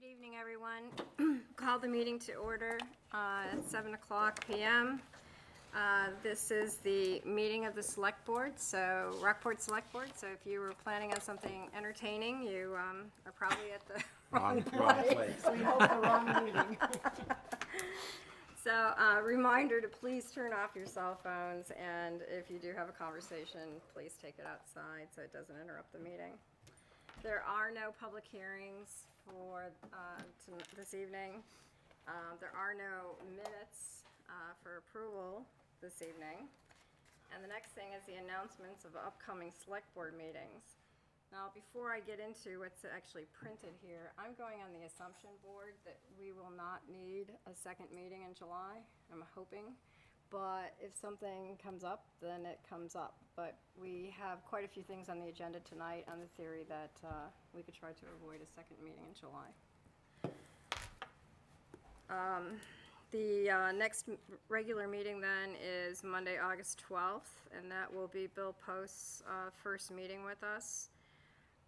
Good evening, everyone. Call the meeting to order at 7:00 p.m. This is the meeting of the Select Board, so Rockport Select Board. So if you were planning on something entertaining, you are probably at the wrong place. We hope the wrong meeting. So reminder to please turn off your cell phones, and if you do have a conversation, please take it outside so it doesn't interrupt the meeting. There are no public hearings for this evening. There are no minutes for approval this evening. And the next thing is the announcements of upcoming select board meetings. Now, before I get into what's actually printed here, I'm going on the assumption board that we will not need a second meeting in July. I'm hoping. But if something comes up, then it comes up. But we have quite a few things on the agenda tonight on the theory that we could try to avoid a second meeting in July. The next regular meeting then is Monday, August 12th, and that will be Bill Post's first meeting with us.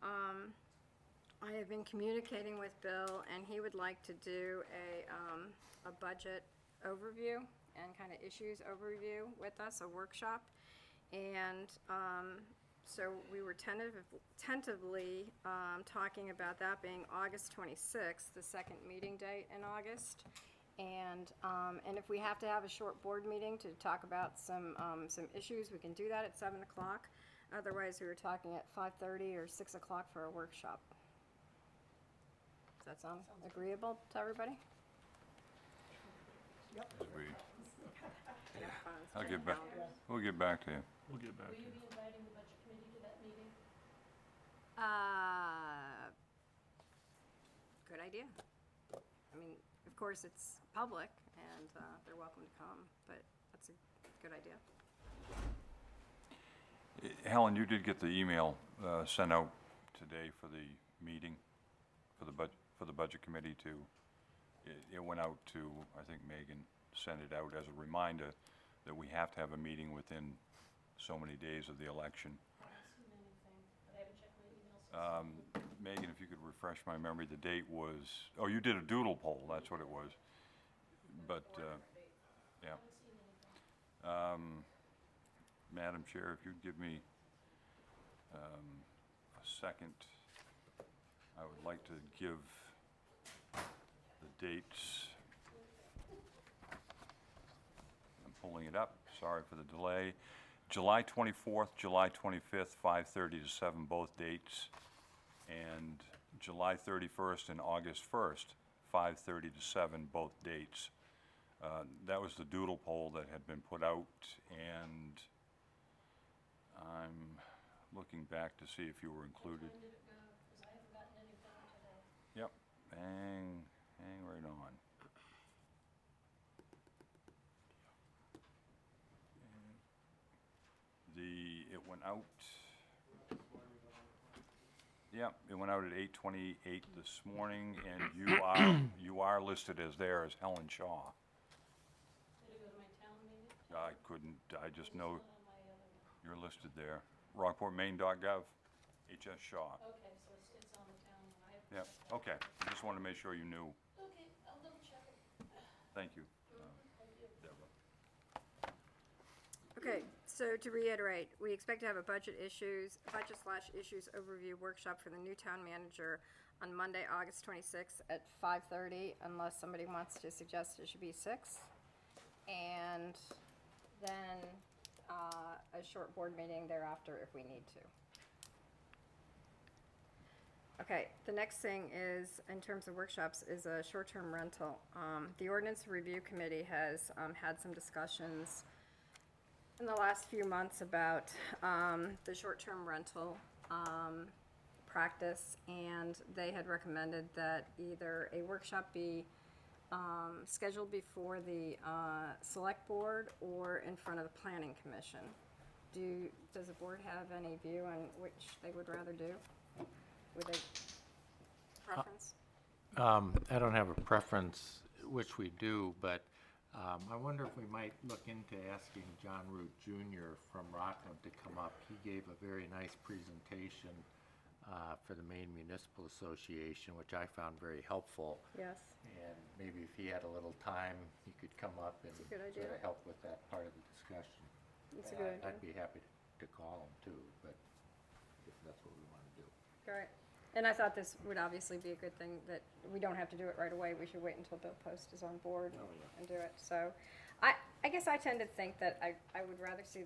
I have been communicating with Bill, and he would like to do a budget overview and kind of issues overview with us, a workshop. And so we were tentatively talking about that being August 26th, the second meeting date in August. And if we have to have a short board meeting to talk about some issues, we can do that at 7:00. Otherwise, we were talking at 5:30 or 6:00 for a workshop. Does that sound agreeable to everybody? I'll get back, we'll get back to you. We'll get back to Will you you. be inviting the budget committee to that meeting? Good idea. I mean, of course, it's public, and they're welcome to come, but that's a good idea. Helen, you did get the email sent out today for the meeting, for the budget committee to, it went out to, I think Megan sent it out as a reminder that we have to have a meeting within so many days of the election. I haven't seen anything, but I haven't checked my emails. Megan, if you could refresh my memory, the date was, oh, you did a doodle poll, that's what it was. But, yeah. I haven't seen anything. Madam Chair, if you'd give me a second, I would like to give the dates. I'm pulling it up, sorry for the delay. July 24th, July 25th, 5:30 to 7, both dates. And July 31st and August 1st, 5:30 to 7, both dates. That was the doodle poll that had been put out, and I'm looking back to see if you were included. When did it go? Because I haven't gotten anything today. Yep, hang right on. It went out. Yep, it went out at 8:28 this morning, and you are listed as there as Helen Shaw. Did it go to my town meeting? I couldn't, I just know On my other one. you're listed there. RockportMaine.gov, HS Shaw. Okay, so it's on the town one. I haven't Yep, checked that. okay, I just wanted to make sure you knew. Okay, I'll double check it. Thank you, Thank you. Deborah. Okay, so to reiterate, we expect to have a budget/issues overview workshop for the new town manager on Monday, August 26th at 5:30, unless somebody wants to suggest it should be 6. And then a short board meeting thereafter if we need to. Okay, the next thing is, in terms of workshops, is a short-term rental. The Ordinance Review Committee has had some discussions in the last few months about the short-term rental practice, and they had recommended that either a workshop be scheduled before the select board or in front of the planning commission. Does the board have any view on which they would rather do? With a preference? I don't have a preference which we do, but I wonder if we might look into asking John Root Jr. from Rockland to come up. He gave a very nice presentation for the Maine Municipal Association, which I found very helpful. Yes. And maybe if he had a little time, he could come up and a good idea. sort of help with that part of the discussion. That's a And good idea. I'd be happy to call him too, but if that's what we want to do. Great. And I thought this would obviously be a good thing, that we don't have to do it right away. We should wait until Bill Post is on board Oh, yeah. and do it. So I guess I tend to think that I would rather see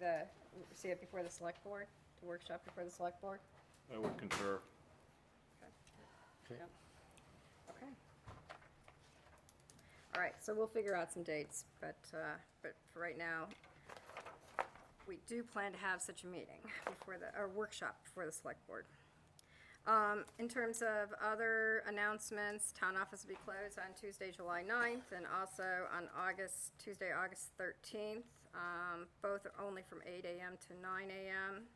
it before the select board, the workshop before the select board. I would concur. Okay. Yep. Okay. All right, so we'll figure out some dates, but for right now, we do plan to have such a meeting or workshop before the select board. In terms of other announcements, town office will be closed on Tuesday, July 9th, and also on Tuesday, August 13th, both are only from 8 a.m. to 9 a.m.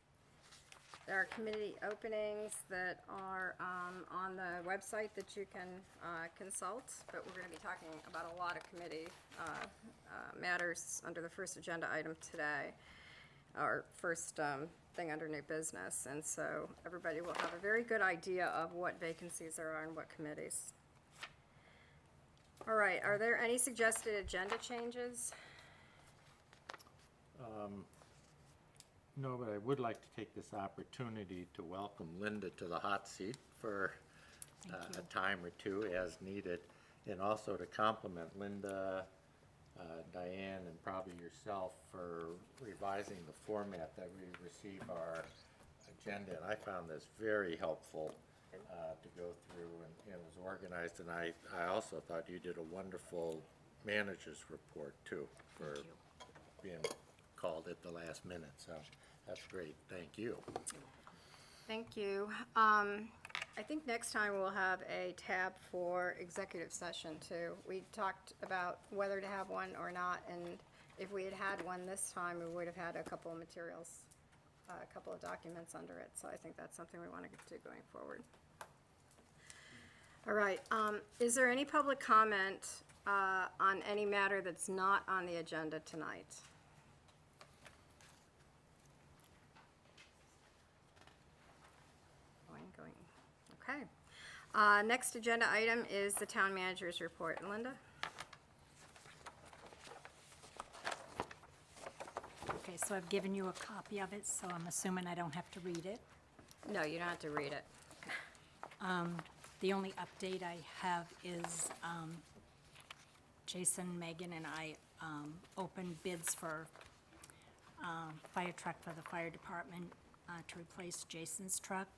There are committee openings that are on the website that you can consult, but we're going to be talking about a lot of committee matters under the first agenda item today, our first thing under new business, and so everybody will have a very good idea of what vacancies there are and what committees. All right, are there any suggested agenda changes? No, but I would like to take this opportunity to welcome Linda to the hot seat for a time or two as needed, and also to compliment Linda, Diane, and probably yourself for revising the format that we receive our agenda. And I found this very helpful to go through, and it was organized, and I also thought you did a wonderful manager's report too, for being called at the last minute, so that's great, thank you. Thank you. I think next time we'll have a tab for executive session too. We talked about whether to have one or not, and if we had had one this time, we would have had a couple of materials, a couple of documents under it, so I think that's something we want to do going forward. All right, is there any public comment on any matter that's not on the agenda tonight? Going. Okay. Next agenda item is the town manager's report. Linda? Okay, so I've given you a copy of it, so I'm assuming I don't have to read it. No, you don't have to read it. The only update I have is Jason, Megan, and I opened bids for fire truck for the fire department to replace Jason's truck.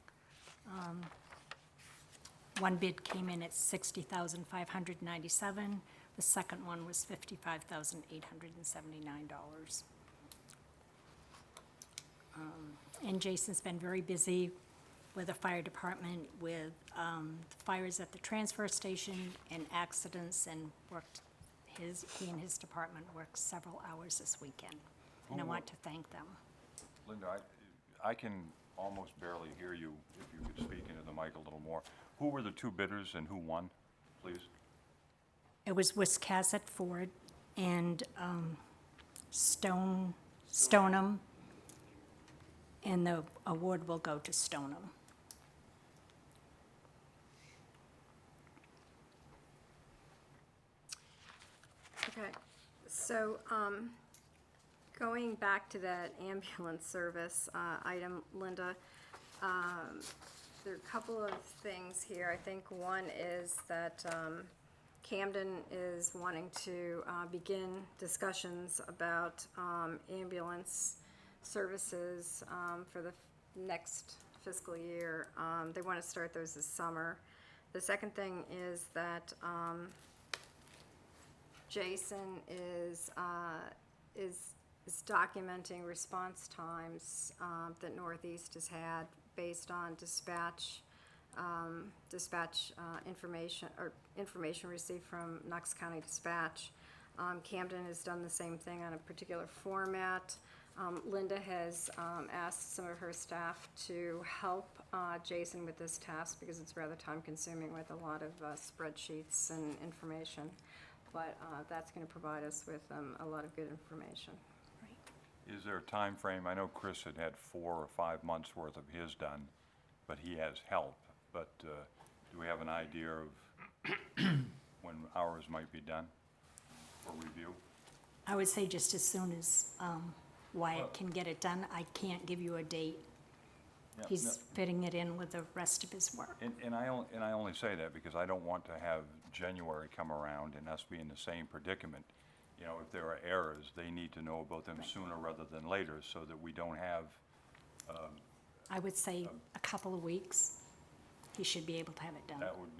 One bid came in at $60,597. The second one was $55,879. And Jason's been very busy with the fire department, with fires at the transfer station and accidents, and he and his department worked several hours this weekend. And I want to thank them. Linda, I can almost barely hear you. If you could speak into the mic a little more. Who were the two bidders and who won, please? It was Wiscasset Ford and Stoneham, and the award will go to Stoneham. Okay, so, going back to that ambulance service item, Linda, there are a couple of things here. I think one is that Camden is wanting to begin discussions about ambulance services for the next fiscal year. They want to start those this summer. The second thing is that Jason is documenting response times that Northeast has had based on dispatch information, or information received from Knox County Dispatch. Camden has done the same thing on a particular format. Linda has asked some of her staff to help Jason with this task because it's rather time-consuming with a lot of spreadsheets and information. But that's going to provide us with a lot of good information. Is there a time frame? I know Chris had 4 or 5 months worth of his done. but he has help. But do we have an idea of when hours might be done for review? I would say just as soon as Wyatt can get it done. I can't give you a date. Yeah, He's no. fitting it in with the rest of his work. And I only say that because I don't want to have January come around and us be in the same predicament. You know, if there are errors, they need to know about them sooner rather than later, so that we don't have, I would say a couple of weeks, he should be able to have it done. that would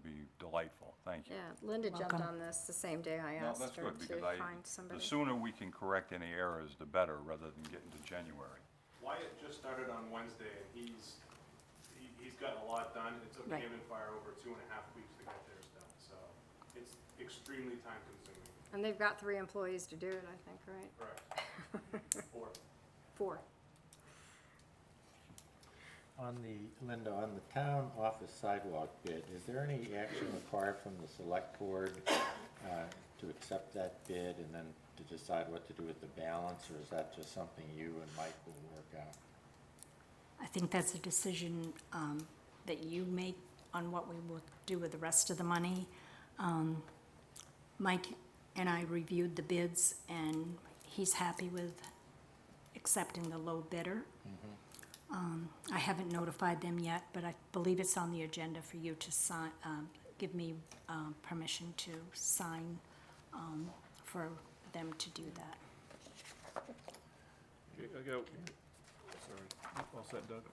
be delightful, thank you. Yeah, Linda jumped Welcome. on this the same day I No, asked that's her good, to because find the somebody. sooner we can correct any errors, the better, rather than get into January. Wyatt just started on Wednesday, and he's gotten a lot done. It took Right. him and Fire over 2.5 weeks to get theirs done, so it's extremely time consuming. And they've got 3 employees to do it, I think, right? Correct. Or 4. On the, Linda, on the town office sidewalk bid, is there any action required from the select board to accept that bid and then to decide what to do with the balance, or is that just something you and Mike will work out? I think that's a decision that you make on what we will do with the rest of the money. Mike and I reviewed the bids, and he's happy with accepting the low bidder. I haven't notified them yet, but I believe it's on the agenda for you to sign, give me permission to sign for them to do that. Okay, I got, sorry, all set, Doug?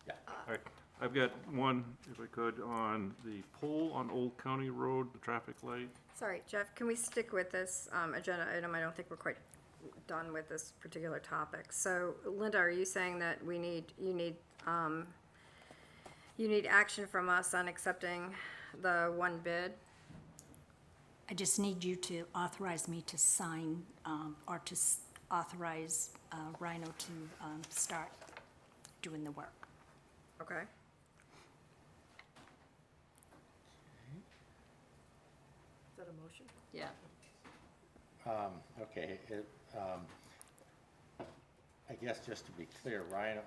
Yeah. All right, I've got one, if I could, on the pole on Old County Road, the traffic light. Sorry, Jeff, can we stick with this agenda item? I don't think we're quite done with this particular topic. So Linda, are you saying that you need action from us on accepting the one bid? I just need you to authorize me to sign, or to authorize Rhino to start doing the work. Okay. Is that a motion? Yeah. Okay, I guess just to be clear, Ryan,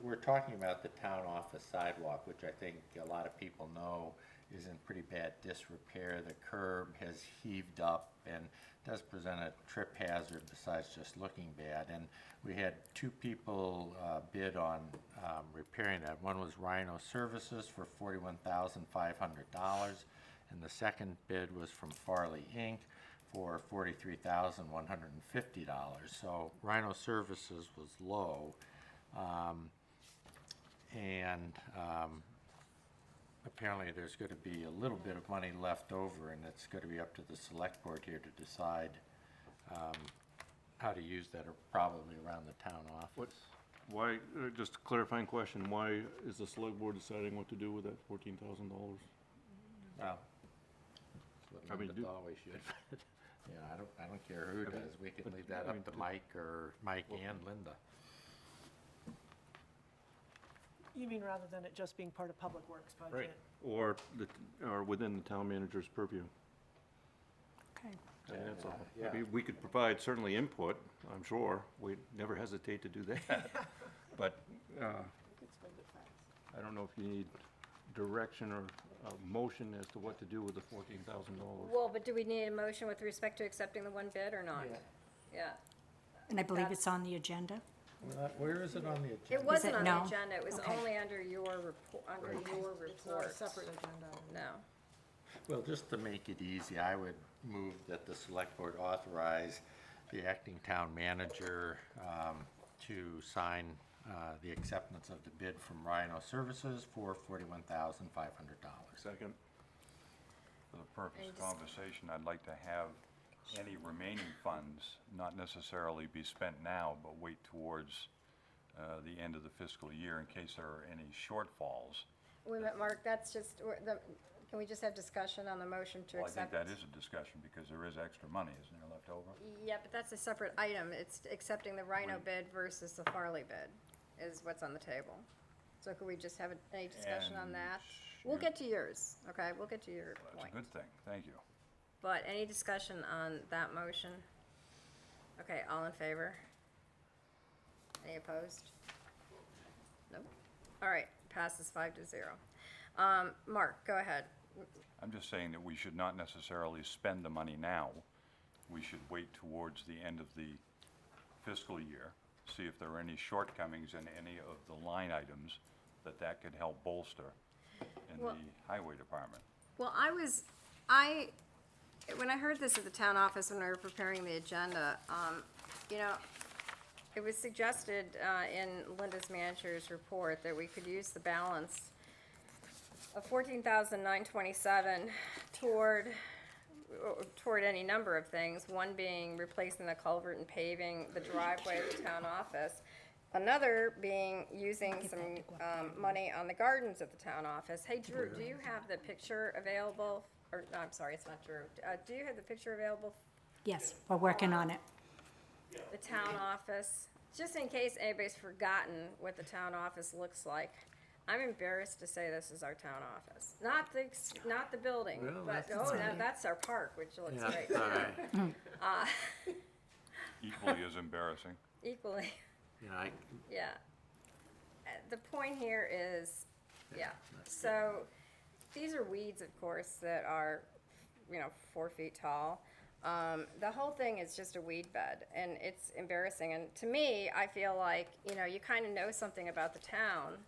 we're talking about the town office sidewalk, which I think a lot of people know is in pretty bad disrepair. The curb has heaved up and does present a trip hazard besides just looking bad. And we had 2 people bid on repairing that. One was Rhino Services for $41,500, and the second bid was from Farley Inc. for $43,150. So Rhino Services was low, and apparently there's going to be a little bit of money left over, and it's going to be up to the select board here to decide how to use that, or probably around the town office. Why, just a clarifying question, why is the select board deciding what to do with that $14,000? Well, that's I what mean, Linda do- always should. Yeah, I don't care who I mean, does. We can but, leave that I up mean, to to- Mike and Linda. You mean rather than it just being part of Public Works budget? Right, or within the town manager's purview. Okay. I mean, that's all. Yeah. I mean, we could provide certainly input, I'm sure, we'd never hesitate to do that. But Could spend it fast. I don't know if you need direction or a motion as to what to do with the $14,000. Well, but do we need a motion with respect to accepting the one bid or not? Yeah. And I believe That's- it's on the agenda? Where is it on the agenda? It wasn't it on no? the agenda, it was Okay. only under your report, It's not a separate agenda item. No. Well, just to make it easy, I would move that the select board authorize the acting town manager to sign the acceptance of the bid from Rhino Services for $41,500. Second. For the purpose Any of dis- conversation, I'd like to have any remaining funds not necessarily be spent now, but wait towards the end of the fiscal year in case there are any shortfalls. Wait a minute, Mark, that's just, can we just have discussion on the motion to Well, I think accept? that is a discussion, because there is extra money, isn't there, left over? Yeah, but that's a separate item, it's accepting the Rhino Right. bid versus the Farley bid, is what's on the table. So could we just have any discussion on And that? We'll get to yours, okay, we'll get to your That's a point. good thing, thank you. But any discussion on that motion? Okay, all in favor? Any opposed? Nope. All right, passes 5-0. Mark, go ahead. I'm just saying that we should not necessarily spend the money now. We should wait towards the end of the fiscal year, see if there are any shortcomings in any of the line items that could help bolster in the Well- highway department. Well, when I heard this at the town office when we were preparing the agenda, you know, it was suggested in Linda's manager's report that we could use the balance of $14,927 toward any number of things, one being replacing the culvert and paving the driveway of the town office. Another being using some money on the gardens at the town office. Hey, Drew, do you have the picture available? Or, no, I'm sorry, it's not Drew. Do you have the picture available? Yes, we're working on it. The town office, just in case anybody's forgotten what the town office looks like. I'm embarrassed to say this is our town office. Not the building, Well, but, that's that's our park, which looks Yeah, great. all right. Equally as embarrassing. Equally. Yeah, Yeah. The point here is, yeah, so these are weeds, of course, that are, 4 feet tall. The whole thing is just a weed bed, and it's embarrassing. And to me, I feel like, you kind of know something about the town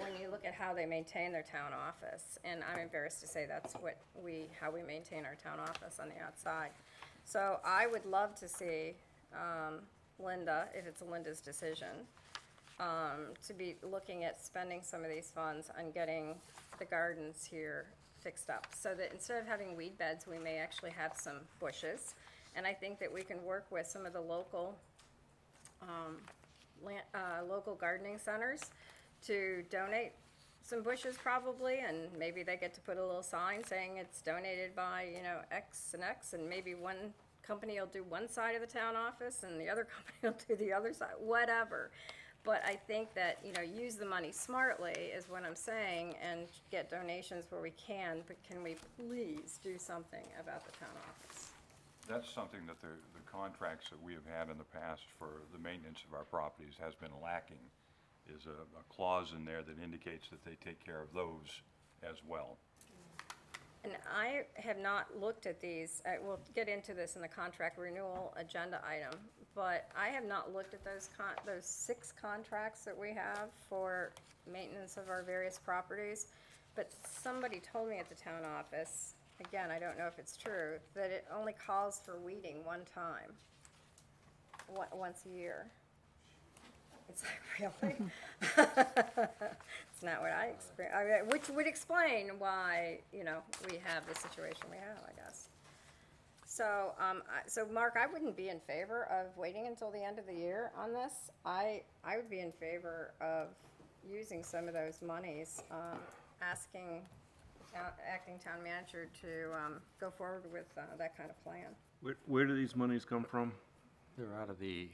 when you look at how they maintain their town office. And I'm embarrassed to say that's how we maintain our town office on the outside. So I would love to see Linda, if it's Linda's decision, to be looking at spending some of these funds on getting the gardens here fixed up. So that instead of having weed beds, we may actually have some bushes. And I think that we can work with some of the local gardening centers to donate some bushes probably, and maybe they get to put a little sign saying it's donated by, X and X, and maybe one company will do one side of the town office and the other company will do the other side, whatever. But I think that, use the money smartly is what I'm saying, and get donations where we can, but can we please do something about the town office? That's something that the contracts that we have had in the past for the maintenance of our properties has been lacking, is a clause in there that indicates that they take care of those as well. And I have not looked at these, we'll get into this in the contract renewal agenda item, but I have not looked at those 6 contracts that we have for maintenance of our various properties. But somebody told me at the town office, again, I don't know if it's true, that it only calls for weeding one time, once a year. It's like, really? It's not what I experienced, which would explain why, we have the situation we have, I guess. So, Mark, I wouldn't be in favor of waiting until the end of the year on this. I would be in favor of using some of those monies, asking acting town manager to go forward with that kind of plan. Where do these monies come from? they're out of the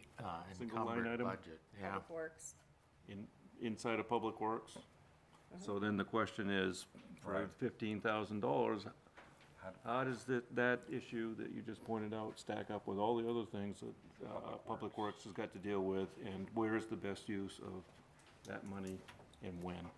Single line encumbered item? budget, yeah. Public Works. Inside of Public Works? So then the question is, for Right. $15,000, how does that issue that you just pointed out stack up with all the other things that Public Works has got to deal with? And where is the best use of that money and when?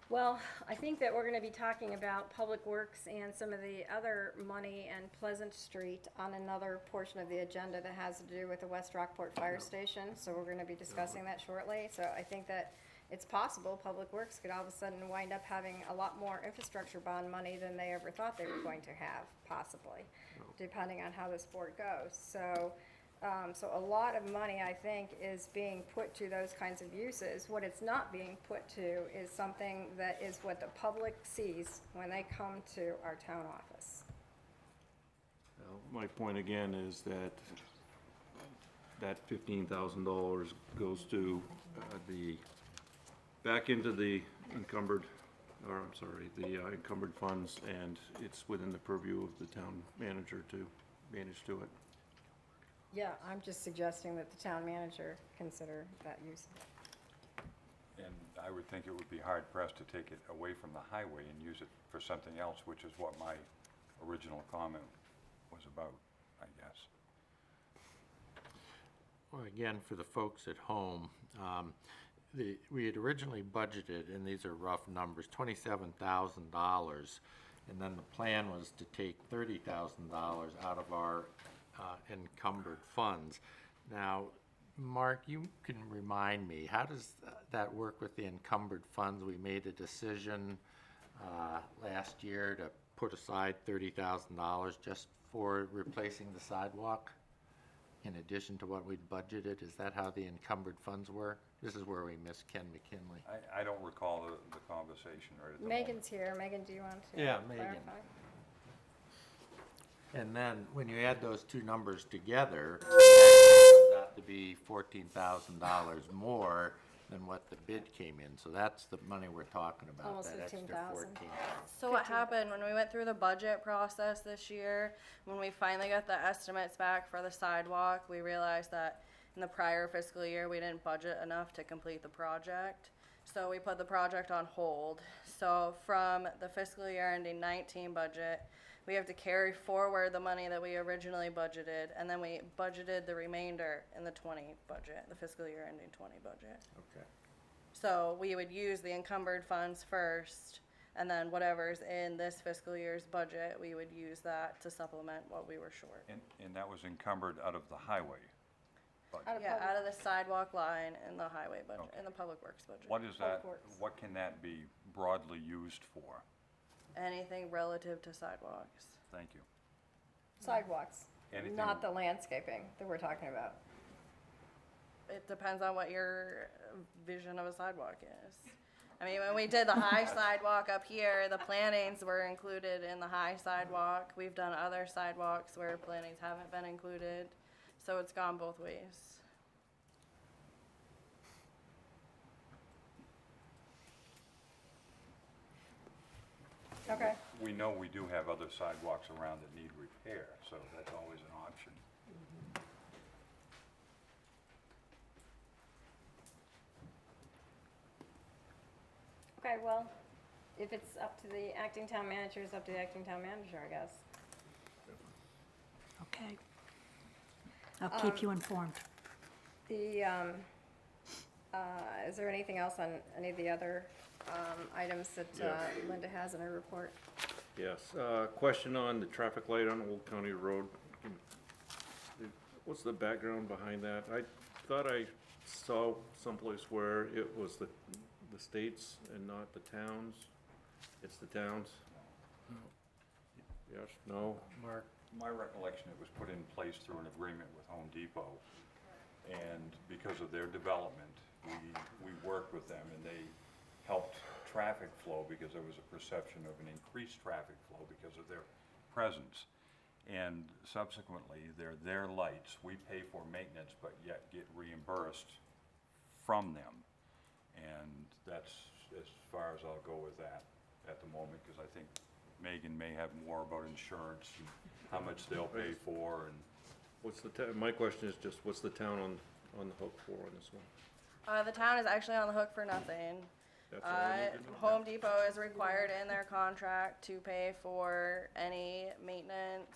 Well, I think that we're gonna be talking about Public Works and some of the other money and Pleasant Street on another portion of the agenda that has to do with the West Rockport Fire Station, so we're gonna be discussing that shortly. So I think that it's possible Public Works could all of a sudden wind up having a lot more infrastructure bond money than they ever thought they were going to have, possibly, depending on how this board goes. So a lot of money, I think, is being put to those kinds of uses. What it's not being put to is something that is what the public sees when they come to our town office. My point again is that $15,000 goes to back into the encumbered funds, and it's within the purview of the town manager to manage to it. Yeah, I'm just suggesting that the town manager consider that use. And I would think it would be hard pressed to take it away from the highway and use it for something else, which is what my original comment was about, I guess. Well, again, for the folks at home, we had originally budgeted, and these are rough numbers, $27,000. And then the plan was to take $30,000 out of our encumbered funds. Now, Mark, you can remind me, how does that work with the encumbered funds? We made a decision last year to put aside $30,000 just for replacing the sidewalk in addition to what we'd budgeted. Is that how the encumbered funds work? This is where we missed Ken McKinley. I don't recall the conversation right at the moment. Megan's here. Megan, do you want to Yeah, Megan. clarify? And then when you add those two numbers together, it comes out to be $14,000 more than what the bid came in. So that's the money we're talking about, Almost that extra 15,000. 14. So what happened when we went through the budget process this year, when we finally got the estimates back for the sidewalk, we realized that in the prior fiscal year, we didn't budget enough to complete the project. So we put the project on hold. So from the fiscal year ending 19 budget, we have to carry forward the money that we originally budgeted, and then we budgeted the remainder in the 20 budget, the fiscal year ending 20 budget. Okay. So we would use the encumbered funds first, and then whatever's in this fiscal year's budget, we would use that to supplement what we were short. And that was encumbered out of the highway budget. Out of Yeah, public- out of the sidewalk line in the highway budget, in the public works budget. What is that, Public Works. what can that be broadly used for? Anything relative to sidewalks. Thank you. Sidewalks, Anything- not the landscaping that we're talking about. It depends on what your vision of a sidewalk is. I mean, when we did the high sidewalk up here, the plantings were included in the high sidewalk. We've done other sidewalks where plantings haven't been included, so it's gone both ways. Okay. We know we do have other sidewalks around that need repair, so that's always an option. Okay, well, if it's up to the acting town manager, it's up to the acting town manager, I guess. Okay. I'll keep you informed. The, is there anything else on any of the other items that Linda has in her report? Yes, question on the traffic light on Old County Road. What's the background behind that? I thought I saw someplace where it was the states and not the towns. It's the towns? Yes, no? Mark? My recollection, it was put in place through an agreement with Home Depot. And because of their development, we worked with them and they helped traffic flow because there was a perception of an increased traffic flow because of their presence. And subsequently, they're their lights. We pay for maintenance, but yet get reimbursed from them. And that's as far as I'll go with that at the moment, because I think Megan may have more about insurance and how much they'll pay for and. What's the, my question is just, what's the town on the hook for on this one? The town is actually on the hook for nothing. That's all I need to know? Home Depot is required in their contract to pay for any maintenance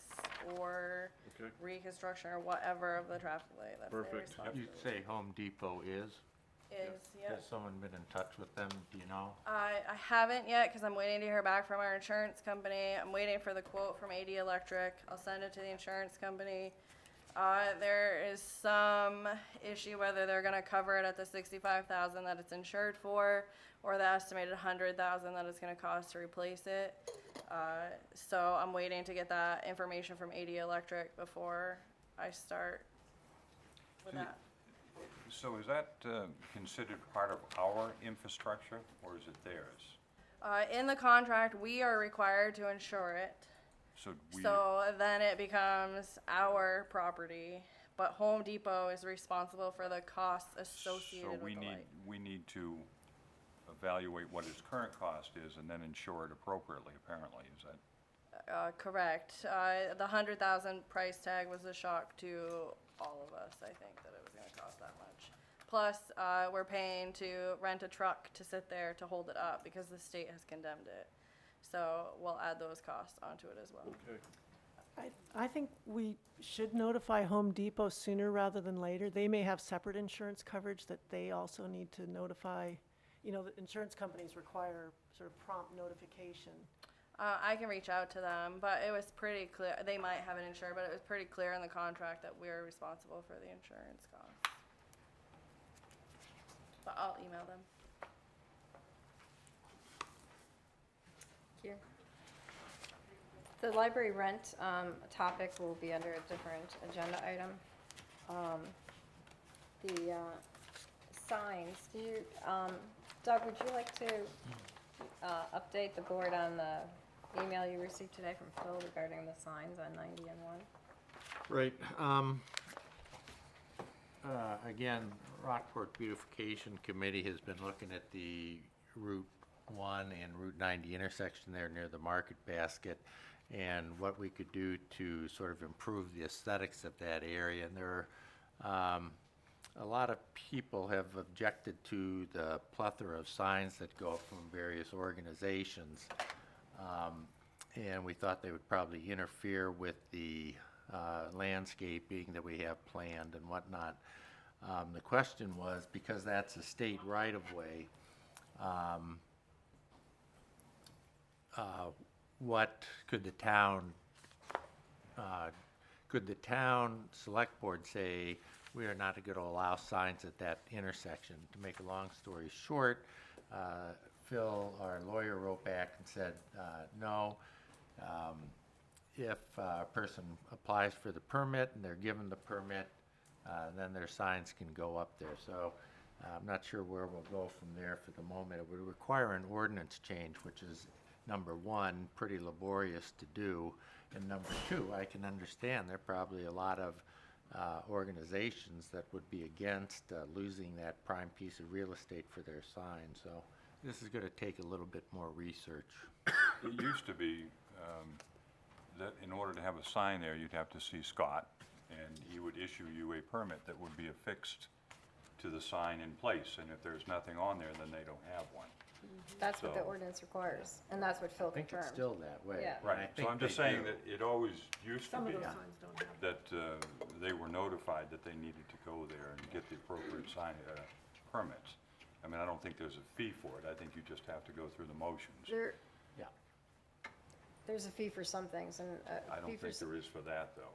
or Okay. reconstruction or whatever of the traffic light. That's their Perfect. responsibility. You'd say Home Depot is? Yep. Has someone been in touch with them, do you know? I haven't yet because I'm waiting to hear back from our insurance company. I'm waiting for the quote from AD Electric. I'll send it to the insurance company. There is some issue whether they're gonna cover it at the $65,000 that it's insured for, or the estimated $100,000 that it's gonna cost to replace it. So I'm waiting to get that information from AD Electric before I start with that. So is that considered part of our infrastructure or is it theirs? In the contract, we are required to insure it. So then it becomes our property, but Home Depot is responsible for the costs associated with the light. We need to evaluate what its current cost is and then insure it appropriately, apparently, is that? Correct. The $100,000 price tag was a shock to all of us, I think, that it was gonna cost that much. Plus, we're paying to rent a truck to sit there to hold it up because the state has condemned it. So we'll add those costs onto it as well. Okay. I think we should notify Home Depot sooner rather than later. They may have separate insurance coverage that they also need to notify. You know, the insurance companies require sort of prompt notification. I can reach out to them, but it was pretty clear, they might have an insurer, but it was pretty clear in the contract that we're responsible for the insurance costs. But I'll email them. Thank you. The library rent topic will be under a different agenda item. The signs, do you, Doug, would you like to update the board on the email you received today from Phil regarding the signs on 90 and 1? Right. Again, Rockport Beautification Committee has been looking at the Route 1 and Route 90 intersection there near the Market Basket, and what we could do to sort of improve the aesthetics of that area. And there are a lot of people have objected to the plethora of signs that go up from various organizations. And we thought they would probably interfere with the landscaping that we have planned and whatnot. The question was, because that's a state right-of-way, what could the town select board say, we are not going to allow signs at that intersection? To make a long story short, Phil, our lawyer, wrote back and said, no. If a person applies for the permit and they're given the permit, then their signs can go up there. So I'm not sure where we'll go from there for the moment. It would require an ordinance change, which is, number one, pretty laborious to do. And number two, I can understand there are probably a lot of organizations that would be against losing that prime piece of real estate for their sign. So this is going to take a little bit more research. It used to be that in order to have a sign there, you'd have to see Scott, and he would issue you a permit that would be affixed to the sign in place. And if there's nothing on there, then they don't have one. That's what the So- ordinance requires, and that's what Phil I think confirmed. it's still that way. Yeah. and I Right, so think I'm just they saying do. that it always used to Some of be those signs don't have. that they were notified that they needed to go there and get the appropriate sign, permits. I mean, I don't think there's a fee for it. I think you just have to go through the motions. There, Yeah. there's a fee for some things, and I a don't fee for think there is for that, though.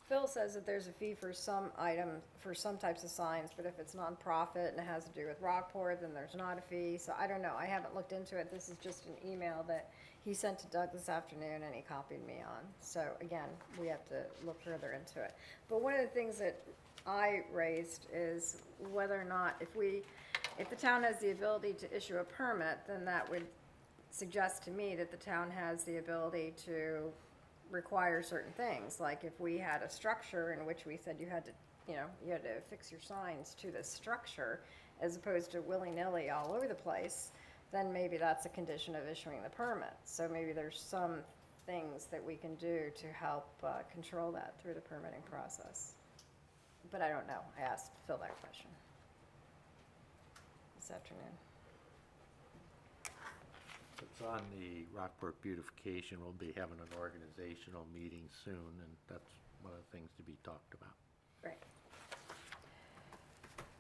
Phil says that there's a fee for some item, for some types of signs, but if it's nonprofit and it has to do with Rockport, then there's not a fee. So I don't know, I haven't looked into it. This is just an email that he sent to Doug this afternoon and he copied me on. So again, we have to look further into it. But one of the things that I raised is whether or not, if the town has the ability to issue a permit, then that would suggest to me that the town has the ability to require certain things. Like if we had a structure in which we said you had to, you had to affix your signs to this structure as opposed to willy-nilly all over the place, then maybe that's a condition of issuing the permit. So maybe there's some things that we can do to help control that through the permitting process. But I don't know. I asked Phil that question this afternoon. It's on the Rockport Beautification. We'll be having an organizational meeting soon, and that's one of the things to be talked about. Great.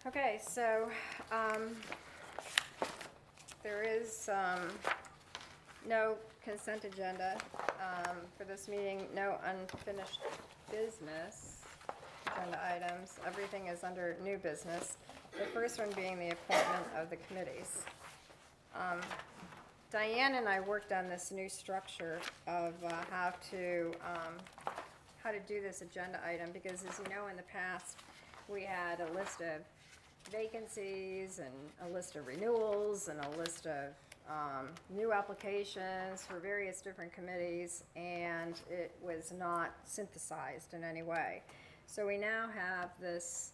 Okay, so, there is, no consent agenda, for this meeting, no unfinished business agenda items. Everything is under new business. The first one being the appointment of the committees. Diane and I worked on this new structure of how to do this agenda item, because as you know, in the past, we had a list of vacancies and a list of renewals and a list of new applications for various different committees, and it was not synthesized in any way. So we now have this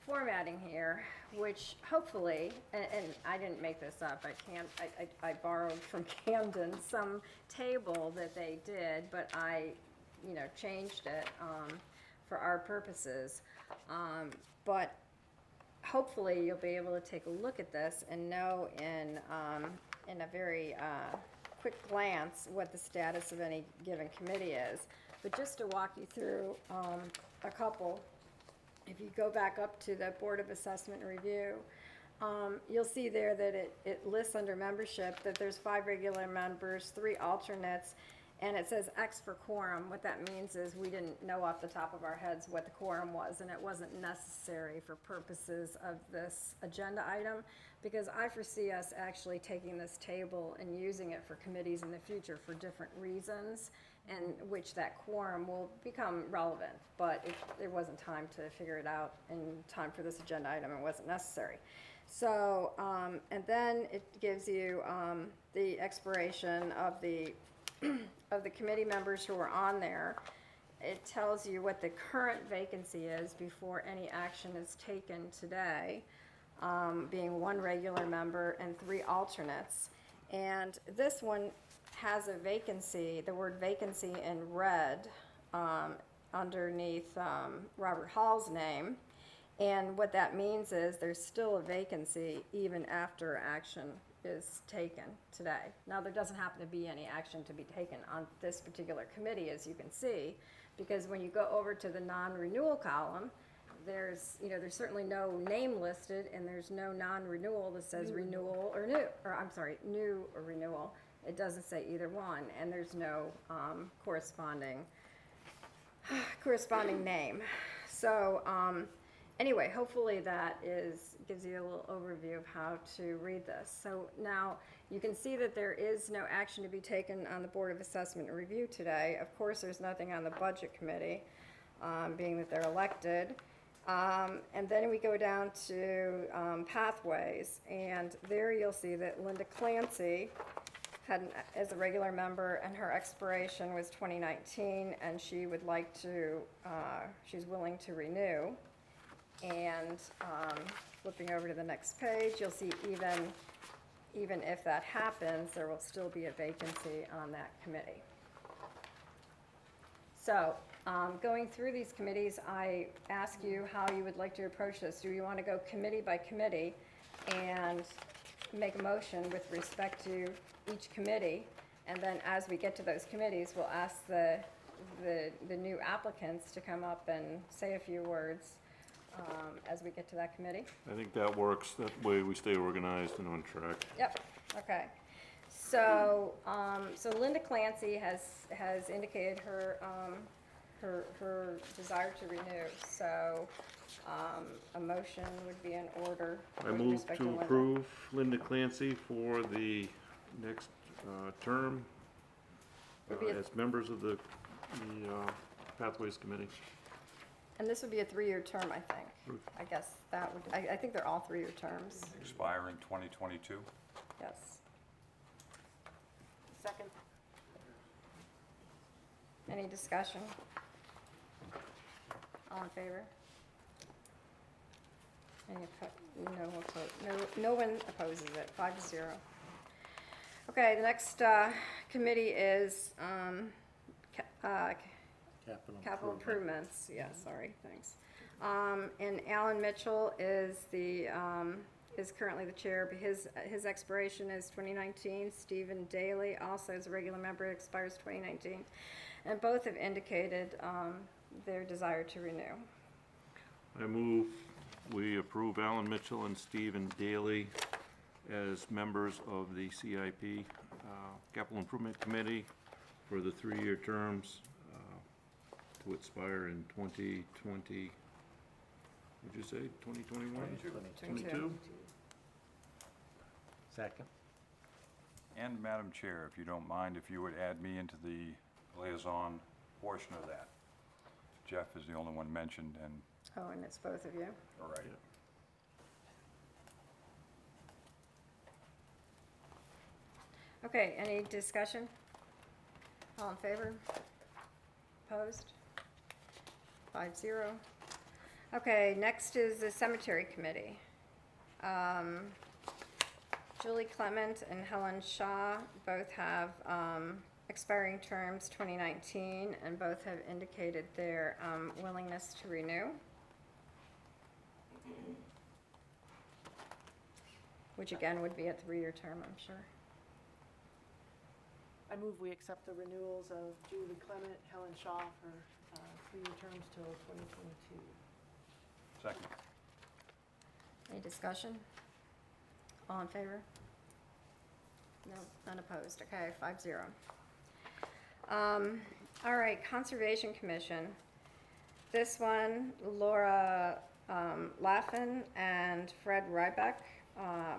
formatting here, which hopefully, and I didn't make this up, I borrowed from Camden some table that they did, but I, changed it for our purposes. But hopefully you'll be able to take a look at this and know in a very quick glance what the status of any given committee is. But just to walk you through a couple, if you go back up to the Board of Assessment and Review, you'll see there that it lists under membership that there's 5 regular members, 3 alternates, and it says X for quorum. What that means is we didn't know off the top of our heads what the quorum was, and it wasn't necessary for purposes of this agenda item, because I foresee us actually taking this table and using it for committees in the future for different reasons, and which that quorum will become relevant. But there wasn't time to figure it out in time for this agenda item, it wasn't necessary. So, and then it gives you the expiration of the committee members who are on there. It tells you what the current vacancy is before any action is taken today, being 1 regular member and 3 alternates. And this one has a vacancy, the word vacancy in red, underneath Robert Hall's name. And what that means is there's still a vacancy even after action is taken today. Now, there doesn't happen to be any action to be taken on this particular committee, as you can see, because when you go over to the non-renewal column, there's certainly no name listed, and there's no non-renewal that says renewal or new, or I'm sorry, new or renewal. It doesn't say either one, and there's no corresponding name. So, anyway, hopefully that gives you a little overview of how to read this. So now you can see that there is no action to be taken on the Board of Assessment and Review today. Of course, there's nothing on the Budget Committee, being that they're elected. And then we go down to Pathways, and there you'll see that Linda Clancy is a regular member, and her expiration was 2019, and she would like to, she's willing to renew. And flipping over to the next page, you'll see even if that happens, there will still be a vacancy on that committee. So, going through these committees, I ask you how you would like to approach this. Do you want to go committee by committee and make a motion with respect to each committee? And then as we get to those committees, we'll ask the new applicants to come up and say a few words as we get to that committee. I think that works. That way we stay organized and on track. Yep, okay. So, so Linda Clancy has indicated her desire to renew, so, a motion would be in order. I with move respect to Linda. approve Linda Clancy for the next term Would be a- as members of the Pathways Committee. And this would be a 3-year term, I think. I guess that would, I think they're all 3-year terms, Expiring 2022. yes. Second. Any discussion? All in favor? No one opposes it, 5-0. Okay, the next committee is capital improvements, yeah, sorry, thanks. And Alan Mitchell is currently the chair, but his expiration is 2019. Stephen Daly also is a regular member, expires 2019. And both have indicated their desire to renew. I move we approve Alan Mitchell and Stephen Daly as members of the CIP Capital Improvement Committee for the 3-year terms to expire in 2020, what'd you say, 2021? 22? Second. And Madam Chair, if you don't mind, if you would add me into the liaison portion of that. Jeff is the only one mentioned, and, Oh, and it's both of you. all right. Okay, any discussion? All in favor? Opposed? 5-0. Okay, next is the Cemetery Committee. Julie Clement and Helen Shaw both have expiring terms 2019, and both have indicated their willingness to renew. Which again would be a 3-year term, I'm sure. I move we accept the renewals of Julie Clement, Helen Shaw for 3-year terms till 2022. Second. Any discussion? All in favor? No, none opposed. Okay, 5-0. All right, Conservation Commission. This one, Laura Laffin and Fred Rybeck,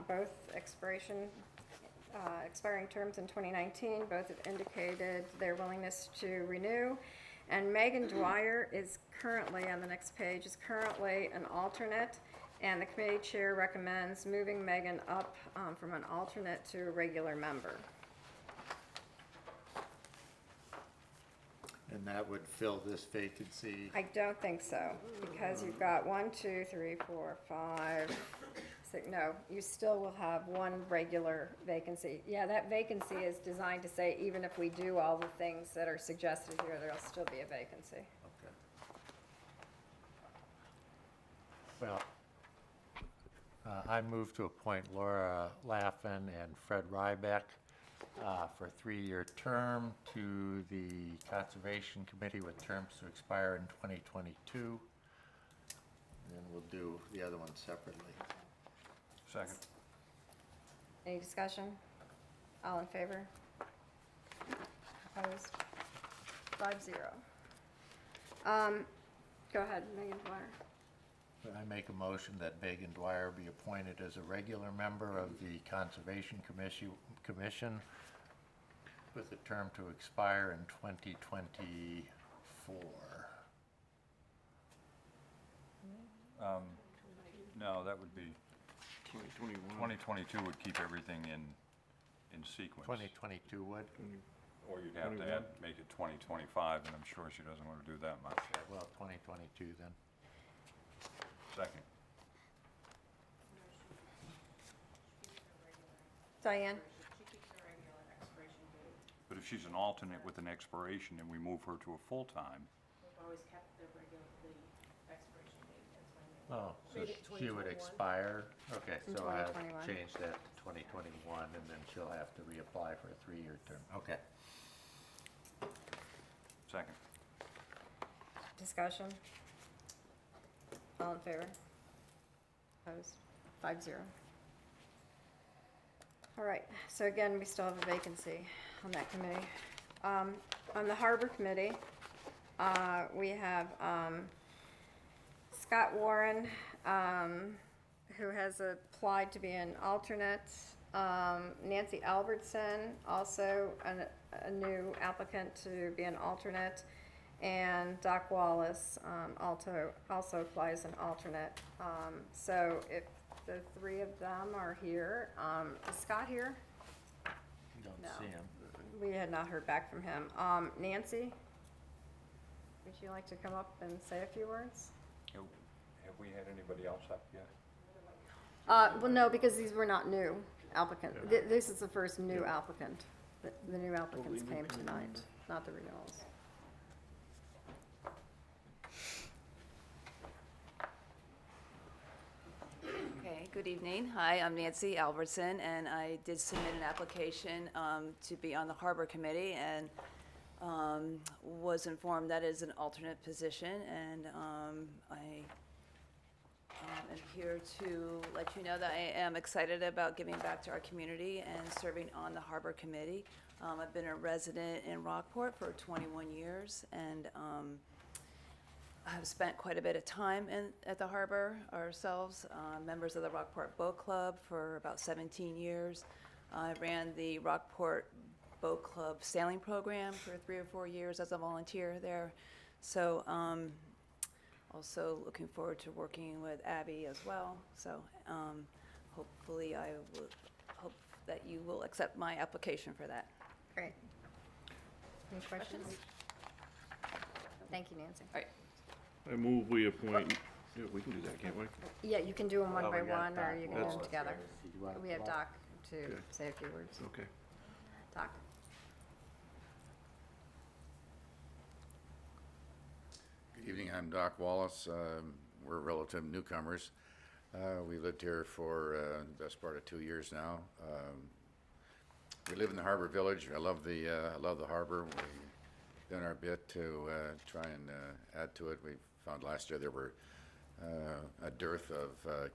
both expiring terms in 2019. Both have indicated their willingness to renew. And Megan Dwyer is currently, on the next page, is currently an alternate. And the committee chair recommends moving Megan up from an alternate to a regular member. And that would fill this vacancy. I don't think so, because you've got 1, 2, 3, 4, 5, 6, no, you still will have one regular vacancy. Yeah, that vacancy is designed to say, even if we do all the things that are suggested here, there'll still be a vacancy. Okay. Well, I move to appoint Laura Laffin and Fred Rybeck for a 3-year term to the Conservation Committee with terms to expire in 2022. And then we'll do the other one separately. Second. Any discussion? All in favor? Opposed? 5-0. Go ahead, Megan Dwyer. I make a motion that Megan Dwyer be appointed as a regular member of the Conservation Commission with a term to expire in 2024. No, that would be, 2021. 2022 would keep everything in sequence. 2022 would? Or you'd have to add, make it 2025, and I'm sure she doesn't want to do that much. Well, 2022 then. Second. Diane? She keeps her regular expiration date. But if she's an alternate with an expiration and we move her to a full-time, We've always kept the expiration date, that's when they. Oh, so Made it she would 2021. expire? Okay, In so I'll 2021. change that to 2021, and then she'll have to reapply for a 3-year term. Okay. second. Discussion? All in favor? Opposed? 5-0. All right, so again, we still have a vacancy on that committee. On the Harbor Committee, we have Scott Warren, who has applied to be an alternate. Nancy Albertson, also a new applicant to be an alternate. And Doc Wallace also applies an alternate. So if the 3 of them are here, is Scott here? Don't No. see him. We had not heard back from him. Nancy, would you like to come up and say a few words? Have we had anybody else up yet? Well, no, because these were not new applicants. This is the first new applicant. The new applicants came tonight, not the renewals. Okay, good evening. Hi, I'm Nancy Albertson, and I did submit an application to be on the Harbor Committee, and was informed that is an alternate position, and I am here to let you know that I am excited about giving back to our community and serving on the Harbor Committee. I've been a resident in Rockport for 21 years, and I've spent quite a bit of time at the harbor ourselves, members of the Rockport Boat Club for about 17 years. I ran the Rockport Boat Club sailing program for 3 or 4 years as a volunteer there. So also looking forward to working with Abby as well. So hopefully I will hope that you will accept my application for that. Great. Any questions? Thank you, Nancy. All right. I move we appoint, yeah, we can do that, can't we? Yeah, you can do them one Oh, by we got one, or Doc you can do them Wallace together. there. Did you want We have Doc? Doc to Okay. say a few words. Okay. Doc? Good evening, I'm Doc Wallace. We're relative newcomers. We lived here for the best part of 2 years now. we live in the harbor village. I love the harbor. We've done our bit to try and add to it. We found last year there were a dearth of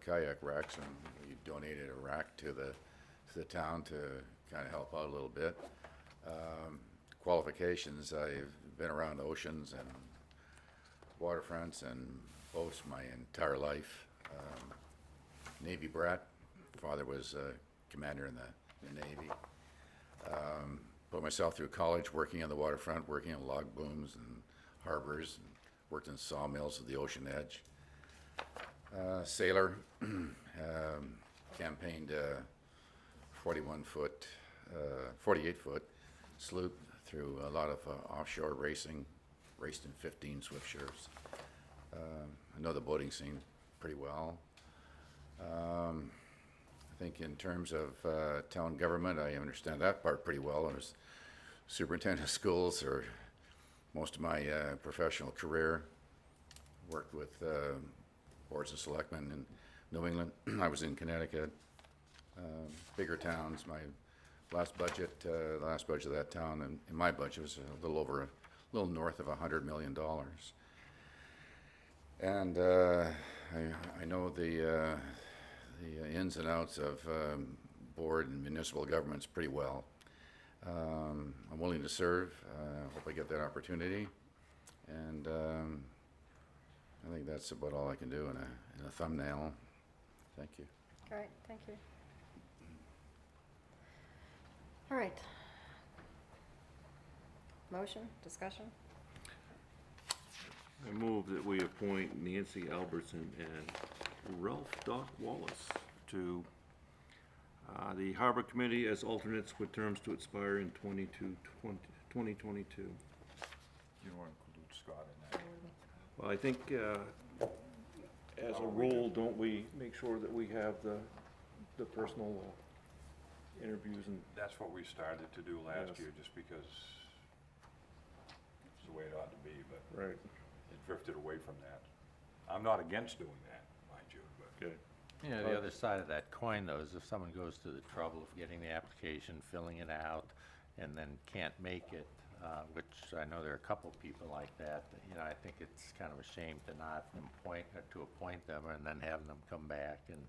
kayak racks, and we donated a rack to the town to kind of help out a little bit. Qualifications, I've been around oceans and waterfronts and boats my entire life. Navy brat. Father was commander in the Navy. Put myself through college working on the waterfront, working on log booms and harbors, and worked in sawmills at the ocean edge. Sailor, campaigned 48-foot sloop through a lot of offshore racing, raced in 15 Swiftships. I know the boating scene pretty well. I think in terms of town government, I understand that part pretty well. I was superintendent of schools for most of my professional career. Worked with boards of selectmen in New England. I was in Connecticut. Bigger towns. My last budget, the last budget of that town, and in my budget was a little north of $100 million. And I know the ins and outs of board and municipal governments pretty well. I'm willing to serve. Hope I get that opportunity. And I think that's about all I can do in a thumbnail. Thank you. Great, thank you. All right. Motion, discussion? I move that we appoint Nancy Albertson and Ralph Doc Wallace to the Harbor Committee as alternates with terms to expire in 2022. You don't want to include Scott in that. Well, I think as a role, don't we make sure that we have the personal interviews and, That's what we started to do last Yes. year, just because it's the way it ought to be, but right, it drifted away from that. I'm not against doing that, mind you, but okay. You know, the other side of that coin, though, is if someone goes to the trouble of getting the application, filling it out, and then can't make it, which I know there are a couple people like that, you know, I think it's kind of a shame to not appoint them and then having them come back. And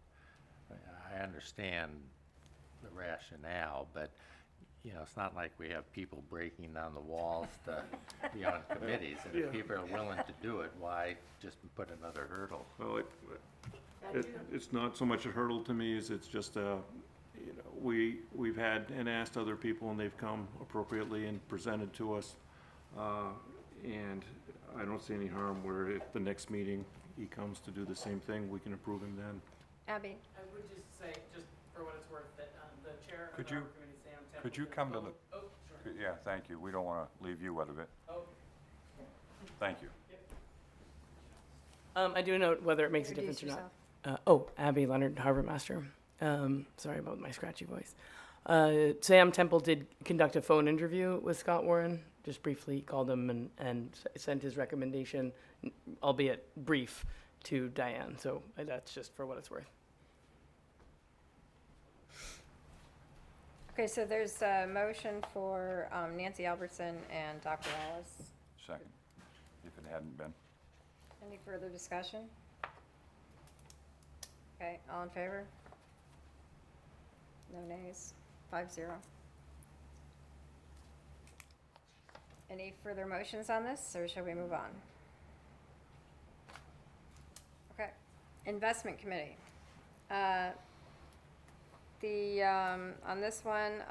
I understand the rationale, but, you know, it's not like we have people breaking down the walls to be on committees. And if Yeah. people are willing to do it, why just put another hurdle? Well, it's not so much a hurdle to me as it's just you know, we've had and asked other people and they've come appropriately and presented to us. And I don't see any harm where if the next meeting he comes to do the same thing, we can approve him then. Abby? I would just say, just for what it's worth, that the chair of Could the you- Harbor Committee, Sam Temple. could you come to the- Oh, sure. yeah, thank you. We don't want to leave you out of it. Oh, Thank you. I do note whether it makes a Introduce difference or not. yourself. Abby Leonard, Harbor Master. Sorry about my scratchy voice. Sam Temple did conduct a phone interview with Scott Warren, just briefly called him and sent his recommendation, albeit brief, to Diane. So that's just for what it's worth. Okay, so there's a motion for Nancy Albertson and Dr. Wallace. Second, if it hadn't been. Any further discussion? Okay, all in favor? No nays? 5-0. Any further motions on this, or shall we move on? Okay, Investment Committee. On this one,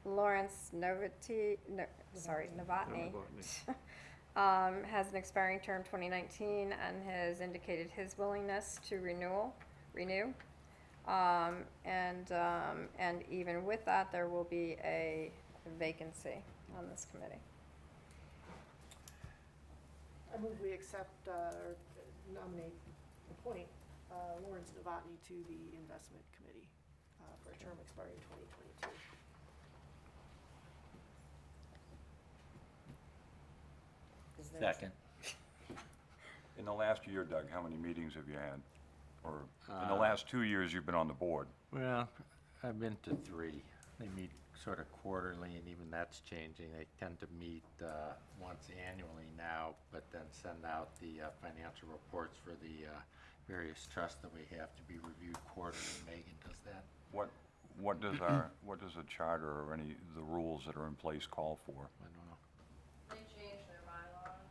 Lawrence Novotny has an expiring term 2019 and has indicated his willingness to renew. And even with that, there will be a vacancy on this committee. I move we accept or nominate, appoint Lawrence Novotny to the Investment Committee for a term expiring 2022. Is there a Second. In the last year, Doug, how many meetings have you had? Or in the last 2 years you've been on the board? Well, I've been to 3. They meet sort of quarterly, and even that's changing. They tend to meet once annually now, but then send out the financial reports for the various trusts that we have to be reviewed quarterly. Megan does that. What does a charter or any of the rules that are in place call for? I don't know. They changed their bylaws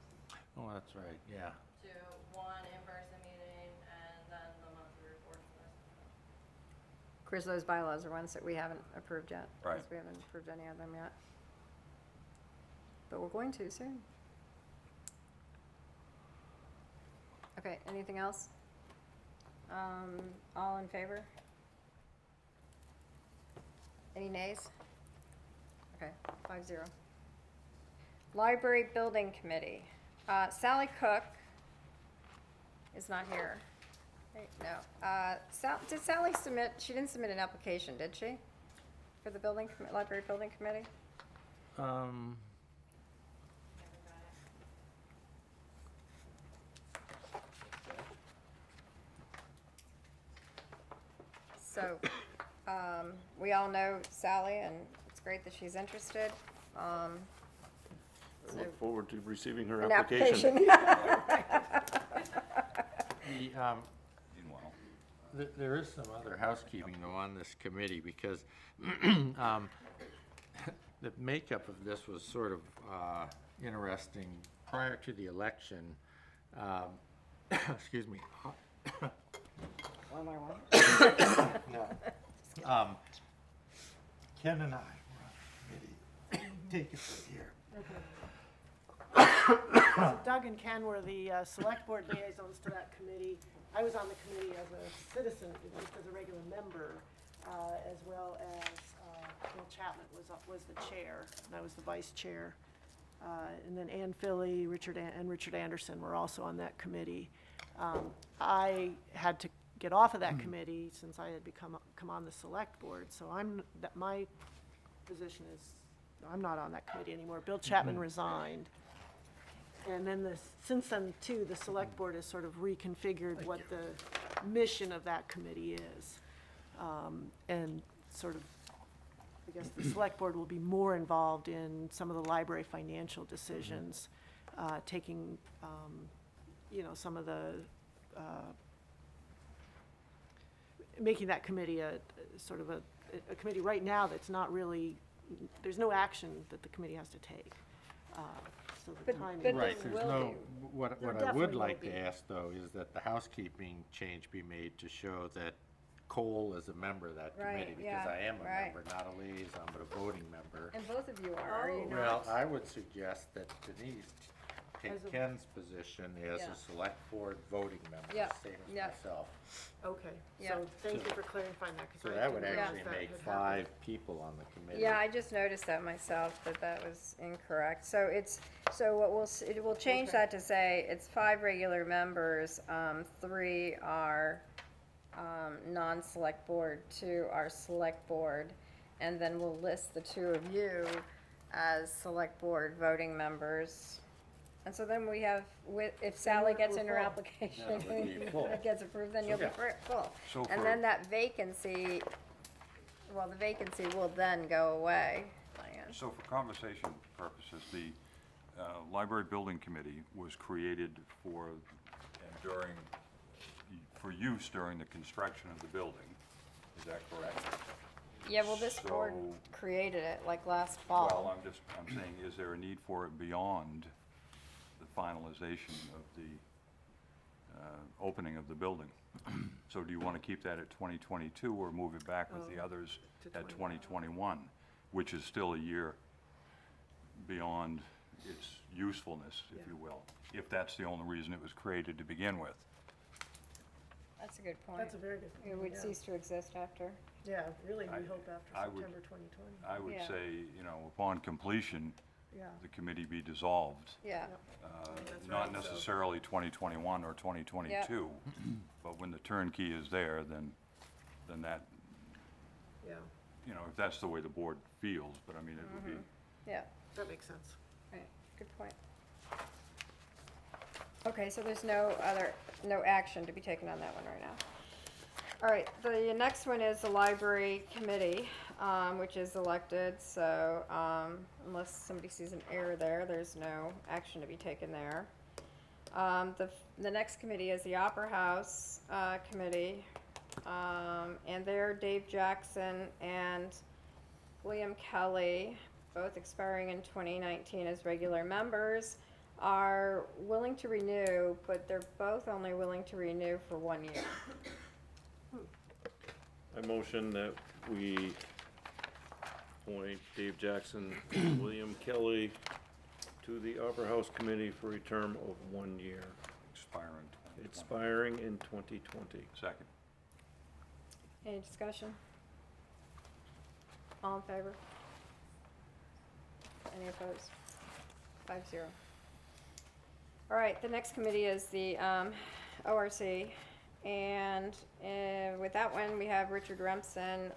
Oh, that's right, yeah. to one in-person meeting and then the monthly report for the rest of them. Chris, those bylaws are ones that we haven't approved yet. 'Cause Right. we haven't approved any of them yet. But we're going to soon. Okay, anything else? All in favor? Any nays? Okay, 5-0. Library Building Committee. Sally Cook is not here. Wait, no. Did Sally submit, she didn't submit an application, did she? For the Library Building Committee? So, we all know Sally, and it's great that she's interested. I look forward to receiving her An application. Meanwhile, There is some other housekeeping though on this committee, because the makeup of this was sort of interesting. Prior to the election, excuse me. One more one. No. Ken and I were on the committee. Take it from here. So Doug and Ken were the select board liaisons to that committee. I was on the committee as a citizen, just as a regular member, as well as Bill Chapman was the chair, and I was the vice chair. And then Ann Philly, and Richard Anderson were also on that committee. I had to get off of that committee since I had come on the select board, so my position is, I'm not on that committee anymore. Bill Chapman resigned. And then since then, too, the select board has sort of reconfigured what the mission of that committee is. And sort of, I guess the select board will be more involved in some of the library financial decisions, taking, some of the, making that committee a sort of a committee right now that's not really, there's no action that the committee has to take. So the timing. but Right, there there's will no, be. what There I would definitely will like be. to ask, though, is that the housekeeping change be made to show that Cole is a member of that Right, committee, because yeah, I am a right. member, not a liaison, but a voting member. And both of you are you not? Well, I would suggest that Denise As take a- Ken's position as Yeah. a select board voting member, Yeah, same as yeah. myself. Okay, Yeah. so thank you for clarifying that, because So I that would didn't realize actually that make had happened. 5 people on the committee. Yeah, I just noticed that myself, that was incorrect. So it will change Okay. that to say it's 5 regular members, 3 are, non-select board, 2 are select board, and then we'll list the 2 of you as select board voting members. And so then we have, if Sally we're- gets we're in her full. application, Yeah, we'd be full. it gets approved, then you'll be Yeah. full. So And for- then that vacancy, well, the vacancy will then go away. Diane. so for conversation purposes, the Library Building Committee was created for use during the construction of the building. Is that correct? Yeah, well, this board So- created it like last Well, fall. I'm saying, is there a need for it beyond the finalization of the opening of the building? So do you want to keep that at 2022 or move it back with the others to at 2021, which is still a year beyond its usefulness, if you will, if that's the only reason it was created to begin with? That's a good point. That's a very good It point, would yeah. cease to exist after. Yeah, really, I- we hope after I would- September 2020. I would Yeah. say, upon completion, Yeah, the committee be dissolved. Yeah, Not necessarily 2021 or 2022, but when the turnkey is there, then that, yeah, if that's the way the board feels, but I mean, it would be, yeah, that makes sense. right, good point. Okay, so there's no action to be taken on that one right now. All right, the next one is the library committee. which is elected, so, unless somebody sees an error there, there's no action to be taken there. The next committee is the Opera House, Committee, and there Dave Jackson and William Kelly, both expiring in 2019 as regular members, are willing to renew, but they're both only willing to renew for 1 year. I motion that we appoint Dave Jackson and William Kelly to the Opera House Committee for a term of 1 year, Expiring 2020. expiring in 2020. Second. Any discussion? All in favor? Any opposed? 5-0. All right, the next committee is the ORC. And with that one, we have Richard Remsen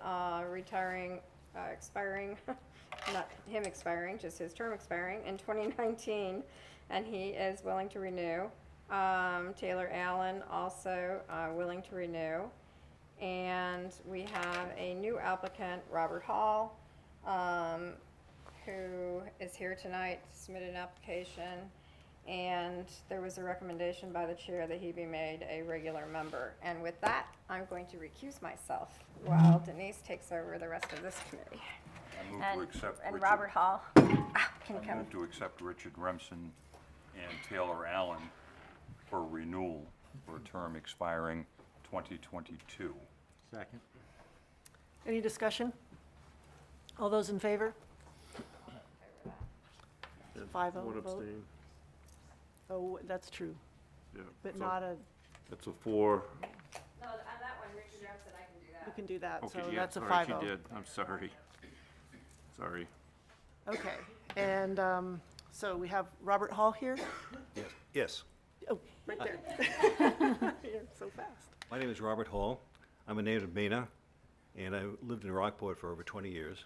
retiring, expiring, not him expiring, just his term expiring in 2019, and he is willing to renew. Taylor Allen also willing to renew. And we have a new applicant, Robert Hall, who is here tonight, submitted an application. And there was a recommendation by the chair that he be made a regular member. And with that, I'm going to recuse myself while Denise takes over the rest of this committee. I move And, to accept and Richard. Robert Hall can I come. move to accept Richard Remsen and Taylor Allen for renewal for a term expiring 2022. Second. Any discussion? All those in favor? And 5-0 one vote. abstain. Oh, that's true, Yeah. but so not a, That's a 4. No, on that one, Richard Remsen, I can do that. you can do that, so Okay, yeah, that's a sorry, 5-0. she did. I'm sorry. Sorry. Okay, and so we have Robert Hall here? Yes. Oh, right there. You're so fast. My name is Robert Hall. I'm a native of Mena, and I lived in Rockport for over 20 years.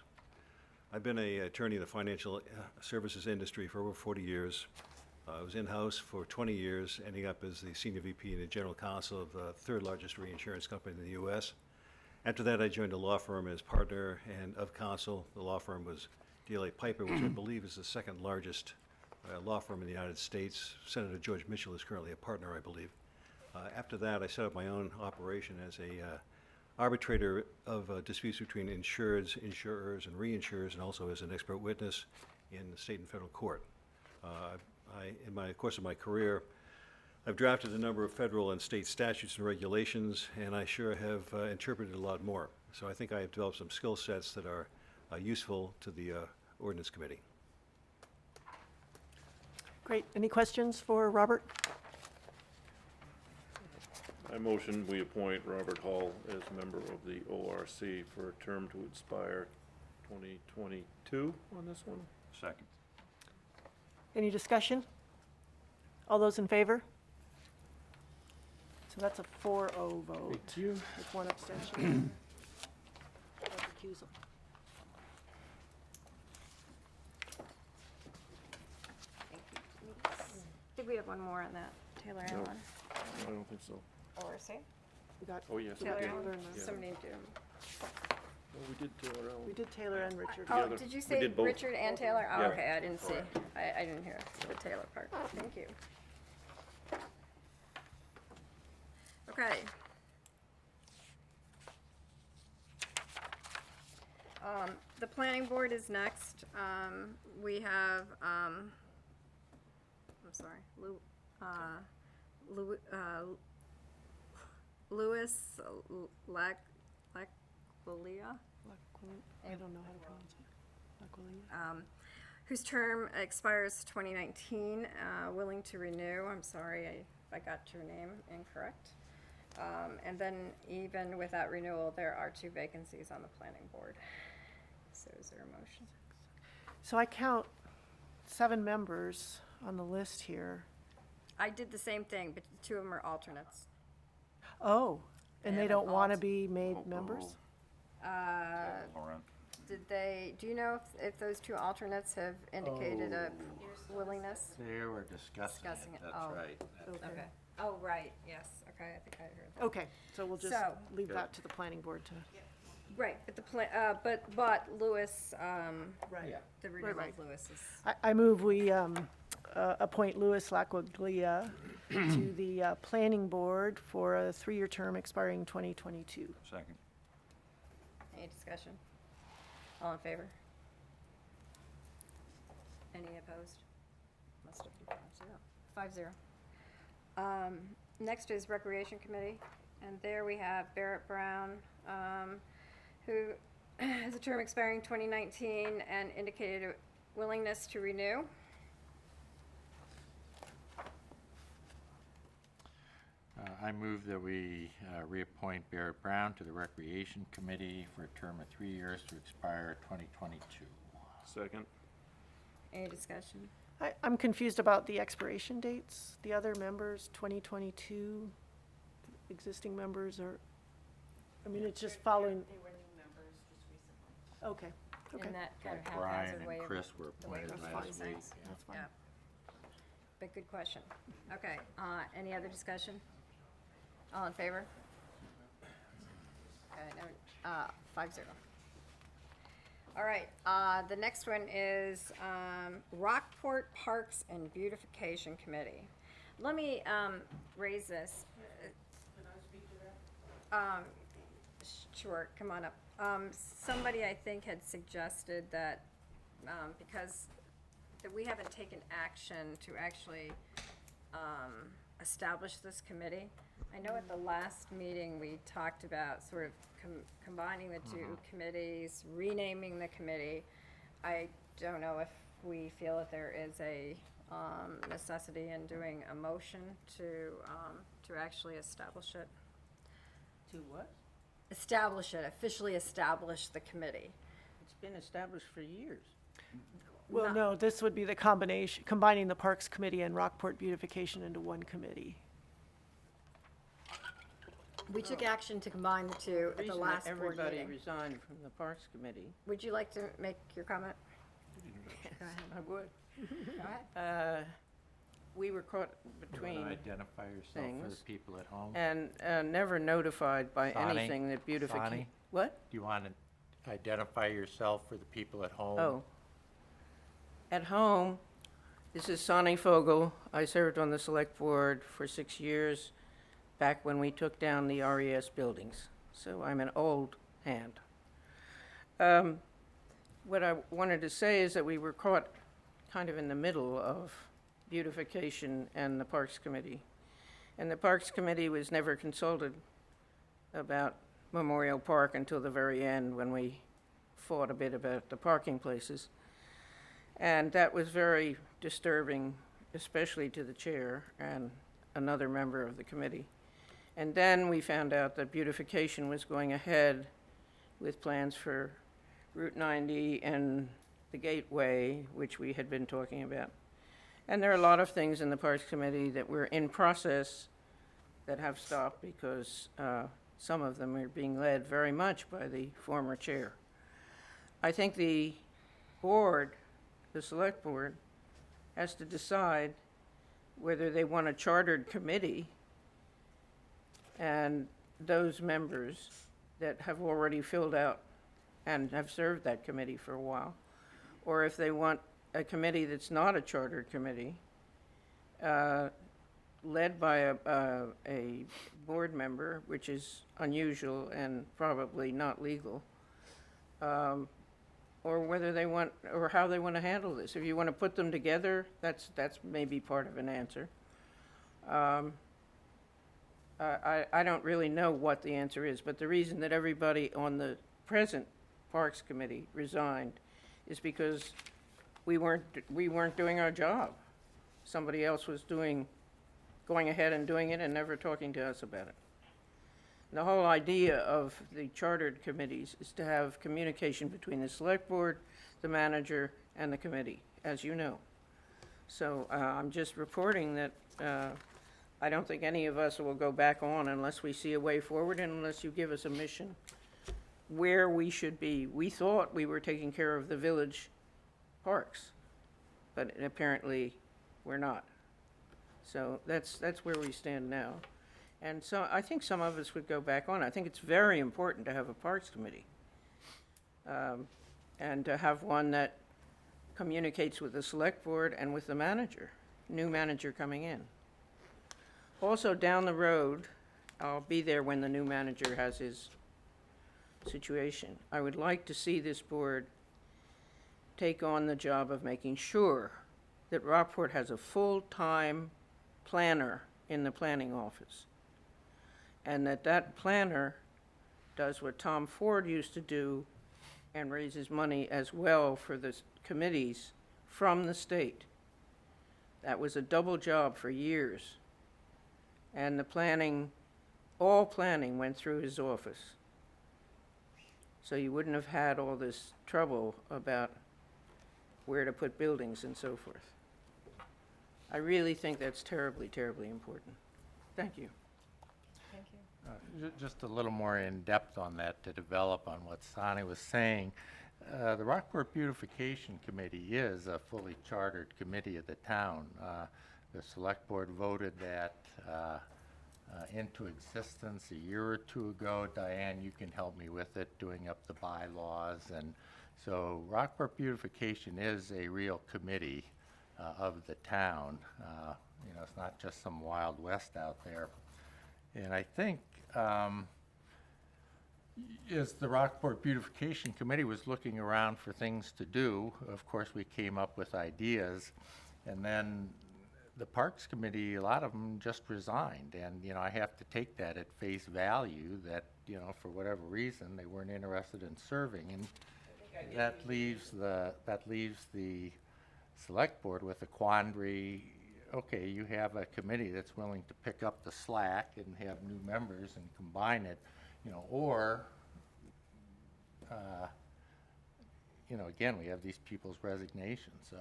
I've been an attorney in the financial services industry for over 40 years. I was in-house for 20 years, ending up as the senior VP and the general counsel of the third largest reinsurance company in the U.S. After that, I joined a law firm as partner and of counsel. The law firm was DLA Piper, which I believe is the second largest law firm in the United States. Senator George Mitchell is currently a partner, I believe. After that, I set up my own operation as a arbitrator of disputes between insureds, insurers, and reinsurers, and also as an expert witness in the state and federal court. In my course of my career, I've drafted a number of federal and state statutes and regulations, and I sure have interpreted a lot more. So I think I have developed some skill sets that are useful to the ordinance committee. Great, any questions for Robert? I motion we appoint Robert Hall as member of the ORC for a term to expire 2022 on this one. Second. Any discussion? All those in favor? So that's a 4-0 vote. Thank you. With one abstention. Or recusal. Thank you, Denise. I think we have one more on that, Taylor No. Allen. I don't think so. ORC? We got Oh, yes, we Taylor did. Allen? Yeah. Somebody do. Oh, we did Taylor Allen. We did Taylor and Richard. Oh, Together. did you We say did both. Richard and Taylor? Oh, Yeah. okay, I didn't see. I didn't hear the Taylor part. Thank you. Okay. The planning board is next. We have, I'm sorry, Louis Lacquelia? I don't know how to pronounce it. Laquillia? Whose term expires 2019, willing to renew. I'm sorry if I got your name incorrect. And then even without renewal, there are 2 vacancies on the planning board. So is there a motion? So I count 7 members on the list here. I did the same thing, but 2 of them are alternates. Oh, and They they have don't an want to alt. be made Oh, members? Lauren. Did they, do you know if those 2 alternates have indicated a willingness? They were discussing Discussing it, it. that's Oh. right. Okay. Oh, right, yes, okay, I think I heard that. Okay, so we'll just So- leave that to the planning board to Right, but the but Lewis, Right. the renewal right. of Lewis is, I move we appoint Louis Lacquaglia to the Planning Board for a 3-year term expiring 2022. Second. any discussion? All in favor? Any opposed? Must have been 5-0. 5-0. Next is Recreation Committee, and there we have Barrett Brown, who has a term expiring 2019 and indicated a willingness to renew. I move that we reappoint Barrett Brown to the Recreation Committee for a term of 3 years to expire 2022. Second. Any discussion? I'm confused about the expiration dates. The other members, 2022, existing members are, I mean, it's just following. They were new members just recently. Okay, okay. In that kind of Brian haphazard and way of Chris were the way it appointed was last fine. week. That's fine. Yeah. But good question. Okay, any other discussion? All in favor? Okay, no, 5-0. All right, the next one is Rockport Parks and Beautification Committee. Let me raise this. Can I speak to that? Sure, come on up. Somebody, I think, had suggested that because that we haven't taken action to actually establish this committee. I know at the last meeting, we talked about sort of combining the two committees, renaming the committee. I don't know if we feel that there is a necessity in doing a motion to actually establish it. To what? Establish it, officially establish the committee. It's been established for years. Well, no, this would be the combination, combining the Parks Committee and Rockport Beautification into one committee. We took action to combine the two at the Reason last that board everybody meeting. resigned from the Parks Committee. Would you like to make your comment? Go ahead. I would. Go ahead. We were caught You between want to identify yourself for the things. people at home? and never notified by Sonny? anything that beautification. Sonny? What? Do you want to identify yourself for the people at home? Oh. At home, this is Sonny Fogel. I served on the select board for 6 years, back when we took down the RES buildings. So I'm an old hand. What I wanted to say is that we were caught kind of in the middle of beautification and the Parks Committee. And the Parks Committee was never consulted about Memorial Park until the very end, when we fought a bit about the parking places. And that was very disturbing, especially to the chair and another member of the committee. And then we found out that beautification was going ahead with plans for Route 90 and the Gateway, which we had been talking about. And there are a lot of things in the Parks Committee that were in process that have stopped because some of them are being led very much by the former chair. I think the board, the select board, has to decide whether they want a chartered committee and those members that have already filled out and have served that committee for a while, or if they want a committee that's not a chartered committee, led by a board member, which is unusual and probably not legal, or whether they want, or how they want to handle this. If you want to put them together, that's maybe part of an answer. I don't really know what the answer is, but the reason that everybody on the present Parks Committee resigned is because we weren't doing our job. Somebody else was going ahead and doing it and never talking to us about it. The whole idea of the chartered committees is to have communication between the select board, the manager, and the committee, as you know. So I'm just reporting that I don't think any of us will go back on unless we see a way forward and unless you give us a mission where we should be. We thought we were taking care of the village parks, but apparently we're not. So that's where we stand now. And so I think some of us would go back on. I think it's very important to have a Parks Committee. And to have one that communicates with the select board and with the manager, new manager coming in. Also, down the road, I'll be there when the new manager has his situation. I would like to see this board take on the job of making sure that Rockport has a full-time planner in the planning office. And that planner does what Tom Ford used to do and raises money as well for the committees from the state. That was a double job for years. And the planning, all planning went through his office. So you wouldn't have had all this trouble about where to put buildings and so forth. I really think that's terribly, terribly important. Thank you. Thank you. Just a little more in-depth on that to develop on what Sonny was saying. The Rockport Beautification Committee is a fully chartered committee of the town. The select board voted that into existence a year or two ago. Diane, you can help me with it, doing up the bylaws. And so Rockport Beautification is a real committee of the town. You know, it's not just some Wild West out there. And I think as the Rockport Beautification Committee was looking around for things to do, of course, we came up with ideas. And then the Parks Committee, a lot of them just resigned. And, you know, I have to take that at face value that, you know, for whatever reason, they weren't interested in serving. And that leaves the select board with a quandary. Okay, you have a committee that's willing to pick up the slack and have new members and combine it, you know, or, you know, again, we have these people's resignations, so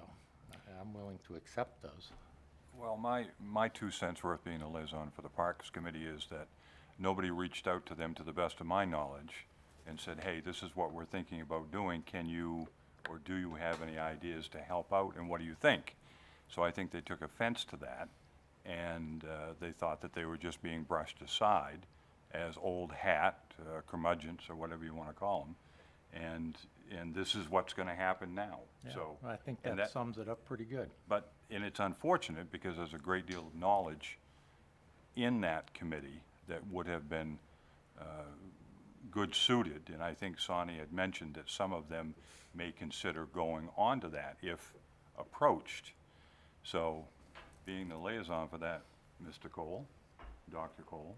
I'm willing to accept those. Well, my 2 cents worth being a liaison for the Parks Committee is that nobody reached out to them, to the best of my knowledge, and said, hey, this is what we're thinking about doing. Can you, or do you have any ideas to help out, and what do you think? So I think they took offense to that, and they thought that they were just being brushed aside as old hat, curmudgeons, or whatever you want to call them. And this is what's going to happen now. Yeah, So I think and that sums it up pretty good. and it's unfortunate because there's a great deal of knowledge in that committee that would have been good suited. And I think Sonny had mentioned that some of them may consider going on to that if approached. So being the liaison for that, Mr. Cole, Dr. Cole,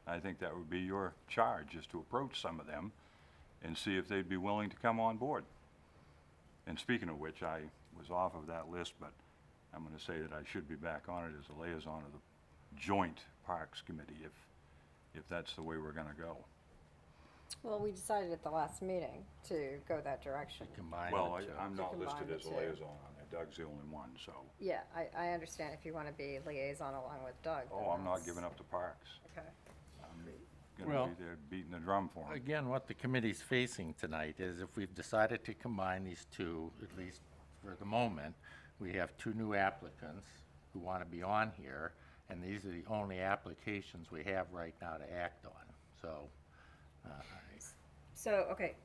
I think that would be your charge, is to approach some of them and see if they'd be willing to come on board. And speaking of which, I was off of that list, but I'm going to say that I should be back on it as a liaison of the Joint Parks Committee if that's the way we're going to go. Well, we decided at the last meeting to go that direction. Combine Well, the two. I'm not combine listed the as a two. liaison on there. Doug's the only one, so. Yeah, I understand if you want to be liaison along with Doug. then Oh, I'm not that's- giving up the parks. Okay. I'm Well, going to be there beating the drum for them. Again, what the committee's facing tonight is if we've decided to combine these two, at least for the moment, we have 2 new applicants who want to be on here, and these are the only applications we have right now to act on. So, So, okay,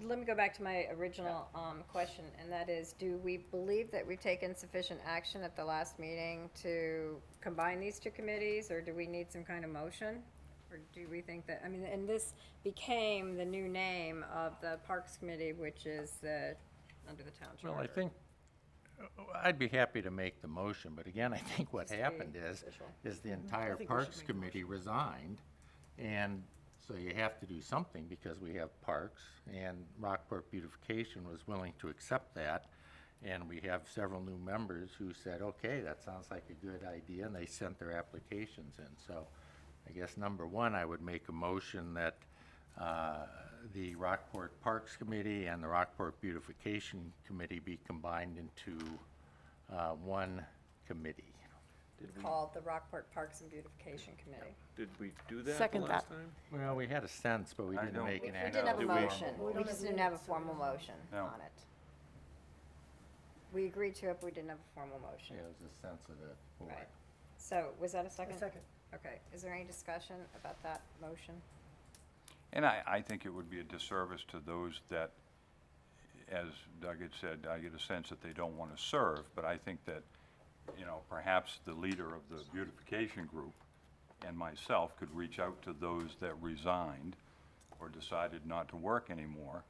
let me go back to my original question, and that is, do we believe that we've taken sufficient action at the last meeting to combine these 2 committees, or do we need some kind of motion? Or do we think that, I mean, and this became the new name of the Parks Committee, which is under the town charter. well, I think, I'd be happy to make the motion, but again, I think what Just to be happened official. is the entire think we should Parks make a Committee resigned, and so you have to do something because we have parks, and Rockport Beautification was willing to accept that, and we have several new members who said, okay, that sounds like a good idea, and they sent their applications in. So I guess number one, I would make a motion that the Rockport Parks Committee and the Rockport Beautification Committee be combined into one committee. Called the Rockport Parks and Beautification Committee. Did we do that the Second last that. time? Well, we had a sense, but we I didn't don't- make We an didn't have a Did actual. we- motion, we just didn't have a formal motion No. on it. We agreed to it, but we didn't have a formal motion. Yeah, it was a sense of the board. Right. So, was that a second? second. Okay, is there any discussion about that motion? And I think it would be a disservice to those that as Doug had said, I get a sense that they don't want to serve, but I think that, you know, perhaps the leader of the beautification group and myself could reach out to those that resigned or decided not to work anymore,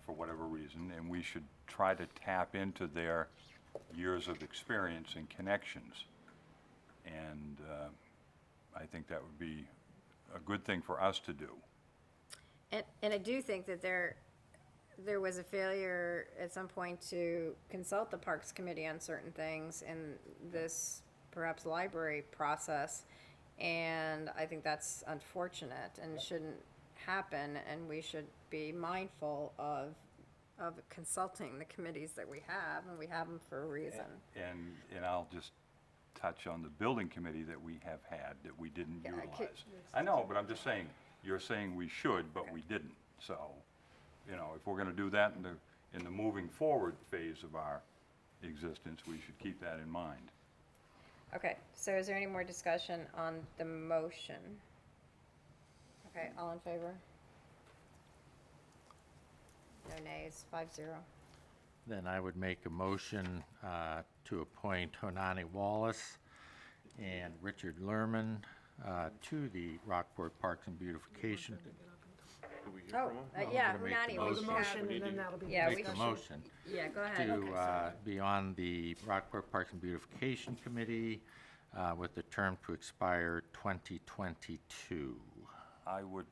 for whatever reason, and we should try to tap into their years of experience and connections. And I think that would be a good thing for us to do. And I do think that there was a failure at some point to consult the Parks Committee on certain things in this perhaps library process. And I think that's unfortunate and shouldn't happen, and we should be mindful of consulting the committees that we have, and we have them for a reason. And I'll just touch on the building committee that we have had that we didn't Yeah, utilize. I know, but I'm just saying, you're saying we should, but we didn't. So, you know, if we're gonna do that in the moving forward phase of our existence, we should keep that in mind. Okay, so is there any more discussion on the motion? Okay, all in favor? No nays, 5-0. Then I would make a motion to appoint Honani Wallace and Richard Lerman to the Rockport Parks and Beautification. Oh, yeah, gonna make Hunani, the we motion. should have. Motion, and then that'll be. Yeah, we Make the should- motion Yeah, go ahead. Okay, to sorry. be on the Rockport Parks and Beautification Committee with the term to expire 2022. I would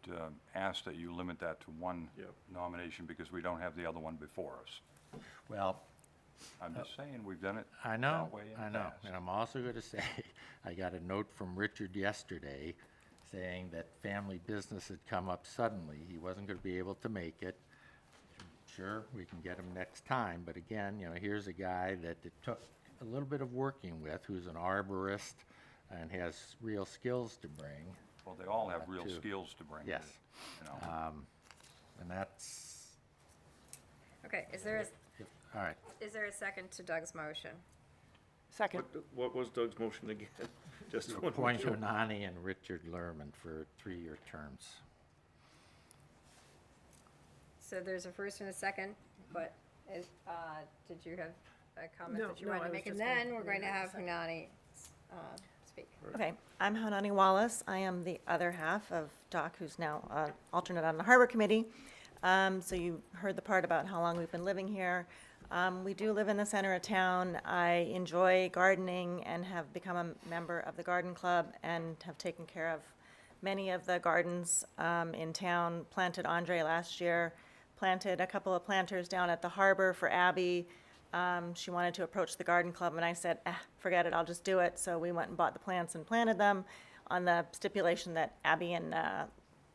ask that you limit that to one Yep. nomination because we don't have the other one before us. Well, I'm just saying, we've done it I know, that way in the I know, past. and I'm also going to say, I got a note from Richard yesterday saying that family business had come up suddenly. He wasn't going to be able to make it. Sure, we can get him next time, but again, you know, here's a guy that it took a little bit of working with, who's an arborist and has real skills to bring. Well, they all have real to- skills to bring. with Yes. it, you know. And that's, Okay, all right. is there a second to Doug's motion? Second. What was Doug's motion again? Just To wanna make appoint sure. Honani and Richard Lerman for 3-year terms. So there's a first and a second, but did you have a comment No, that you no, wanted I to was make? And just gonna then we're going to make have a second. Hunani speak. Okay, I'm Hanani Wallace. I am the other half of Doc, who's now alternate on the Harbor Committee. So you heard the part about how long we've been living here. We do live in the center of town. I enjoy gardening and have become a member of the garden club and have taken care of many of the gardens in town. Planted Andre last year, planted a couple of planters down at the harbor for Abby. She wanted to approach the garden club, and I said, forget it, I'll just do it. So we went and bought the plants and planted them on the stipulation that Abby and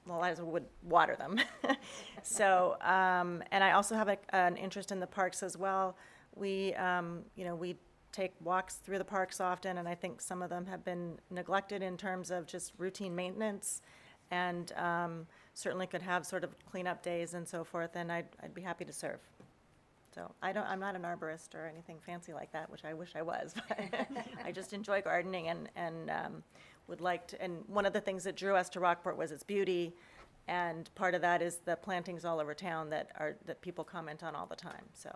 Eliza would water them. So, and I also have an interest in the parks as well. We, we take walks through the parks often, and I think some of them have been neglected in terms of just routine maintenance, and certainly could have sort of cleanup days and so forth, and I'd be happy to serve. So I'm not an arborist or anything fancy like that, which I wish I was, but I just enjoy gardening and would like to, and one of the things that drew us to Rockport was its beauty, and part of that is the plantings all over town that people comment on all the time, so.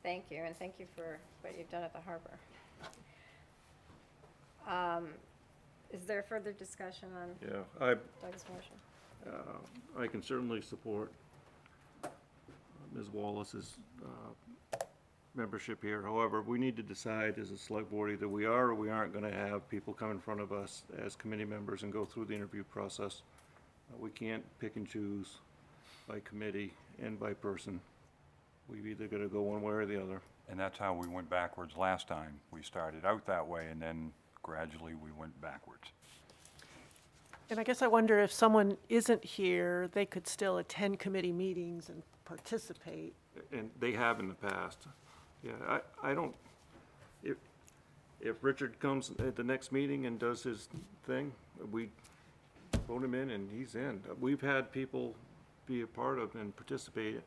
Thank you, and thank you for what you've done at the harbor. Is there further discussion on Yeah, Doug's motion? I can certainly support Ms. Wallace's membership here. However, we need to decide as a select board either we are or we aren't going to have people come in front of us as committee members and go through the interview process. We can't pick and choose by committee and by person. We've either got to go one way or the other. And that's how we went backwards last time. We started out that way, and then gradually we went backwards. And I guess I wonder if someone isn't here, they could still attend committee meetings and participate. And they have in the past. Yeah, I don't, if Richard comes at the next meeting and does his thing, we vote him in and he's in. We've had people be a part of and participate,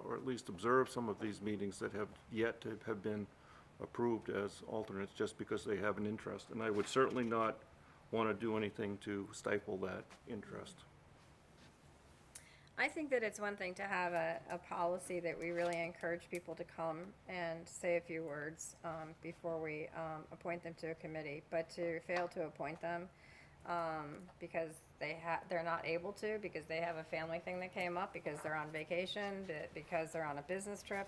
or at least observe some of these meetings that have yet to have been approved as alternates just because they have an interest. And I would certainly not want to do anything to stifle that interest. I think that it's one thing to have a policy that we really encourage people to come and say a few words before we appoint them to a committee, but to fail to appoint them because they're not able to, because they have a family thing that came up, because they're on vacation, because they're on a business trip.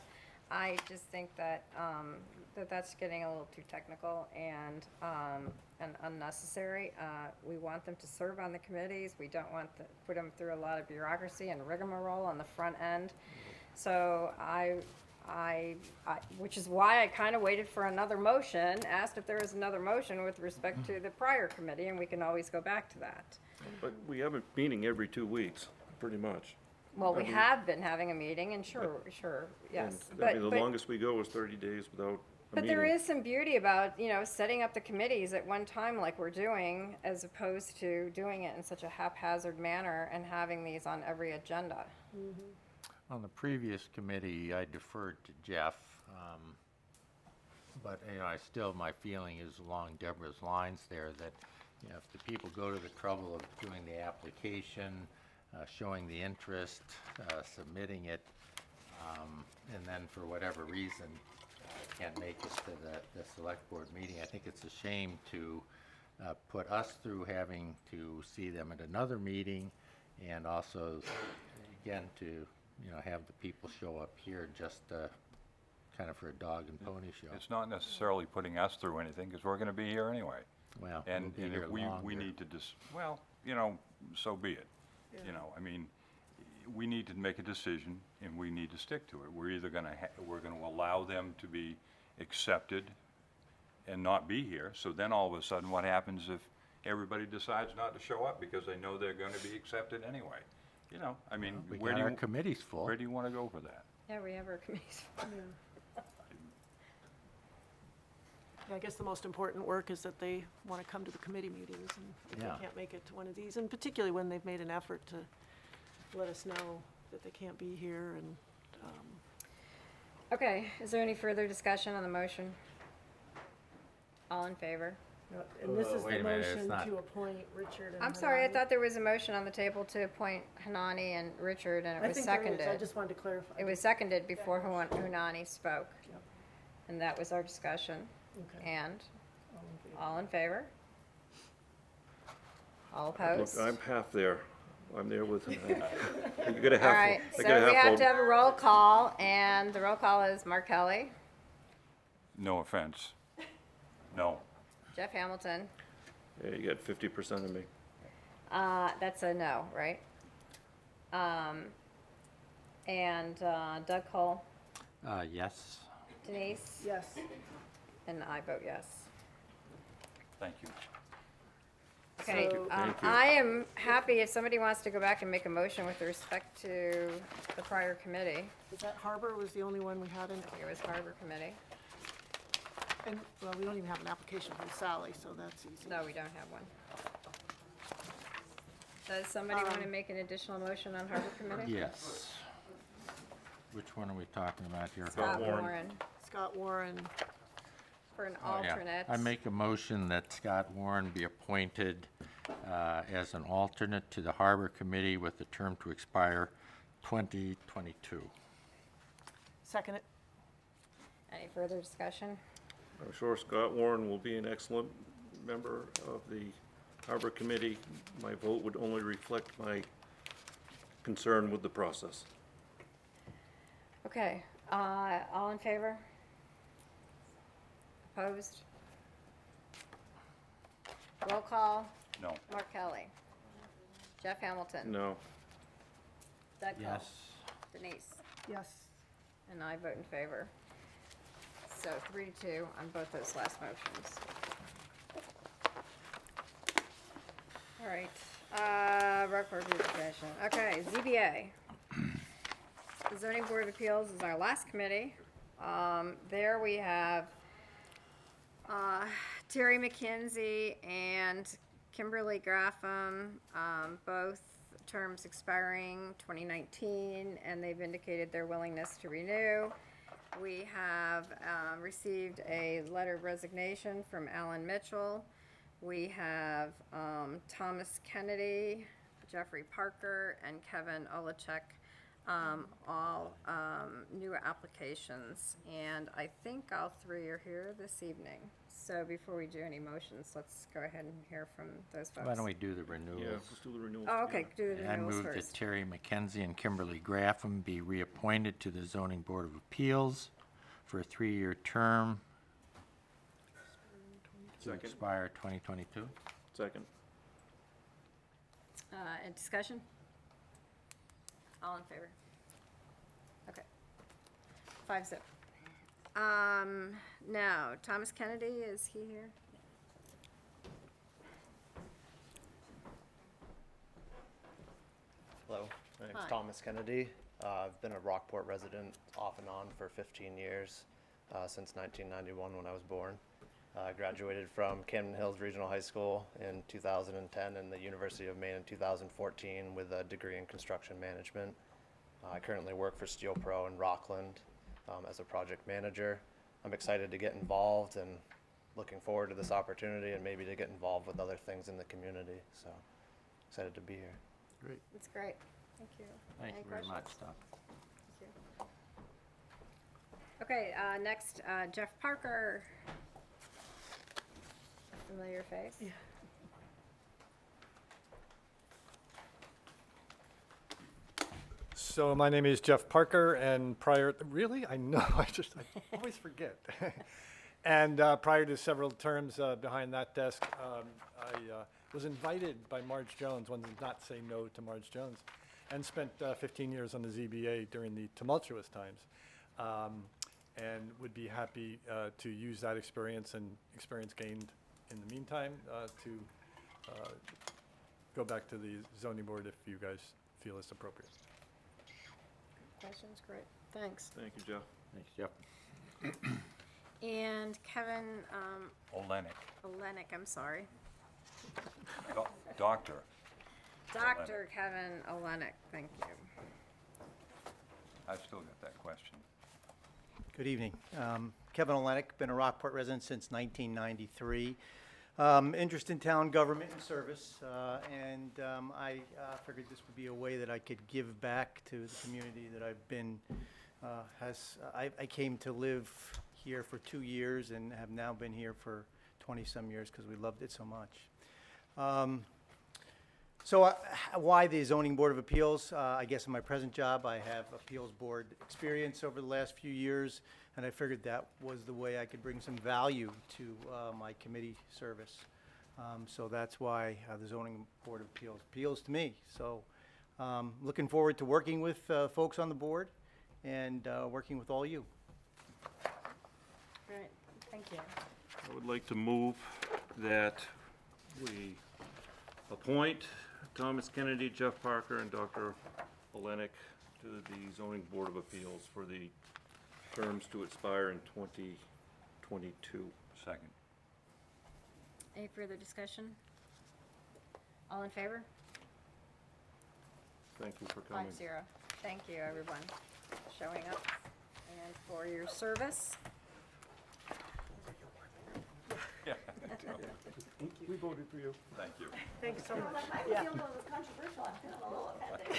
I just think that that's getting a little too technical and unnecessary. We want them to serve on the committees. We don't want to put them through a lot of bureaucracy and rigmarole on the front end. So which is why I kind of waited for another motion, asked if there was another motion with respect to the prior committee, and we can always go back to that. But we have a meeting every 2 weeks, pretty much. Well, we I mean- have been having a meeting, and sure, yes. And, I mean, the longest we go is 30 days without a But meeting. there is some beauty about, setting up the committees at one time like we're doing, as opposed to doing it in such a haphazard manner and having these on every agenda. On the previous committee, I deferred to Jeff, but, my feeling is along Deborah's lines there, that, if the people go to the trouble of doing the application, showing the interest, submitting it, and then for whatever reason can't make it to the select board meeting, I think it's a shame to put us through having to see them at another meeting, and also, again, to, have the people show up here just kind of for a dog and pony show. It's not necessarily putting us through anything, because we're gonna be here anyway. Well, And we'll be here if we longer. need to so be it. I mean, we need to make a decision, and we need to stick to it. We're either we're gonna allow them to be accepted and not be here, so then all of a sudden, what happens if everybody decides not to show up because they know they're gonna be accepted anyway? I mean, We where got do our you, committees full. where do you wanna go for that? Yeah, we have our committees. I guess the most important work is that they want to come to the committee meetings, and if Yeah. they can't make it to one of these, and particularly when they've made an effort to let us know that they can't be here, and, Okay, is there any further discussion on the motion? All in favor? and this is wait the a minute, it's motion not- to appoint Richard and I'm sorry, I Hanani. thought there was a motion on the table to appoint Hanani and Richard, and it I was think there is. seconded. I just wanted to clarify. It was seconded before Hunani spoke. Yep. And that was our discussion. Okay. And, All in favor. all in favor? All Look, opposed? I'm half there. I'm there with, you got a All half, right, I so got a we half have vote. to have a roll call, and the roll call is Mark Kelly, No offense. No. Jeff Hamilton. Yeah, you got 50% of me. That's a no, right? And Doug Cole, Yes. Denise, Yes. and I vote yes. Thank you. Okay, So- Thank you. I am happy if somebody wants to go back and make a motion with respect to the prior committee. Was that Harbor was the only one we had in, I think it was Harbor Committee. and, well, we don't even have an application from Sally, so that's easy. No, we don't have one. Does somebody want to make an additional motion on Harbor Committee? Yes. Which one are we talking about here? Scott Warren. Warren, Scott Warren, for an Oh, yeah. alternate. I make a motion that Scott Warren be appointed as an alternate to the Harbor Committee with the term to expire 2022. second it. Any further discussion? I'm sure Scott Warren will be an excellent member of the Harbor Committee. My vote would only reflect my concern with the process. Okay, all in favor? Opposed? Roll call, No. Mark Kelly. Jeff Hamilton. No. Doug Cole. Yes. Denise. Yes. And I vote in favor. So 3-2 on both those last motions. All right, Rockport Beautification. Okay, ZBA. The Zoning Board of Appeals is our last committee. There we have Terry McKenzie and Kimberly Graffam, both terms expiring 2019, and they've indicated their willingness to renew. We have received a letter of resignation from Alan Mitchell. We have Thomas Kennedy Jeffrey Parker, and Kevin Olachek, all new applications. And I think all three are here this evening. So before we do any motions, let's go ahead and hear from those folks. Why don't we do the renewals? Yeah, let's do the renewals. Oh, okay, do the And I renewals move that first. Terry McKenzie and Kimberly Graffam be reappointed to the Zoning Board of Appeals for a 3-year term to Second. expire 2022. Second. Any discussion? All in favor? Okay. 5-0. Now, Thomas Kennedy, is he here? Hello, my name's Hi. Thomas Kennedy. I've been a Rockport resident off and on for 15 years, since 1991 when I was born. I graduated from Camden Hills Regional High School in 2010 and the University of Maine in 2014 with a degree in construction management. I currently work for Steel Pro in Rockland as a project manager. I'm excited to get involved and looking forward to this opportunity and maybe to get involved with other things in the community. So excited to be here. Great. That's great. Thank you. Thank Any you very much, questions? Doc. Thank you. Okay, next, Jeff Parker. Familiar face? Yeah. So my name is Jeff Parker, and really? I know, I always forget. And prior to several terms behind that desk, I was invited by Marge Jones, one did not say no to Marge Jones, and spent 15 years on the ZBA during the tumultuous times. And would be happy to use that experience and experience gained in the meantime to go back to the zoning board if you guys feel it's appropriate. Questions? Great. Thanks. Thank you, Jeff. Thanks, Jeff. And Kevin Olenek. I'm sorry. Doctor. Dr. Kevin Olenek, thank you. I've still got that question. Good evening. Kevin Olenek, been a Rockport resident since 1993. Interest in town government and service, and I figured this would be a way that I could give back to the community that I've been, I came to live here for 2 years and have now been here for 20-some years because we loved it so much. So why the Zoning Board of Appeals? I guess in my present job, I have appeals board experience over the last few years, and I figured that was the way I could bring some value to my committee service. So that's why the Zoning Board of Appeals appeals to me. So looking forward to working with folks on the board and working with all you. Great, thank you. I would like to move that we appoint Thomas Kennedy, Jeff Parker, and Dr. Olenek to the Zoning Board of Appeals for the terms to expire in 2022. Second. Any further discussion? All in favor? Thank you for coming. 5-0. Thank you, everyone, for showing up and for your service. Yeah. We voted for you. Thank you. Thanks so much. I Yeah. feel it was controversial. I'm feeling a little offended.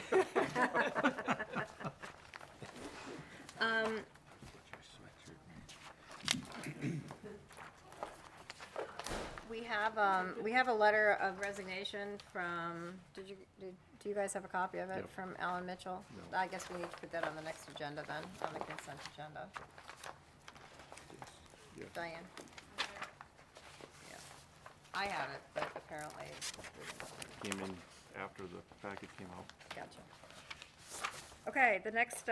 We have a letter of resignation from, do you guys have a copy of it? No. From Alan Mitchell? No. I guess we need to put that on the next agenda then, on the consent agenda. Yeah. Diane? Yeah. I have it, but apparently we didn't. Came in after the packet came out. Gotcha. Okay, the next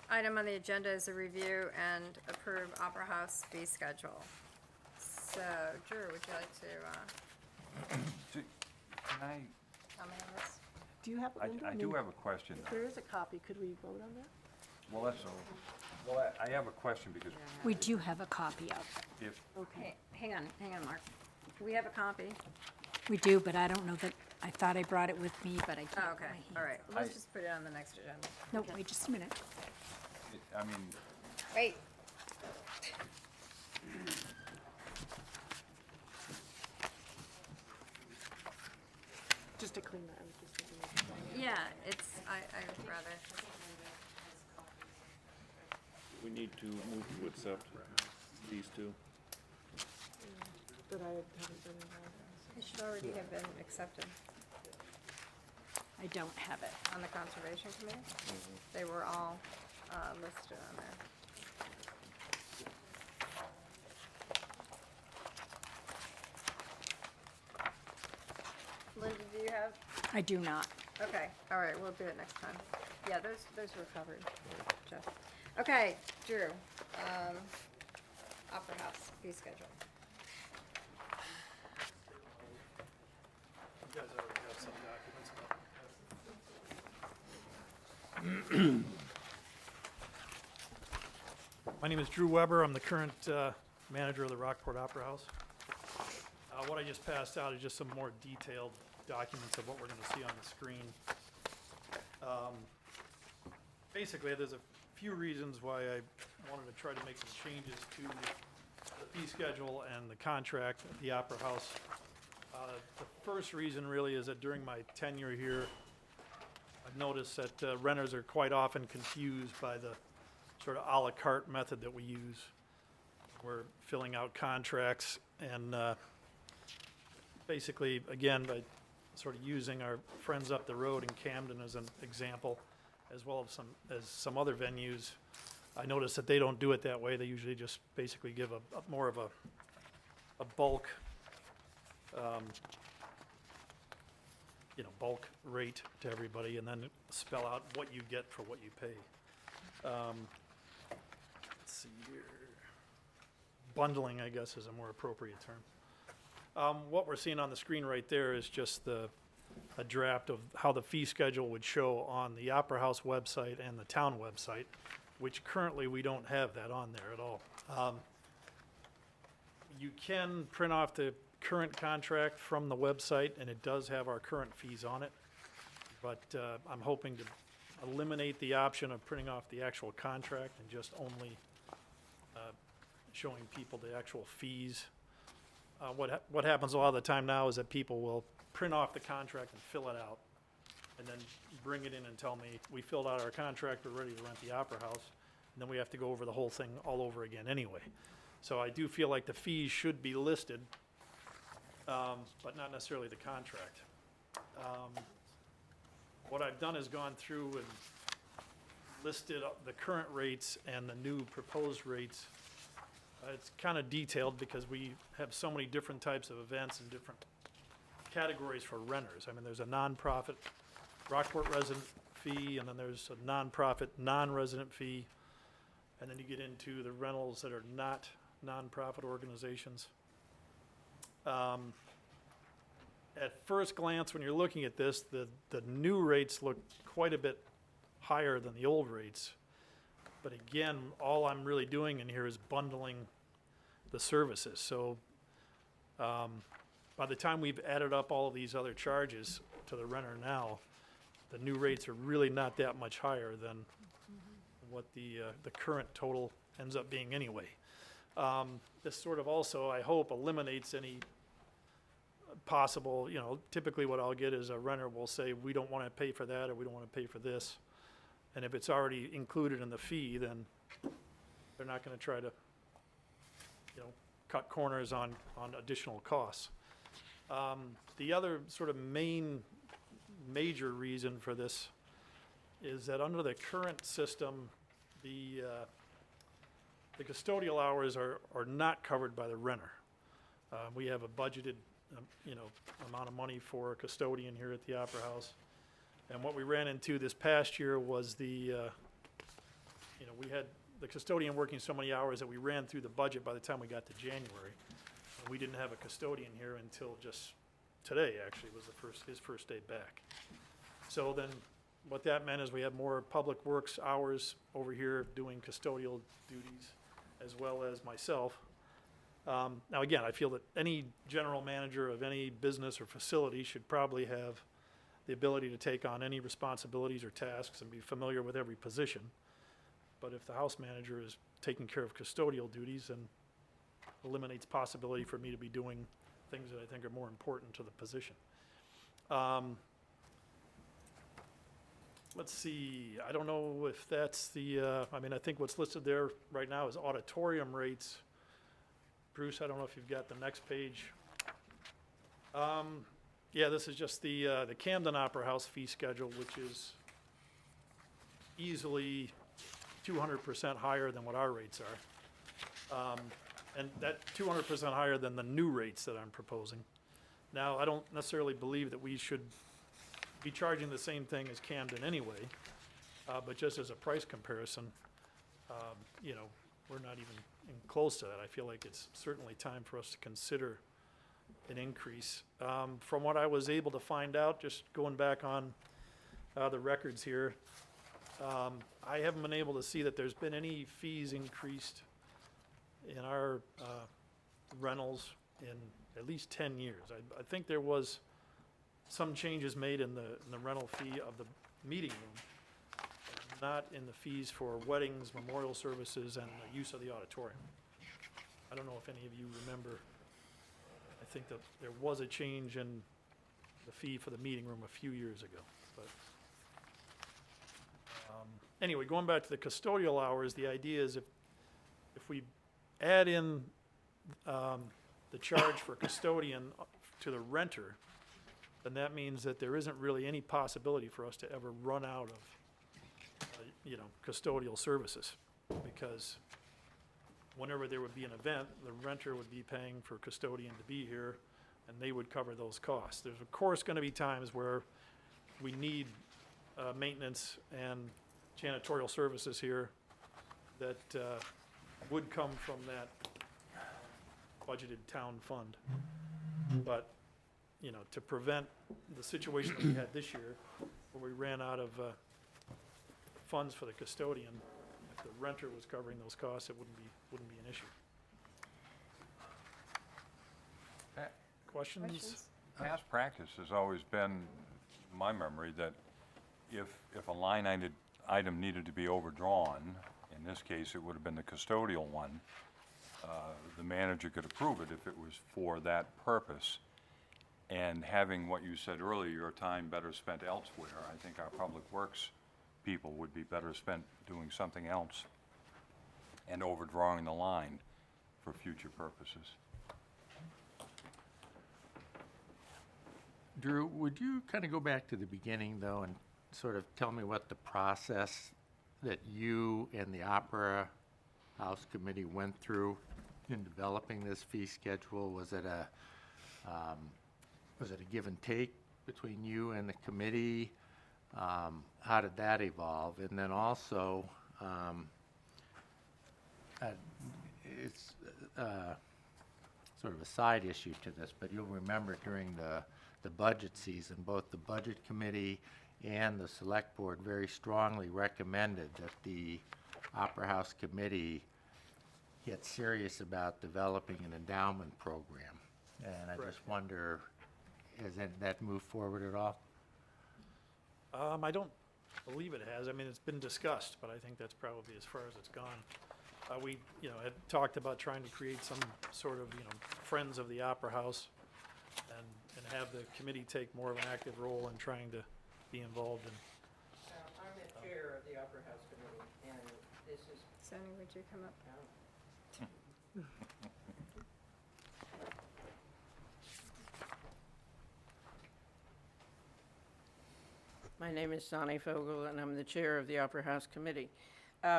item on the agenda is a review and approve Opera House fee schedule. So, Drew, would you like to Can comment on this? Do you have, Linda? I do have a question. If there is a copy, could we vote on that? Well, I have a question because We do have a copy of it. if, Hey, hang on, Mark. Do we have a copy? We do, but I don't know that, I thought I brought it with me, but I can't. Oh, okay, all right. Let's just put it on the next agenda. No, wait just a minute. I mean, Wait. just to clean that, I was just thinking of Yeah, it's, I would rather. We need to move to accept these two. that I haven't been involved in. It should already have been accepted I don't have it. on the Conservation Committee. They were all listed on there. Linda, do you have? I do not. Okay, all right, we'll do it next time. Yeah, those were covered, Jeff. Okay, Drew, Opera House fee schedule. You guys already have some documents. My name is Drew Weber. I'm the current manager of the Rockport Opera House. What I just passed out is just some more detailed documents of what we're going to see on the screen. Basically, there's a few reasons why I wanted to try to make some changes to the fee schedule and the contract at the Opera House. The first reason really is that during my tenure here, I've noticed that renters are quite often confused by the sort of à la carte method that we use. We're filling out contracts and basically, again, by sort of using our friends up the road in Camden as an example, as well as some other venues, I noticed that they don't do it that way. They usually just basically give a more of a bulk, bulk rate to everybody, and then spell out what you get for what you pay. Let's see here. Bundling, I guess, is a more appropriate term. What we're seeing on the screen right there is just a draft of how the fee schedule would show on the Opera House website and the town website, which currently we don't have that on there at all. You can print off the current contract from the website, and it does have our current fees on it. But I'm hoping to eliminate the option of printing off the actual contract and just only showing people the actual fees. What happens a lot of the time now is that people will print off the contract and fill it out, and then bring it in and tell me, we filled out our contract, we're ready to rent the Opera House, and then we have to go over the whole thing all over again anyway. So I do feel like the fees should be listed, but not necessarily the contract. What I've done is gone through and listed up the current rates and the new proposed rates. It's kind of detailed because we have so many different types of events and different categories for renters. I mean, there's a nonprofit Rockport resident fee, and then there's a nonprofit non-resident fee, and then you get into the rentals that are not nonprofit organizations. At first glance, when you're looking at this, the new rates look quite a bit higher than the old rates. But again, all I'm really doing in here is bundling the services. So by the time we've added up all of these other charges to the renter now, the new rates are really not that much higher than what the current total ends up being anyway. This sort of also, I hope, eliminates any possible, typically what I'll get is a renter will say, we don't want to pay for that, or we don't want to pay for this. And if it's already included in the fee, then they're not going to try to, cut corners on additional costs. The other sort of major reason for this is that under the current system, the custodial hours are not covered by the renter. We have a budgeted, amount of money for a custodian here at the Opera House. And what we ran into this past year was we had the custodian working so many hours that we ran through the budget by the time we got to January. And we didn't have a custodian here until just today, actually, was his first day back. So then what that meant is we had more public works hours over here doing custodial duties, as well as myself. Now again, I feel that any general manager of any business or facility should probably have the ability to take on any responsibilities or tasks and be familiar with every position. But if the house manager is taking care of custodial duties, then eliminates possibility for me to be doing things that I think are more important to the position. Let's see, I don't know if that's the, I mean, I think what's listed there right now is auditorium rates. Bruce, I don't know if you've got the next page. Yeah, this is just the Camden Opera House fee schedule, which is easily 200% higher than what our rates are. And that 200% higher than the new rates that I'm proposing. Now, I don't necessarily believe that we should be charging the same thing as Camden anyway, but just as a price comparison, you know, we're not even close to that. I feel like it's certainly time for us to consider an increase. From what I was able to find out, just going back on the records here, I haven't been able to see that there's been any fees increased in our rentals in at least 10 years. I think there was some changes made in the rental fee of the meeting room, not in the fees for weddings, memorial services, and the use of the auditorium. I don't know if any of you remember, I think that there was a change in the fee for the meeting room a few years ago, but. Anyway, going back to the custodial hours, the idea is if we add in the charge for custodian to the renter, then that means that there isn't really any possibility for us to ever run out of, you know, custodial services. Because whenever there would be an event, the renter would be paying for custodian to be here, and they would cover those costs. There's of course gonna be times where we need maintenance and janitorial services here that would come from that budgeted town fund. But, you know, to prevent the situation that we had this year, where we ran out of funds for the custodian, if the renter was covering those costs, it wouldn't be an issue. Questions? Past practice has always been, my memory, that if a line item needed to be overdrawn, in this case, it would have been the custodial one, the manager could approve it if it was for that purpose. And having what you said earlier, your time better spent elsewhere, I think our public works people would be better spent doing something else and overdrawing the line for future purposes. Drew, would you kind of go back to the beginning, though, and sort of tell me what the process that you and the Opera House Committee went through in developing this fee schedule? Was it a give and take between you and the committee? How did that evolve? And then also, it's sort of a side issue to this, but you'll remember during the budget season, both the Budget Committee and the Select Board very strongly recommended that the Opera House Committee get serious about developing an endowment program. And I just wonder, has that moved forward at all? I don't believe it has. I mean, it's been discussed, but I think that's probably as far as it's gone. We, you know, had talked about trying to create some sort of, you know, Friends of the Opera House and have the committee take more of an active role in trying to be involved in. I'm the chair of the Opera House Committee, and this is. Sonny, would you come up? My name is Sonny Fogel, and I'm the chair of the Opera House Committee.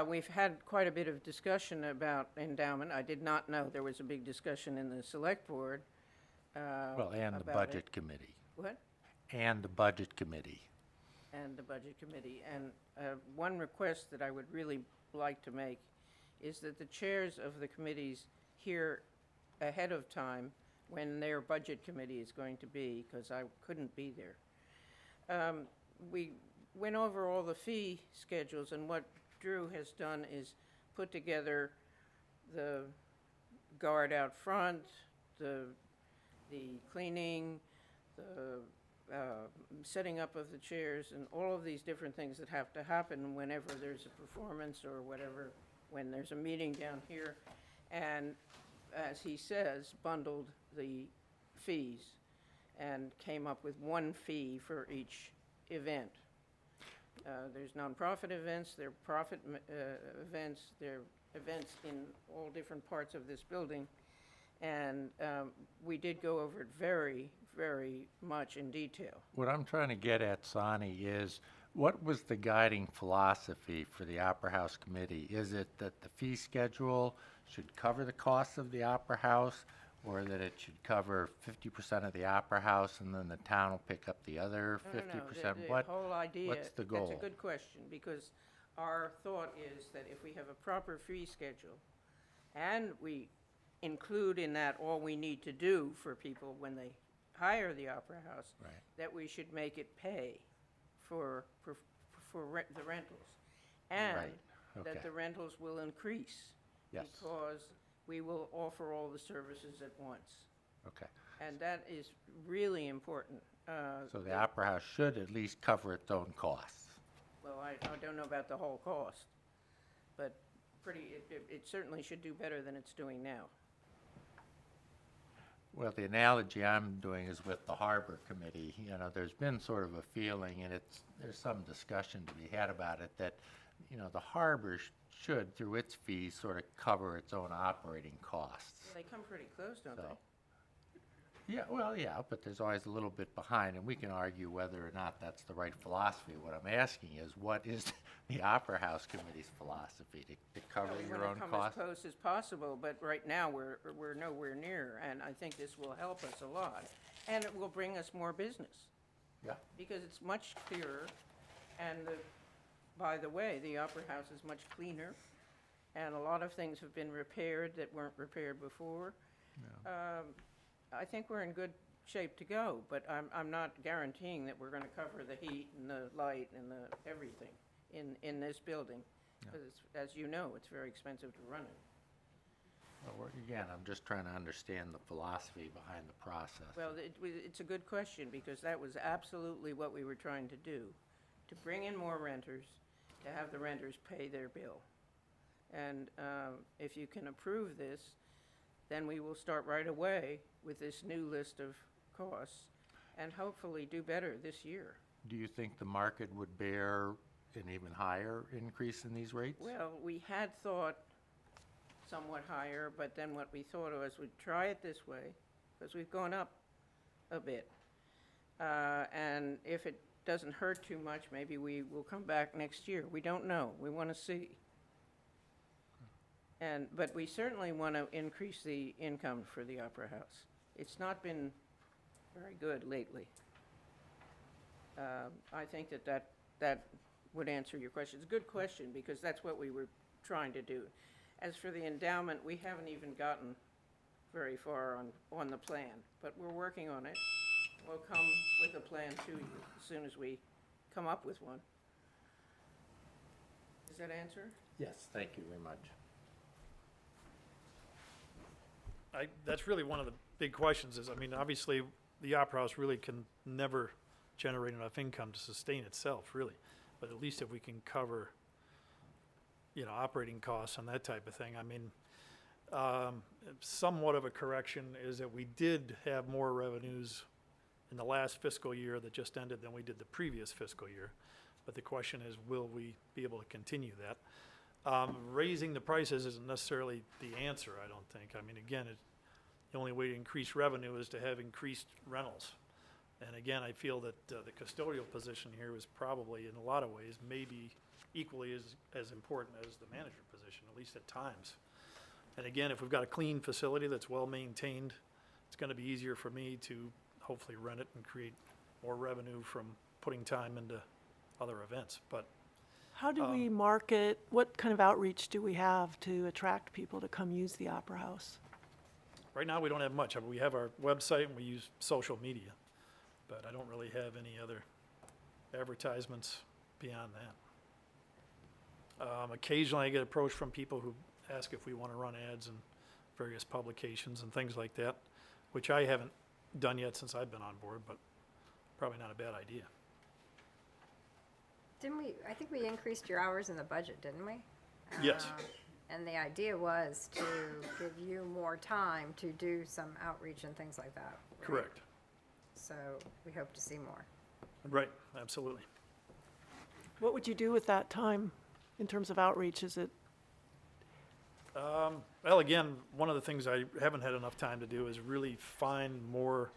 We've had quite a bit of discussion about endowment. I did not know there was a big discussion in the Select Board. Well, and the about Budget it. Committee. What? And the Budget Committee. And the Budget Committee. And one request that I would really like to make is that the chairs of the committees hear ahead of time when their Budget Committee is going to be, because I couldn't be there. We went over all the fee schedules, and what Drew has done is put together the guard out front, the cleaning, the setting up of the chairs, and all of these different things that have to happen whenever there's a performance or whatever, when there's a meeting down here. And as he says, bundled the fees. and came up with one fee for each event. There's nonprofit events, there are profit events, there are events in all different parts of this building. And we did go over it very, very much in detail. What I'm trying to get at, Sonny, is what was the guiding philosophy for the Opera House Committee? Is it that the fee schedule should cover the costs of the Opera House, or that it should cover 50% of the Opera House and then the town will pick up the other 50%? The What? whole idea. What's the goal? That's a good question, because our thought is that if we have a proper fee schedule, and we include in that all we need to do for people when they hire the Opera House, Right. that we should make it pay for the rentals. And Right, okay. that the rentals will increase. Yes. Because we will offer all the services at once. Okay. And that is really important. So the Opera House should at least cover its own costs. Well, I don't know about the whole cost, but it certainly should do better than it's doing now. Well, the analogy I'm doing is with the Harbor Committee. You know, there's been sort of a feeling, and there's some discussion to be had about it, that, you know, the harbor should, through its fees, sort of cover its own operating costs. They come pretty close, don't So, they? yeah, well, yeah, but there's always a little bit behind, and we can argue whether or not that's the right philosophy. What I'm asking is, what is the Opera House Committee's philosophy, to cover Yeah, we your wanna own come costs? as close as possible, but right now, we're nowhere near, and I think this will help us a lot. And it will bring us more business, Yeah. because it's much clearer, and by the way, the Opera House is much cleaner, and a lot of things have been repaired that weren't repaired before. I think we're in good shape to go, but I'm not guaranteeing that we're gonna cover the heat and the light and the everything in this building. Because as you know, it's very expensive to run it. Well, again, I'm just trying to understand the philosophy behind the process. Well, it's a good question, because that was absolutely what we were trying to do, to bring in more renters, to have the renters pay their bill. And if you can approve this, then we will start right away with this new list of costs, and hopefully do better this year. Do you think the market would bear an even higher increase in these rates? Well, we had thought somewhat higher, but then what we thought was we'd try it this way, because we've gone up a bit. And if it doesn't hurt too much, maybe we will come back next year. We don't know. We want to see. But we certainly want to increase the income for the Opera House. It's not been very good lately. I think that would answer your question. It's a good question, because that's what we were trying to do. As for the endowment, we haven't even gotten very far on the plan, but we're working on it. We'll come with a plan to you as soon as we come up with one. Does that answer? Yes, thank you very much. That's really one of the big questions is, I mean, obviously, the Opera House really can never generate enough income to sustain itself, really. But at least if we can cover, you know, operating costs and that type of thing, I mean, somewhat of a correction is that we did have more revenues in the last fiscal year that just ended than we did the previous fiscal year. But the question is, will we be able to continue that? Raising the prices isn't necessarily the answer, I don't think. I mean, again, the only way to increase revenue is to have increased rentals. And again, I feel that the custodial position here is probably, in a lot of ways, maybe equally as important as the manager position, at least at times. And again, if we've got a clean facility that's well-maintained, it's going to be easier for me to hopefully rent it and create more revenue from putting time into other events. But How do we market, what kind of outreach do we have to attract people to come use the Opera House? right now, we don't have much. I mean, we have our website and we use social media, but I don't really have any other advertisements beyond that. Occasionally, I get approached from people who ask if we want to run ads in various publications and things like that, which I haven't done yet since I've been on board, but probably not a bad idea. Didn't we, I think we increased your hours in the budget, didn't we? Yes. And the idea was to give you more time to do some outreach and things like that. right? Correct. so we hope to see more. Right, absolutely. What would you do with that time in terms of outreach? Is it, Well, again, one of the things I haven't had enough time to do is really find more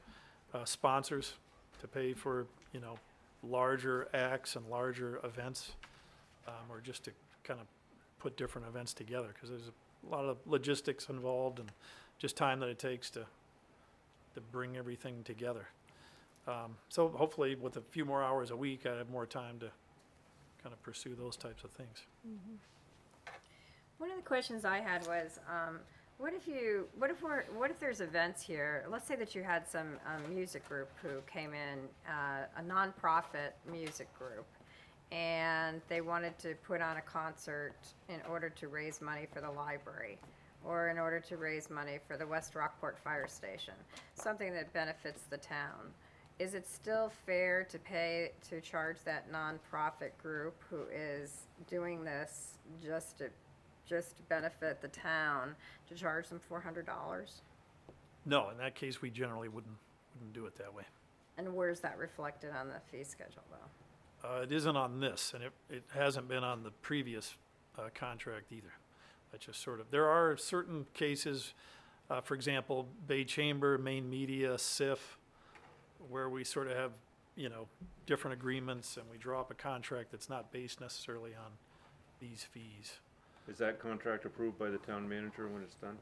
sponsors to pay for, you know, larger acts and larger events, or just to kind of put different events together, because there's a lot of logistics involved and just time that it takes to bring everything together. So hopefully with a few more hours a week, I have more time to kind of pursue those types of things. One of the questions I had was, what if there's events here? Let's say that you had some music group who came in, a nonprofit music group, and they wanted to put on a concert in order to raise money for the library, or in order to raise money for the West Rockport Fire Station, something that benefits the town. Is it still fair to charge that nonprofit group who is doing this just to benefit the town, to charge them $400? No, in that case, we generally wouldn't do it that way. And where's that reflected on the fee schedule, though? It isn't on this, and it hasn't been on the previous contract either. That's just sort of, there are certain cases, for example, Bay Chamber, Maine Media, SIF, where we sort of have, you know, different agreements, and we draw up a contract that's not based necessarily on these fees. Is that contract approved by the town manager when it's done?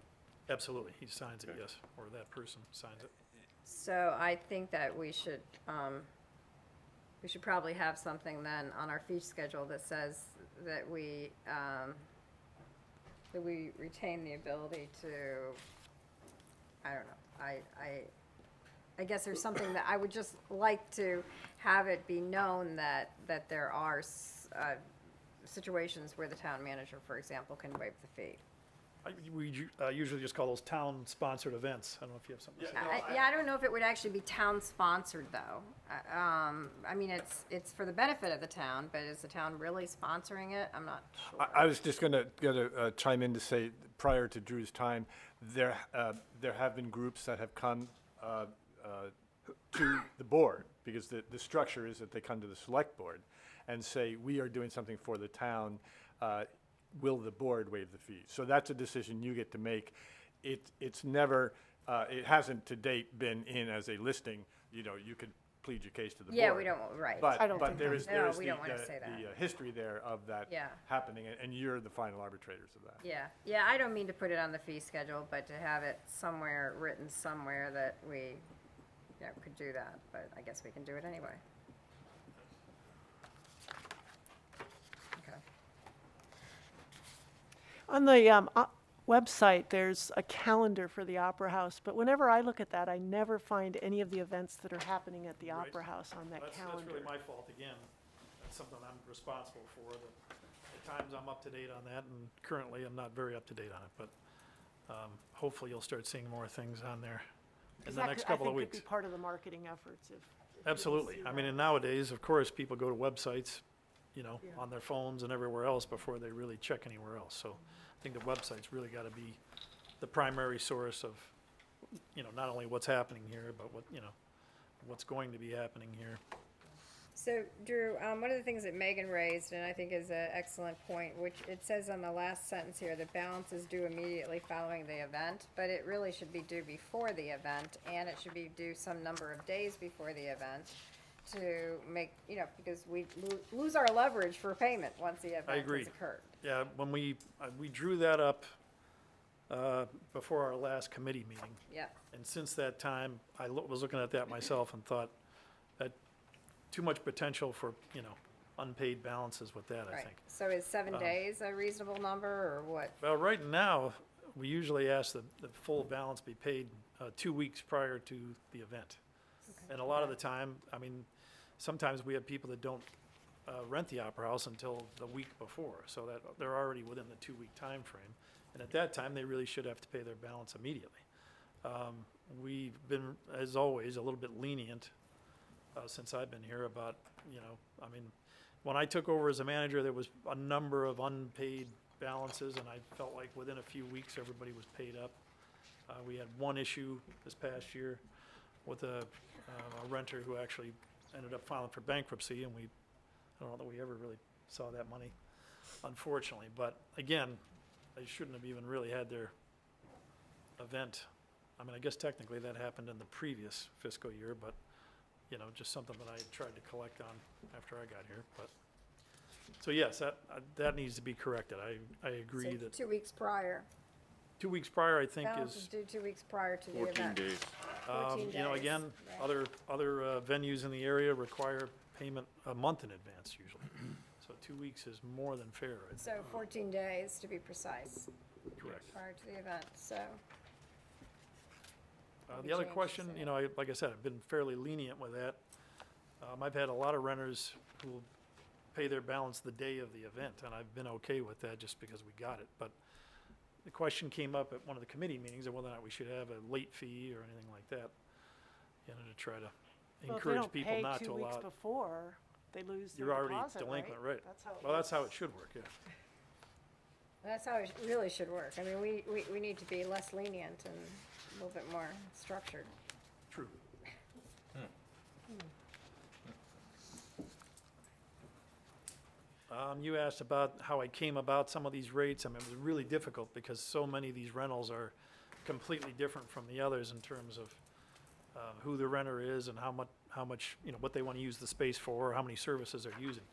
Absolutely, he signs it, Okay. yes, or that person signs it. So I think that we should probably have something then on our fee schedule that says that we retain the ability to, I don't know, I guess there's something that I would just like to have it be known that there are situations where the town manager, for example, can waive the fee. We usually just call those town-sponsored events. I don't know if you have something to say. I don't know if it would actually be town-sponsored, though. I mean, it's for the benefit of the town, but is the town really sponsoring it? I'm not sure. I was just gonna chime in to say, prior to Drew's time, there have been groups that have come to the board, because the structure is that they come to the select board and say, we are doing something for the town, will the board waive the fees? So that's a decision you get to make. It's never, it hasn't to date been in as a listing, you know, you could plead your case to the board. Yeah, we don't, right. But there is No, we don't wanna say that. the history there of that Yeah. happening, and you're the final arbitrators of that. Yeah, I don't mean to put it on the fee schedule, but to have it somewhere, written somewhere that we, could do that, but I guess we can do it anyway. Okay. on the website, there's a calendar for the Opera House, but whenever I look at that, I never find any of the events that are happening at the Right. Opera House on that calendar. That's really my fault again. That's something I'm responsible for. At times I'm up to date on that, and currently I'm not very up to date on it, but hopefully you'll start seeing more things on there in 'Cause the that next could- couple of I think weeks. could be part of the marketing efforts if we didn't Absolutely. see I mean, that. and nowadays, of course, people go to websites, you know, Yeah. on their phones and everywhere else before they really check anywhere else. So I think the website's really got to be the primary source of, you know, not only what's happening here, but what, you know, what's going to be happening here. So, Drew, one of the things that Megan raised, and I think is an excellent point, which it says on the last sentence here, the balance is due immediately following the event, but it really should be due before the event, and it should be due some number of days before the event to make, you know, because we lose our leverage for payment once the event agree. has occurred. Yeah, when we drew that up before our last committee meeting. Yeah. And since that time, I was looking at that myself and thought that too much potential for, you know, unpaid balances with that, I Right. think. So is 7 days a reasonable number, or what? Well, right now, we usually ask the full balance be paid 2 weeks prior to the event. And a lot of the time, I mean, sometimes we have people that don't rent the Opera House until the week before, so that they're already within the 2-week time frame. And at that time, they really should have to pay their balance immediately. We've been, as always, a little bit lenient since I've been here about, you know, I mean, when I took over as a manager, there was a number of unpaid balances, and I felt like within a few weeks, everybody was paid up. We had one issue this past year with a renter who actually ended up filing for bankruptcy, and I don't know that we ever really saw that money, unfortunately. But again, they shouldn't have even really had their event. I mean, I guess technically that happened in the previous fiscal year, but, you know, just something that I tried to collect on after I got here, but. So yes, that needs to be corrected. I agree So that 2 weeks prior. 2 weeks prior, I think, Balances is, due 2 weeks prior to the 14 event. days. 14 you know, days, again, right. other venues in the area require payment a month in advance usually. So 2 weeks is more than fair, I think. So 14 days to be precise, Correct. prior to the event, so. The other changes question, in you know, like I said, I've been fairly lenient with that. I've had a lot of renters who will pay their balance the day of the event, and I've been okay with that just because we got it. But the question came up at one of the committee meetings of whether or not we should have a late fee or anything like that, you know, to try to Well, if they encourage don't people pay not 2 to weeks allow it. before, they lose their You're already deposit, delinquent, right? That's how it Well, that's how works. it should work, yeah. That's how it really should work. I mean, we need to be less lenient and a little bit more structured. True. You asked about how I came about some of these rates. I mean, it was really difficult because so many of these rentals are completely different from the others in terms of who the renter is and how much, you know, what they want to use the space for, or how many services they're using.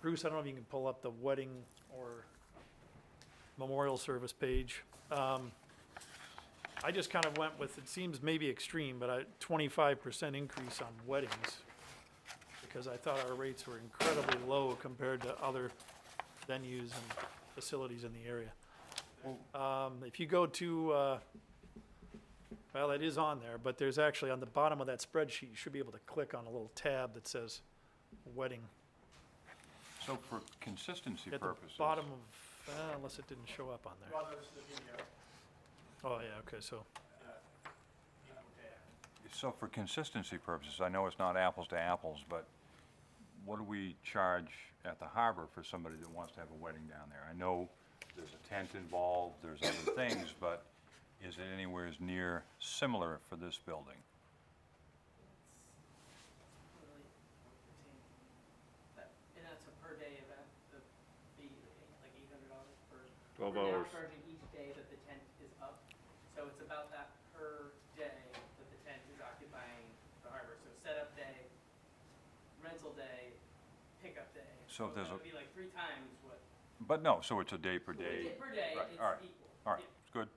Bruce, I don't know if you can pull up the wedding or memorial service page. I just kind of went with, it seems maybe extreme, but a 25% increase on weddings, because I thought our rates were incredibly low compared to other venues and facilities in the area. If you go to, well, it is on there, but there's actually on the bottom of that spreadsheet, you should be able to click on a little tab that says wedding. So for consistency At the purposes. bottom of, unless it didn't show up on there. Oh, yeah, okay, so, So for consistency purposes, I know it's not apples to apples, but what do we charge at the harbor for somebody that wants to have a wedding down there? I know there's a tent involved, there's other things, but is it anywhere near similar for this building? And that's a per day event, the fee, like $800 per. 12 We're now hours. charging each day that the tent is up, so it's about that per day that the tent is occupying the harbor. So setup day, rental day, pickup day. So if there's that a- would be like 3 times what. But no, so it's a day per day? Per day, Right, it's all right, equal. all right, it's good.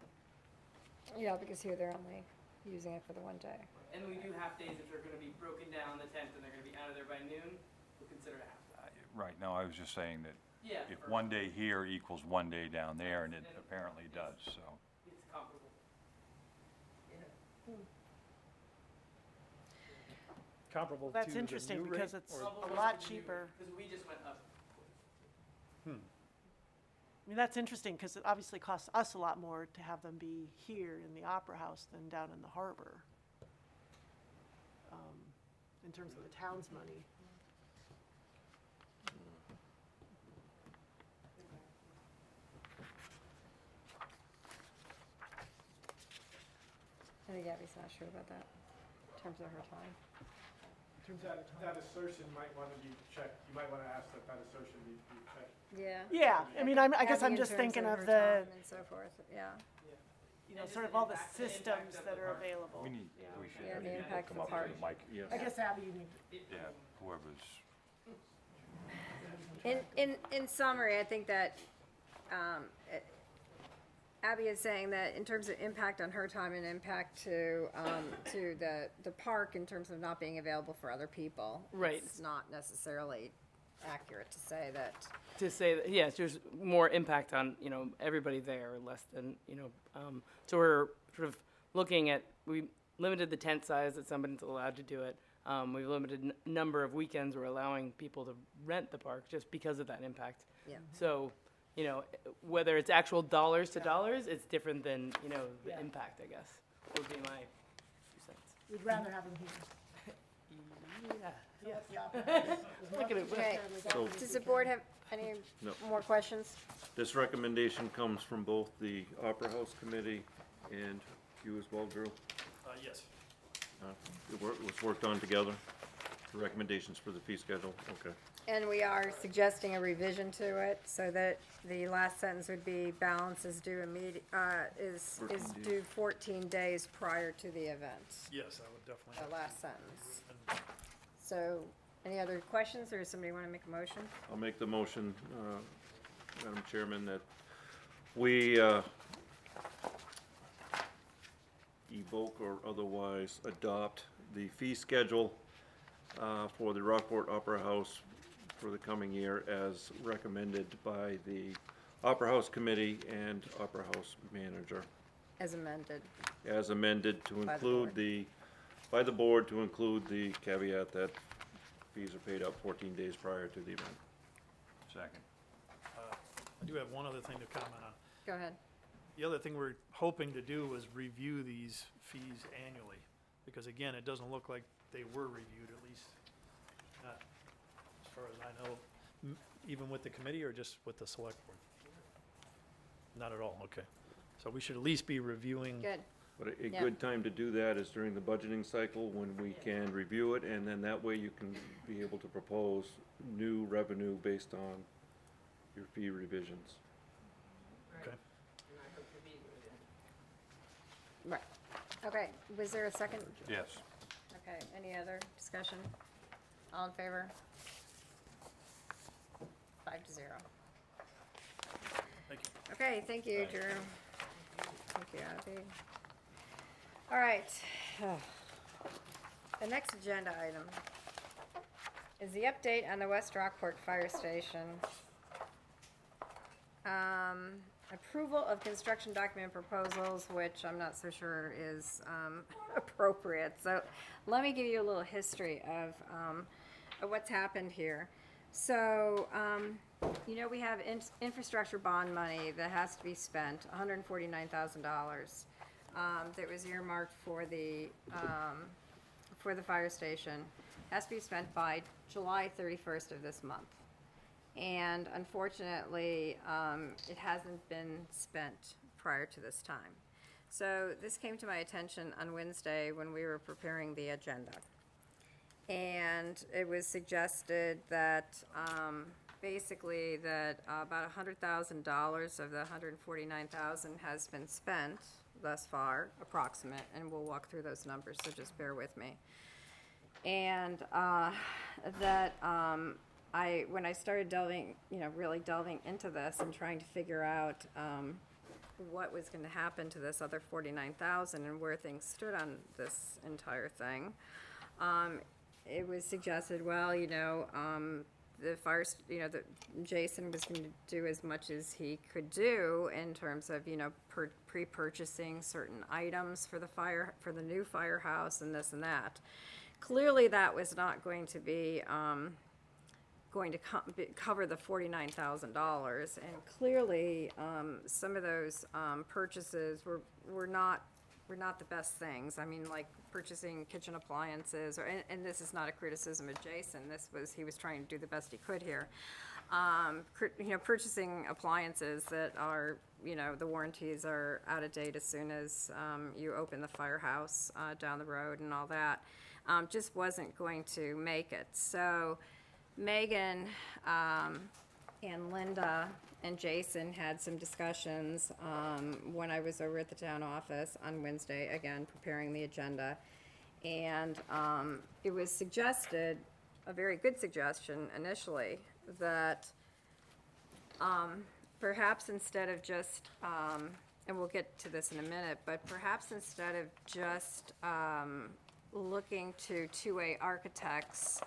Yeah, because here they're only using it for the one day. And we do half days if they're gonna be broken down, the tent, and they're gonna be out of there by noon, we'll consider it half day. Right, no, I was just saying that Yeah. if for- one day here equals one day down there, and it apparently does, so. It's comparable. comparable to That's the interesting new rate, because it's or- a lot cheaper. Because we just went up. I mean, that's interesting because it obviously costs us a lot more to have them be here in the Opera House than down in the harbor. In terms of the town's money. I think Abby's not sure about that, in terms of her time. That assertion might want to be checked, you might want to ask that assertion be checked. Yeah. Yeah, I mean, I guess I'm Abby in just terms thinking of her the, time and so forth, yeah. you know, sort of all the systems that are available. We need, we should. Yeah, the impact of come the up with park. Mike, I guess Abby, you need, yeah, whoever's. In summary, I think that, Abby is saying that in terms of impact on her time and impact to the park in terms of not being available for other people. Right. It's not necessarily accurate to say that. To say that, yes, there's more impact on, you know, everybody there, less than, you know, so we're sort of looking at, we limited the tent size that somebody's allowed to do it. We've limited number of weekends we're allowing people to rent the park just because of that impact. Yeah. So, you know, whether it's actual dollars to dollars, it's different than, you know, the impact, I guess, would be my 2 cents. we'd rather have them here. Yeah. Look at it. Okay, So- does the board have any No. more questions? This recommendation comes from both the Opera House Committee and you as well, Drew. Yes. It was worked on together, the recommendations for the fee schedule, okay. And we are suggesting a revision to it so that the last sentence would be balance is due is 14 due 14 days prior to the event. Yes, I would definitely. The last sentence. So, any other questions, or does somebody want to make a motion? I'll make the motion, Madam Chairman, that we evoke or otherwise adopt the fee schedule for the Rockport Opera House for the coming year as recommended by the Opera House Committee and Opera House Manager, As amended. as amended to By the include board. by the board to include the caveat that fees are paid out 14 days prior to the event. Second. I do have one other thing to comment on. Go ahead. The other thing we're hoping to do is review these fees annually, because again, it doesn't look like they were reviewed, at least not as far as I know, even with the committee or just with the select board? Not at all, okay. So we should at least be reviewing. Good. But a Yeah. good time to do that is during the budgeting cycle, when we can review it, and then that way you can be able to propose new revenue based on your fee revisions. Okay. Right. Okay, was there a second? Yes. Okay, any other discussion? All in favor? 5-0. Thank you. Okay, thank you, Drew. Thank you, Abby. All right. The next agenda item is the update on the West Rockport Fire Station. Approval of construction document proposals, which I'm not so sure is appropriate. So let me give you a little history of what's happened here. So, you know, we have infrastructure bond money that has to be spent, $149,000, that was earmarked for the fire station. Has to be spent by July 31st of this month. And unfortunately, it hasn't been spent prior to this time. So this came to my attention on Wednesday when we were preparing the agenda. And it was suggested that, basically that about $100,000 of the $149,000 has been spent thus far, approximate, and we'll walk through those numbers, so just bear with me. And that when I started delving, really delving into this and trying to figure out what was going to happen to this other $49,000 and where things stood on this entire thing, it was suggested, well, the fire, that Jason was going to do as much as he could do in terms of, pre-purchasing certain items for the new firehouse and this and that. Clearly, that was not going to be, going to cover the $49,000, and clearly, some of those purchases were not the best things. I mean, like purchasing kitchen appliances, and this is not a criticism of Jason. He was trying to do the best he could here. Purchasing appliances that are, the warranties are out of date as soon as you open the firehouse down the road and all that, just wasn't going to make it. So Megan and Linda and Jason had some discussions when I was over at the town office on Wednesday, again, preparing the agenda. And it was suggested, a very good suggestion initially, that perhaps instead of just, and we'll get to this in a minute, but perhaps instead of just looking to 2A architects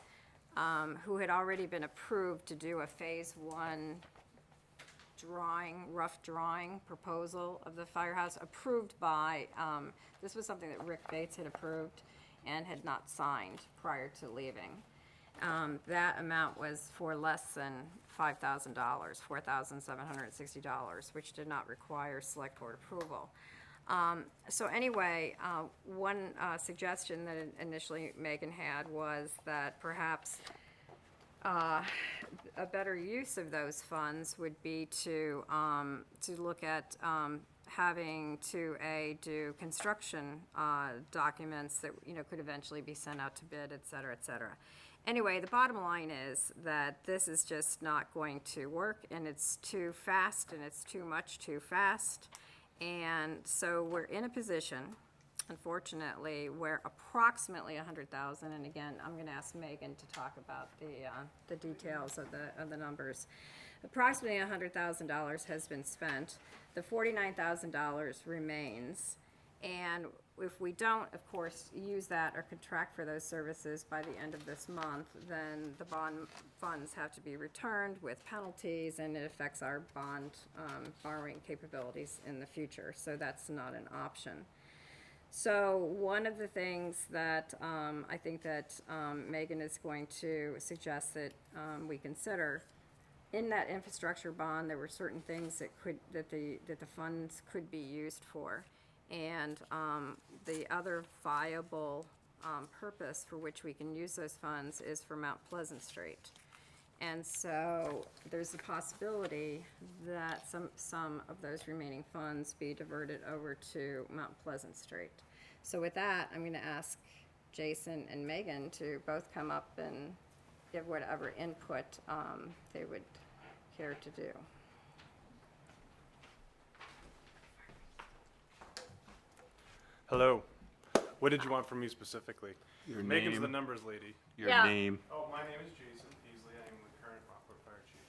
who had already been approved to do a phase 1 rough drawing proposal of the firehouse, approved by, this was something that Rick Bates had approved and had not signed prior to leaving. That amount was for less than $5,000, $4,760, which did not require select board approval. So anyway, one suggestion that initially Megan had was that perhaps a better use of those funds would be to look at having to do construction documents that, could eventually be sent out to bid, et cetera, et cetera. Anyway, the bottom line is that this is just not going to work, and it's too fast, and it's too much too fast. And so we're in a position, unfortunately, where approximately 100,000, and again, I'm gonna ask Megan to talk about the details of the numbers. Approximately $100,000 has been spent. The $49,000 remains. And if we don't, of course, use that or contract for those services by the end of this month, then the bond funds have to be returned with penalties, and it affects our bond borrowing capabilities in the future. So that's not an option. So one of the things that I think that Megan is going to suggest that we consider, in that infrastructure bond, there were certain things that the funds could be used for. And the other viable purpose for which we can use those funds is for Mount Pleasant Street. And so there's a possibility that some of those remaining funds be diverted over to Mount Pleasant Street. So with that, I'm going to ask Jason and Megan to both come up and give whatever input they would care to do. Hello. What did you want from me specifically? Your Megan's name. the numbers lady. Your Yeah. name. Oh, my name is Jason Peasley. I am the current Rockport Fire Chief.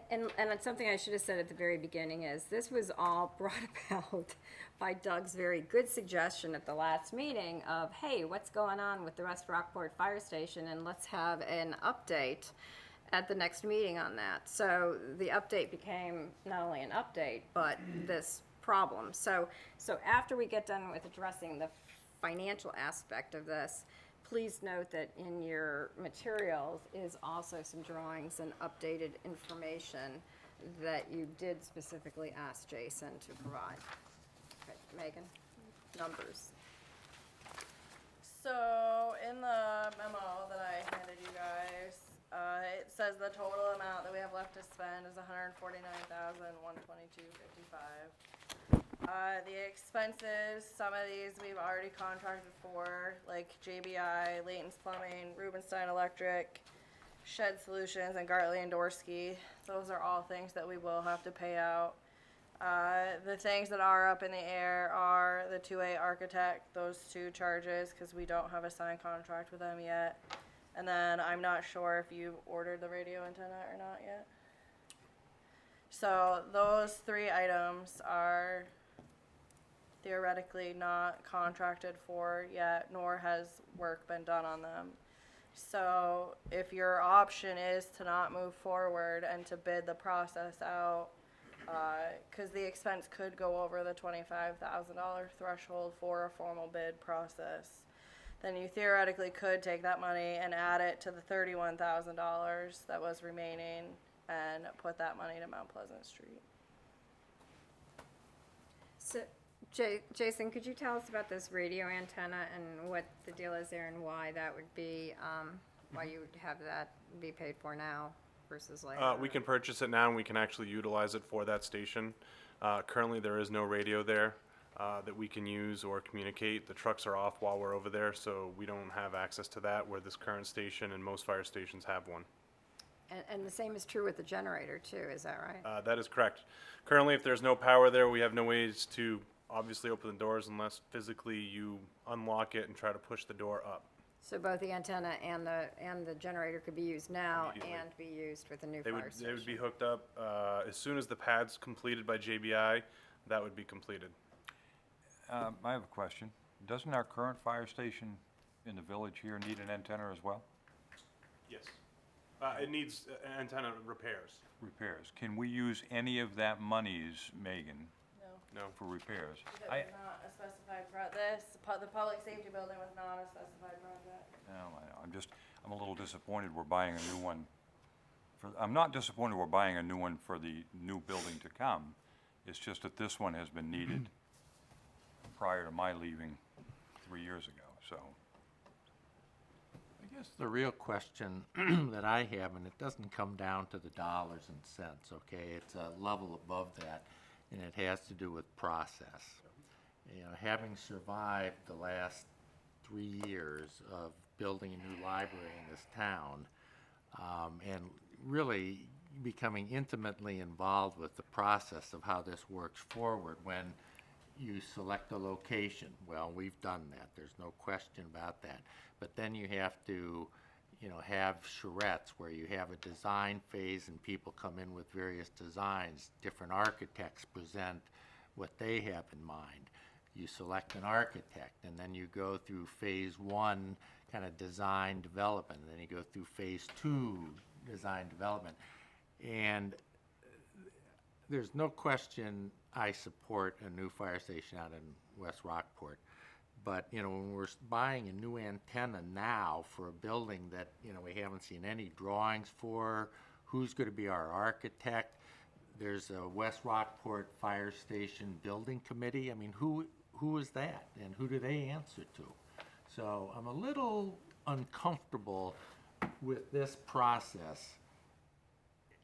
And it's something I should have said at the very beginning is this was all brought about by Doug's very good suggestion at the last meeting of, hey, what's going on with the West Rockport Fire Station, and let's have an update at the next meeting on that. So the update became not only an update, but this problem. So after we get done with addressing the financial aspect of this, please note that in your materials is also some drawings and updated information that you did specifically ask Jason to provide. Okay, Megan, numbers. So in the memo that I handed you guys, it says the total amount that we have left to spend is $149,122.55. The expenses, some of these we've already contracted for, like JBI, Layton's Plumbing, Rubenstein Electric, Shed Solutions, and Gartley and Dorsey. Those are all things that we will have to pay out. The things that are up in the air are the 2A Architect, those two charges, because we don't have a signed contract with them yet. And then I'm not sure if you ordered the radio antenna or not yet. So those three items are theoretically not contracted for yet, nor has work been done on them. So if your option is to not move forward and to bid the process out, because the expense could go over the $25,000 threshold for a formal bid process, then you theoretically could take that money and add it to the $31,000 that was remaining and put that money to Mount Pleasant Street. So, Jason, could you tell us about this radio antenna and what the deal is there and why that would be, why you would have that be paid for now versus later? We can purchase it now and we can actually utilize it for that station. Currently, there is no radio there that we can use or communicate. The trucks are off while we're over there, so we don't have access to that, where this current station and most fire stations have one. And the same is true with the generator too, is that right? That is correct. Currently, if there's no power there, we have no ways to obviously open the doors unless physically you unlock it and try to push the door up. So both the antenna and the generator could be used now Immediately. and be used with the new They fire would, station? they would be hooked up, as soon as the pad's completed by JBI, that would be completed. I have a question. Doesn't our current fire station in the village here need an antenna as well? Yes. It needs antenna repairs. Repairs. Can we use any of that monies, Megan, No. for repairs? It was not a specified the public safety building was not a specified project. I'm a little disappointed we're buying a new one. I'm not disappointed we're buying a new one for the new building to come. It's just that this one has been needed prior to my leaving 3 years ago, so. I guess the real question that I have, and it doesn't come down to the dollars and cents, okay? It's a level above that, and it has to do with process. You know, having survived the last 3 years of building a new library in this town, and really becoming intimately involved with the process of how this works forward when you select a location. Well, we've done that. There's no question about that. But then you have to, you know, have charrettes where you have a design phase and people come in with various designs. Different architects present what they have in mind. You select an architect, and then you go through phase 1, kind of design development, and then you go through phase 2, design development. And there's no question I support a new fire station out in West Rockport. But, you know, when we're buying a new antenna now for a building that, you know, we haven't seen any drawings for, who's going to be our architect? There's a West Rockport Fire Station Building Committee. I mean, who is that, and who do they answer to? So I'm a little uncomfortable with this process,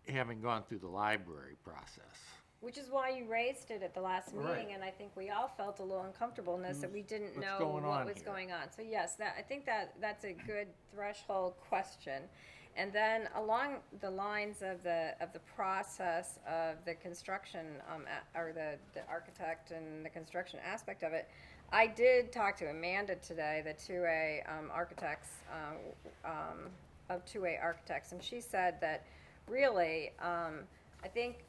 having gone through the library process. Which is why you raised it at the last meeting, Right. and I think we all felt a little uncomfortableness that we didn't What's know going what on was here? going on. So yes, I think that's a good threshold question. And then along the lines of the process of the construction, or the architect and the construction aspect of it, I did talk to Amanda today, the 2A architects, of 2A architects, and she said that really, I think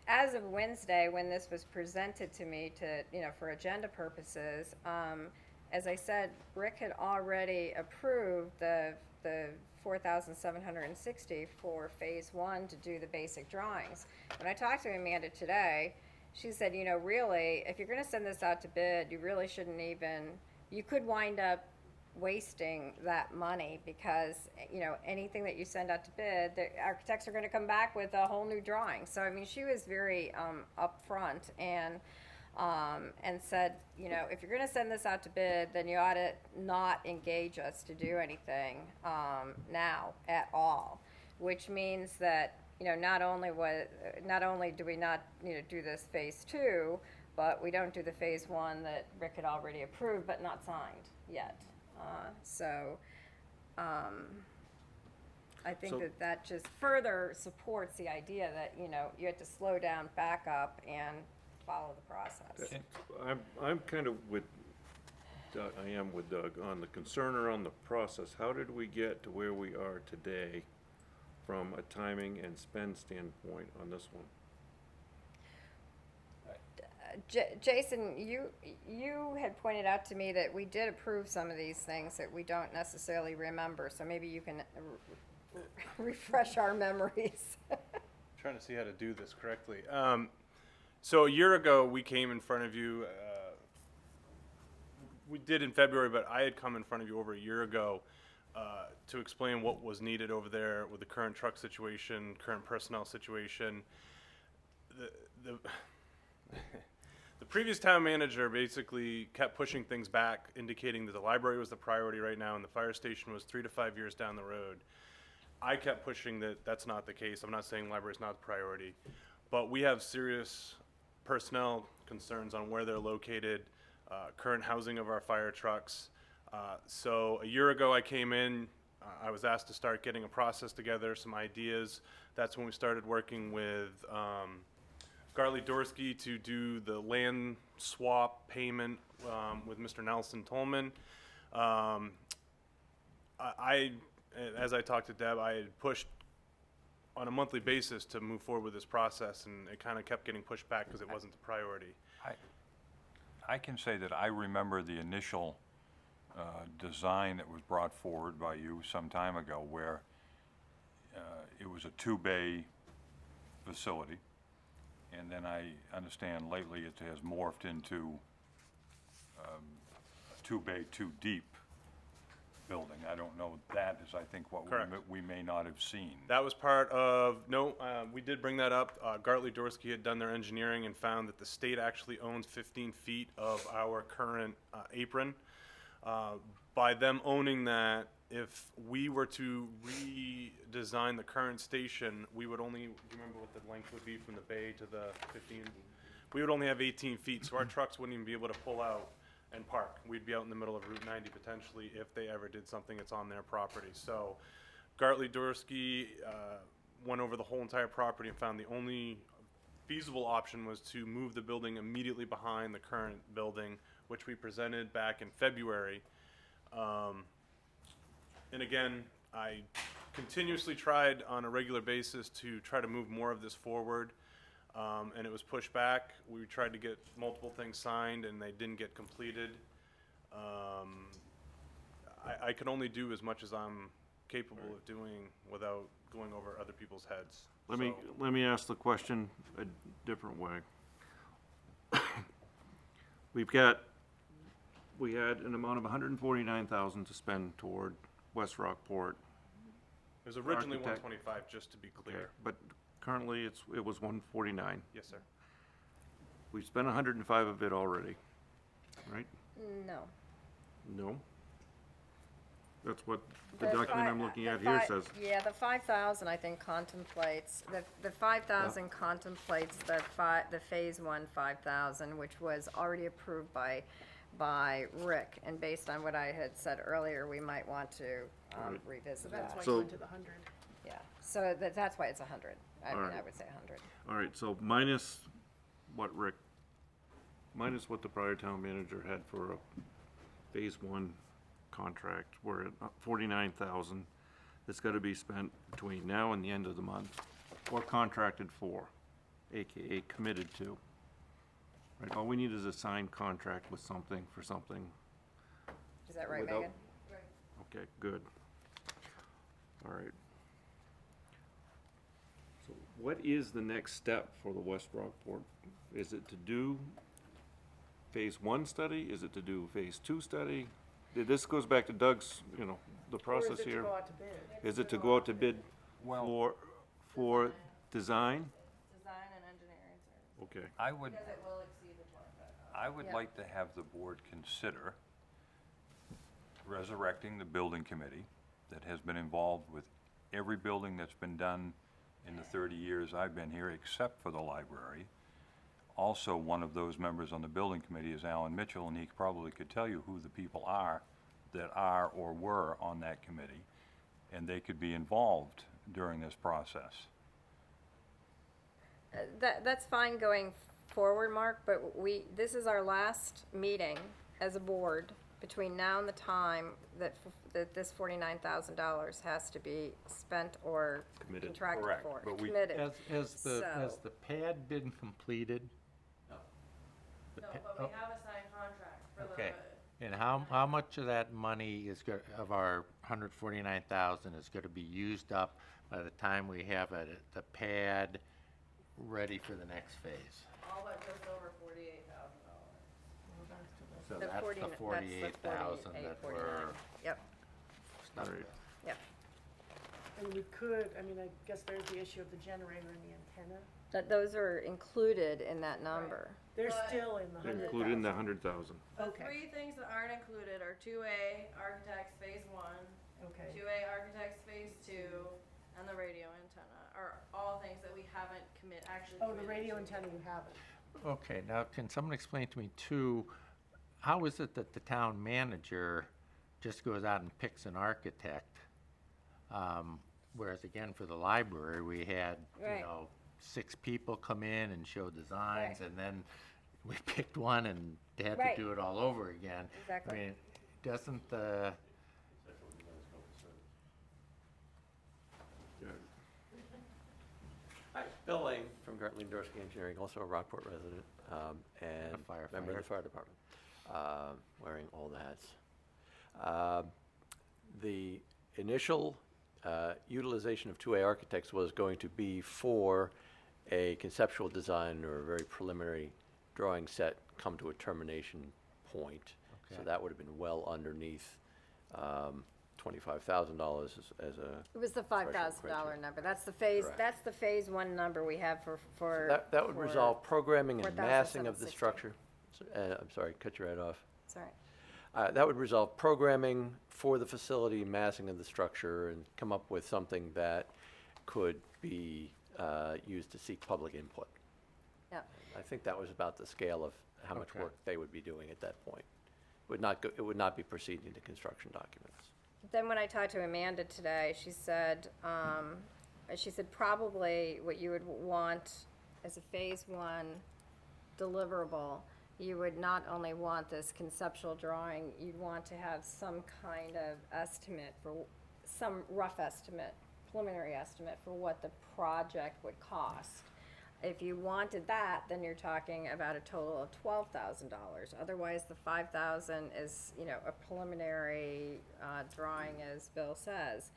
as of Wednesday, when this was presented to me to, you know, for agenda purposes, as I said, Rick had already approved the $4,760 for phase 1 to do the basic drawings. When I talked to Amanda today, she said, you know, really, if you're gonna send this out to bid, you really shouldn't even, you could wind up wasting that money because, you know, anything that you send out to bid, the architects are going to come back with a whole new drawing. So I mean, she was very upfront and said, you know, if you're going to send this out to bid, then you ought to not engage us to do anything now at all, which means that, you know, not only do we not, you know, do this phase 2, but we don't do the phase 1 that Rick had already approved but not signed yet. I think So- that just further supports the idea that, you know, you have to slow down, back up, and follow the process. I'm kind of with, I am with Doug on the concern around the process. How did we get to where we are today from a timing and spend standpoint on this one? Jason, you had pointed out to me that we did approve some of these things that we don't necessarily remember, so maybe you can refresh our memories. Trying to see how to do this correctly. So a year ago, we came in front of you. We did in February, but I had come in front of you over a year ago to explain what was needed over there with the current truck situation, current personnel situation. The previous town manager basically kept pushing things back, indicating that the library was the priority right now and the fire station was 3 to 5 years down the road. I kept pushing that that's not the case. I'm not saying library is not the priority, but we have serious personnel concerns on where they're located, current housing of our fire trucks. So a year ago I came in, I was asked to start getting a process together, some ideas. That's when we started working with Gartley Dorsky to do the land swap payment with Mr. Nelson Tolman. As I talked to Deb, I had pushed on a monthly basis to move forward with this process, and it kind of kept getting pushed back because it wasn't the priority. I can say that I remember the initial design that was brought forward by you some time ago, where it was a 2-bay facility, and then I understand lately it has morphed into a 2-bay, 2-deep building. I don't know, that is, I think, what Correct. we may not have seen. That was part of, we did bring that up. Gartley Dorsky had done their engineering and found that the state actually owns 15 feet of our current apron. By them owning that, if we were to redesign the current station, we would only, do you remember what the length would be from the bay to the 15? We would only have 18 feet, so our trucks wouldn't even be able to pull out and park. We'd be out in the middle of Route 90 potentially if they ever did something that's on their property. So Gartley Dursky went over the whole entire property and found the only feasible option was to move the building immediately behind the current building, which we presented back in February. And again, I continuously tried on a regular basis to try to move more of this forward, and it was pushed back. We tried to get multiple things signed, and they didn't get completed. I can only do as much as I'm capable of doing without going over other people's heads. Let me ask the question a different way. We had an amount of $149,000 to spend toward West Rockport. It was originally Architect. 125, just to be clear. But currently, it was 149. Yes, sir. We've spent 105 of it already, right? No. No? That's what the document I'm looking at here says. Yeah, the 5,000, I think, contemplates, the 5,000 contemplates the Phase 1 5,000, which was already approved by Rick, and based on what I had said earlier, we might want to revisit that. That's why So- you went to the 100. Yeah, so that's why it's 100. I mean, Alright. I would say 100. All right, so minus what the prior town manager had for a Phase 1 contract, we're at 49,000. That's gotta be spent between now and the end of the month, or contracted for, AKA committed to. Right, all we need is a signed contract with something for something. Is that right, Without- Megan? Okay, good. All right. So what is the next step for the West Rockport? Is it to do Phase 1 study? Is it to do Phase 2 study? This goes back to Doug's, the process here. Or is it to go out to bid? Is it to go out to bid for design? Design and engineering services, Okay. I would, because it will exceed the 25,000. I would like to have the board consider resurrecting the building committee that has been involved with every building that's been done in the 30 years I've been here, except for the library. Also, one of those members on the building committee is Alan Mitchell, and he probably could tell you who the people are that are or were on that committee, and they could be involved during this process. That's fine going forward, Mark, but this is our last meeting as a board between now and the time that this $49,000 has to be spent or Committed. contracted Correct, for, but we- committed. Has So- the pad been completed? No, but we have a signed contract for the. Okay, and how much of that money of our 149,000 is gonna be used up by the time we have the pad ready for the next phase? All but just over $48,000. So The that's 40 the that's the 48,000 that 49. we're Yep, stuck with. yep. And we could, I mean, I guess there's the issue of the generator and the antenna. Those are included in that number. They're But- still in the They're 100,000. included in the 100,000. The Okay. three things that aren't included are 2A Architects Phase 1, Okay. 2A Architects Phase 2, and the radio antenna are all things that we haven't actually Oh, committed the radio to. antenna you haven't. Okay, now can someone explain to me too, how is it that the town manager just goes out and picks an architect? Whereas again, for the library, we had, Right. 6 people come in and show designs, Right. and then we picked one and they had Right. to do it all over again. Exactly. I mean, doesn't the, Hi, Bill Lane from Gartley Dorsky Engineering, also a Rockport resident, and member of the fire department, wearing all the hats. The initial utilization of 2A Architects was going to be for a conceptual design or a very preliminary drawing set come to a termination point. So Okay. that would have been well underneath $25,000 as a. It was the $5,000 criteria. number. That's the phase, Correct. that's the Phase 1 number we have for. That would for resolve programming and massing of the 4,760. structure. I'm sorry, cut you right off. It's all That would resolve programming for the facility, massing of the structure, and come up with something that could be used to seek public input. Yeah. I think that was about the scale of how much Okay. work they would be doing at that point. It would not be proceeding to construction documents. Then when I talked to Amanda today, she said probably what you would want as a phase one deliverable, you would not only want this conceptual drawing, you'd want to have some kind of estimate for, some rough estimate, preliminary estimate for what the project would cost. If you wanted that, then you're talking about a total of $12,000. Otherwise, the $5,000 is, a preliminary drawing, as Bill says.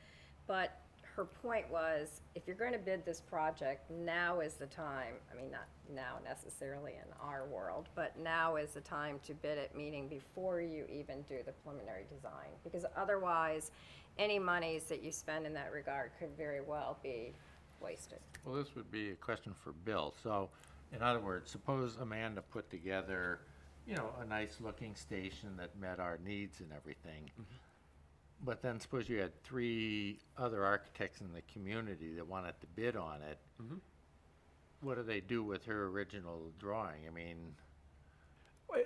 But her point was, if you're going to bid this project, now is the time. I mean, not now necessarily in our world, but now is the time to bid it, meaning before you even do the preliminary design. Because otherwise, any monies that you spend in that regard could very well be wasted. Well, this would be a question for Bill. So, in other words, suppose Amanda put together, a nice-looking station that met our needs and everything. But then suppose you had 3 other architects in the community that wanted to bid on it. What do they do with her original drawing? I mean,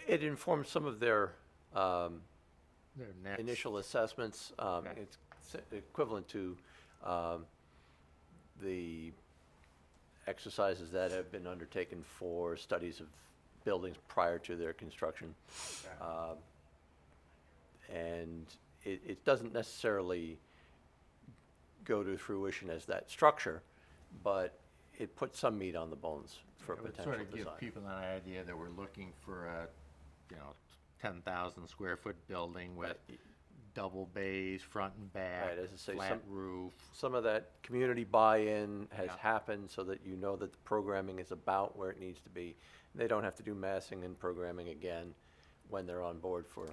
It informs some of their next. initial assessments. It's equivalent to the exercises that have been undertaken for studies of buildings prior to their construction. And it doesn't necessarily go to fruition as that structure, but it puts some meat on the bones for It would potential sort of design. give people an idea that we're looking for a, 10,000 square foot building with double bays, front and back, Right, as I say, flat roof. Some of that community buy-in has Yeah. happened so that you know that the programming is about where it needs to be. They don't have to do massing and programming again when they're on board for the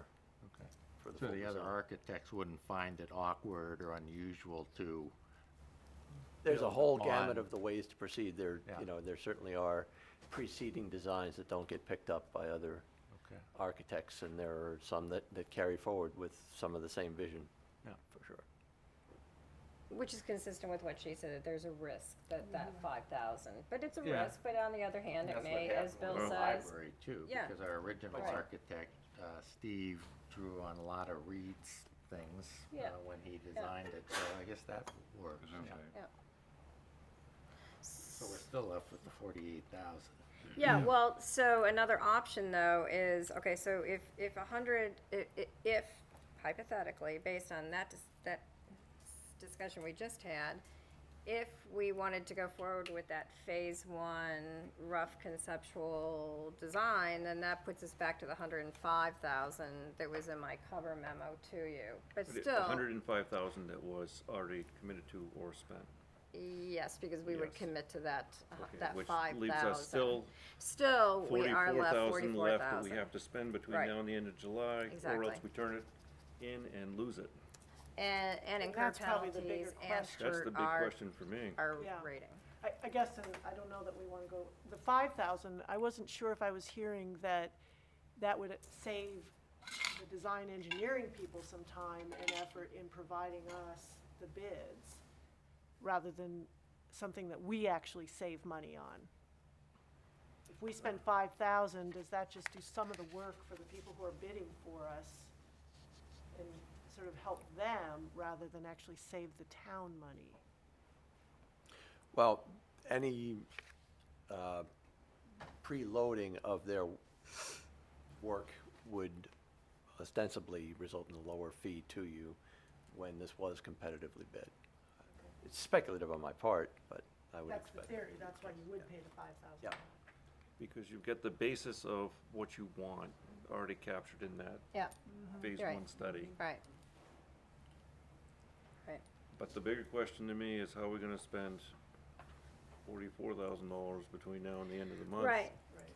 So full the other design. architects wouldn't find it awkward or unusual to. There's a build whole on- gamut of the ways to proceed. There, Yeah. there certainly are preceding designs that don't get picked up by other Okay. architects, and there are some that carry forward with some of the same vision. Yeah. For sure. Which is consistent with what she said, that there's a risk that 5,000. But it's a Yeah. risk, but on the other hand, it That's what may, as happened Bill with the says. library too, Yeah. because our original Right. architect, Steve, drew on a lot of Reed's things Yeah. when he designed it, so I guess that works. Yeah. Yeah. So we're still left with the 48,000. Yeah, well, so another option though is, okay, so if hypothetically, based on that discussion we just had, if we wanted to go forward with that phase one rough conceptual design, then that puts us back to the 105,000 that was in my cover memo to you. But still, 105,000 that was already committed to or spent. yes, because we would Yes. commit to that, Okay, that which 5,000. leaves us Still, we are left 44,000 left that we 44,000. have to spend between Right. now and the end of July, or Exactly. else we turn it in and lose it. And incur That's probably the penalties bigger and question. That's the hurt big our, question for me. our Yeah. rating. I guess, and I don't know that we want to go, the 5,000, I wasn't sure if I was hearing that that would save the design engineering people some time and effort in providing us the bids, rather than something that we actually save money on. If we spend 5,000, does that just do some of the work for the people who are bidding for us and sort of help them rather than actually save the town money? Well, any preloading of their work would ostensibly result in a lower fee to you when this was competitively bid. It's speculative on my part, but I would That's the expect. theory, that's why you would pay the 5,000. Yeah. Because you get the basis of what you want already captured in that Yeah. phase Right. one study. Right. Right. But the bigger question to me is how are we gonna spend $44,000 between now and the end of the month? Right.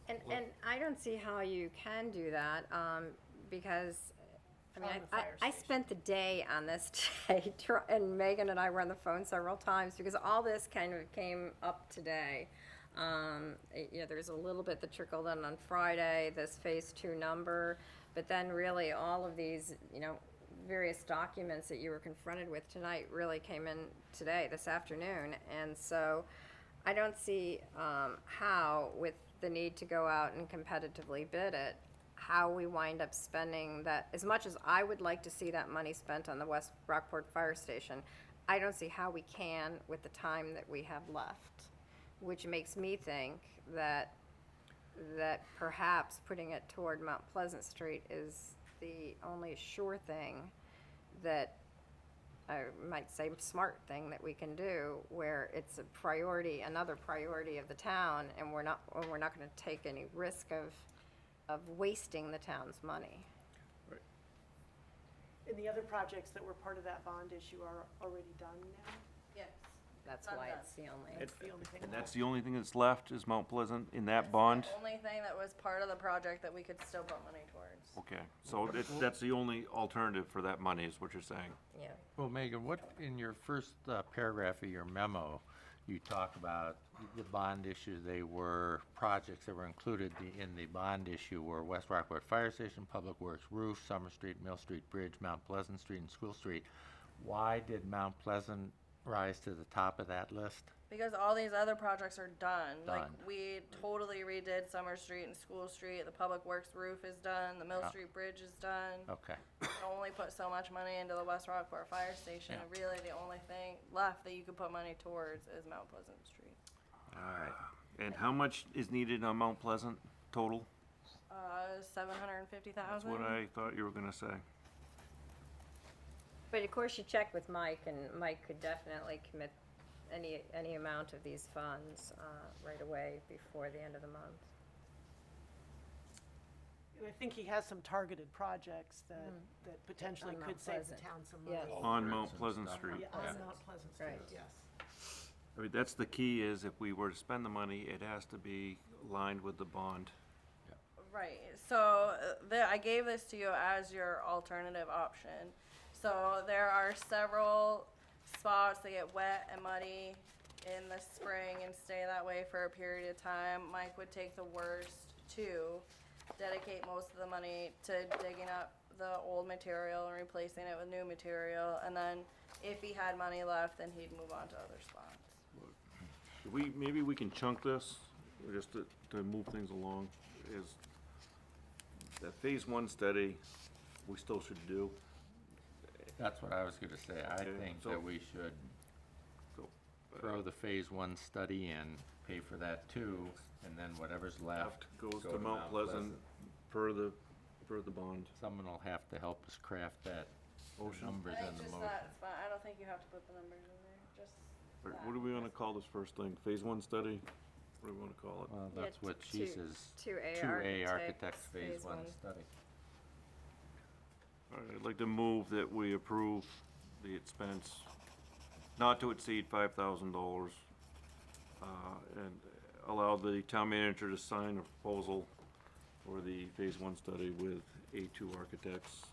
And I don't see how you can do that, because, I mean, On the fire I spent the day on this today, and Megan and I were on the phone several times, because all this kind of came up today. There's a little bit that trickled in on Friday, this phase 2 number, but then really all of these, various documents that you were confronted with tonight really came in today, this afternoon. And so I don't see how, with the need to go out and competitively bid it, how we wind up spending that. As much as I would like to see that money spent on the West Rockport Fire Station, I don't see how we can with the time that we have left, which makes me think that perhaps putting it toward Mount Pleasant Street is the only sure thing that, I might say smart thing that we can do, where it's a priority, another priority of the town, and we're not gonna take any risk of wasting the town's money. And the other projects that were part of that bond issue are already done now? Yes. That's Done, why done. it's the only. That's the only thing. And that's the only thing that's left is Mount Pleasant in that bond? The only thing that was part of the project that we could still put money towards. Okay, so that's the only alternative for that money, is what you're saying? Yeah. Well, Megan, what, in your first paragraph of your memo, you talk about the bond issue, they were projects that were included in the bond issue were West Rockport Fire Station, Public Works Roof, Summer Street, Mill Street Bridge, Mount Pleasant Street, and School Street. Why did Mount Pleasant rise to the top of that list? Because all these other projects are done. Like, Done. we totally redid Summer Street and School Street. The Public Works roof is done. The Mill Yeah. Street Bridge is done. Okay. We can only put so much money into the West Rockport Fire Station. Yeah. And really, the only thing left that you could put money towards is Mount Pleasant Street. All right. And how much is needed on Mount Pleasant total? $750,000. That's what I thought you were gonna say. But of course, you check with Mike, and Mike could definitely commit any amount of these funds right away before the end of the month. And I think he has some targeted projects that potentially On Mount could save the Pleasant. town some Yes. money. On Mount Pleasant Street. Yeah, on Mount Pleasant Street, Right. yes. I mean, that's the key, is if we were to spend the money, it has to be aligned with the bond. Right. So I gave this to you as your alternative option. So there are several spots that get wet and muddy in the spring and stay that way for a period of time. Mike would take the worst two, dedicate most of the money to digging up the old material and replacing it with new material, and then if he had money left, then he'd move on to other spots. Maybe we can chunk this, just to move things along, is that phase 1 study, we still should do. That's what I was gonna say. I Okay, think so- that we should So, throw the phase 1 study in, pay for that too, and then whatever's left goes go to Mount Pleasant per the bond. Someone will have to help us craft that, the Motion. numbers I and think the just motion. that's fine. I don't think you have to put the numbers in there, just Or that. what do we wanna call this first thing? Phase 1 study? What do we wanna call it? Well, Yeah, that's what she says. 2A 2A architects, architects phase phase 1 one. study. All right, I'd like to move that we approve the expense not to exceed $5,000, and allow the town manager to sign a proposal for the phase 1 study with A2 Architects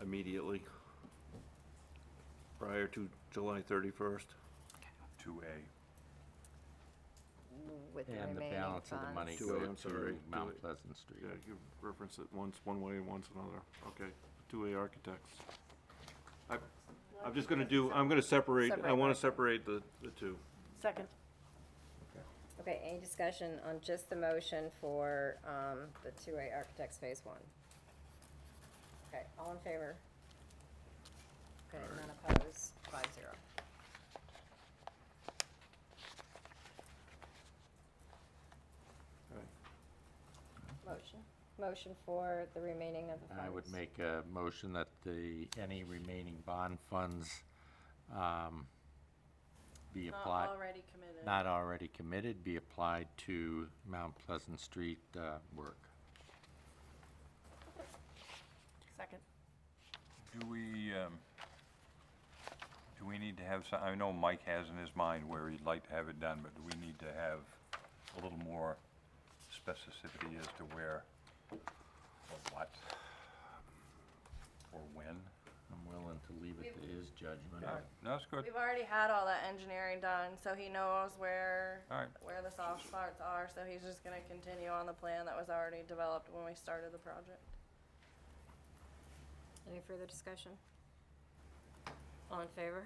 immediately, prior to July 31st. 2A. With the And the remaining balance of the money funds. go 2A, I'm sorry, to Mount 2A. Pleasant Street. Yeah, you reference it once one way and once another. Okay, 2A Architects. I'm just gonna do, I'm gonna separate, I wanna separate the two. Second. Okay, any discussion on just the motion for the 2A Architects Phase 1? Okay, all in favor? Okay, none opposed, 5-0. Motion for the remaining of the funds. I would make a motion that any remaining bond funds be Not applied. already committed. Not already committed, be applied to Mount Pleasant Street work. Second. Do we need to have some, I know Mike has in his mind where he'd like to have it done, but do we need to have a little more specificity as to where, or what, or when? I'm willing to leave it to his judgment. All right, no, that's good. We've already had all that engineering done, so he knows where All right. where the soft spots are. So he's just gonna continue on the plan that was already developed when we started the project. Any further discussion? All in favor?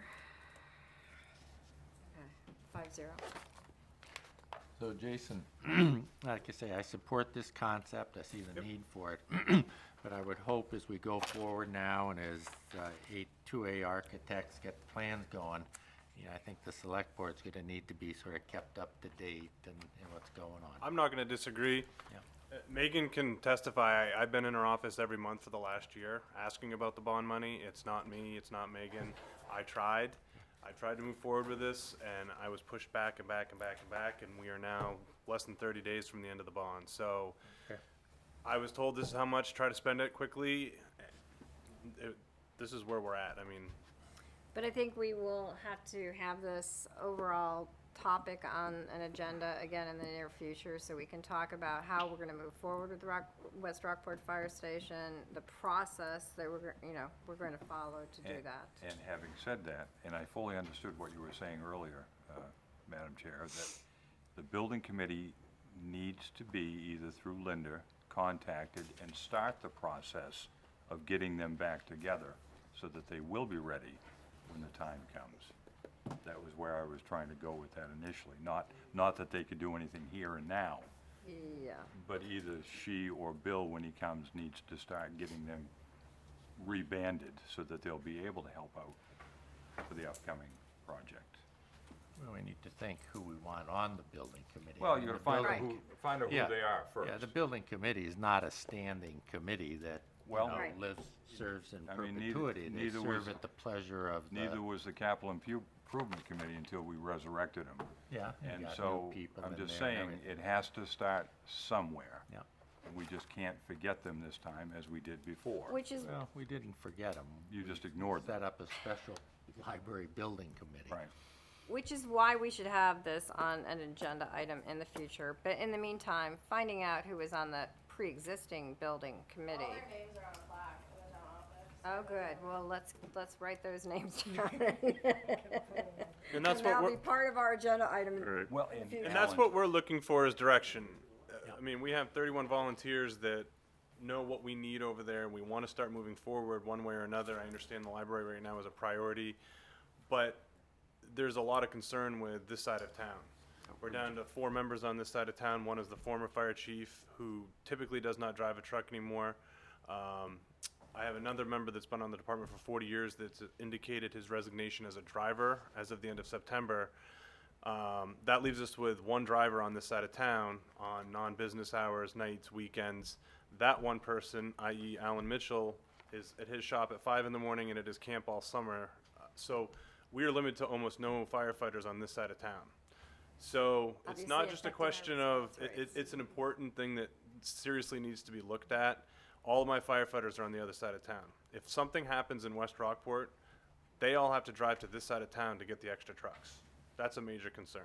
Okay, 5-0. So Jason, like I say, I support this concept, I see the need for it. But I would hope as we go forward now and as 2A architects get the plans going, I think the select board's gonna need to be sort of kept up to date and what's going on. I'm not gonna disagree. Yeah. Megan can testify. I've been in her office every month for the last year asking about the bond money. It's not me, it's not Megan. I tried to move forward with this, and I was pushed back and back and back and back, and we are now less than 30 days from the end of the bond. So Okay. I was told this is how much, try to spend it quickly. This is where we're at. I mean, But I think we will have to have this overall topic on an agenda again in the near future, so we can talk about how we're gonna move forward with West Rockport Fire Station, the process that we're gonna follow to do that. And having said that, and I fully understood what you were saying earlier, Madam Chair, that the building committee needs to be, either through Linda, contacted and start the process of getting them back together so that they will be ready when the time comes. That was where I was trying to go with that initially. Not that they could do anything here and now, Yeah. but either she or Bill, when he comes, needs to start getting them rebanded so that they'll be able to help out for the upcoming project. Well, we need to think who we want on the building committee. Well, I mean, you gotta the find out building- find out who Yeah. they are Yeah, first. the building committee is not a standing committee that, Well- Right. serves in I mean, perpetuity. They neither serve was- at the pleasure of Neither the, was the capital improvement committee until we resurrected them. yeah, you And got new so, people I'm in just there and saying, everything. it has to start somewhere. Yeah. And we just can't forget them this time as we did before. Which is, Well, we didn't forget them. You just ignored them. Set up a special library building committee. Right. which is why we should have this on an agenda item in the future. But in the meantime, finding out who is on the pre-existing building committee. All their names are on a plaque in the town office. Oh, good. Well, let's write those names down. and that's And what that'll we're. be part of our agenda item. Right. Well, And that's what we're looking for is direction. I mean, we have 31 volunteers that know what we need over there, and we want to start moving forward one way or another. I understand the library right now is a priority, but there's a lot of concern with this side of town. We're down to 4 members on this side of town. One is the former fire chief, who typically does not drive a truck anymore. I have another member that's been on the department for 40 years that's indicated his resignation as a driver as of the end of September. That leaves us with 1 driver on this side of town on non-business hours, nights, weekends. That one person, i.e. Alan Mitchell, is at his shop at 5 in the morning and at his camp all summer. So we are limited to almost no firefighters on this side of town. So it's Obviously not just a affecting our question of, response rates. it's an important thing that seriously needs to be looked at. All of my firefighters are on the other side of town. If something happens in West Rockport, they all have to drive to this side of town to get the extra trucks. That's a major concern.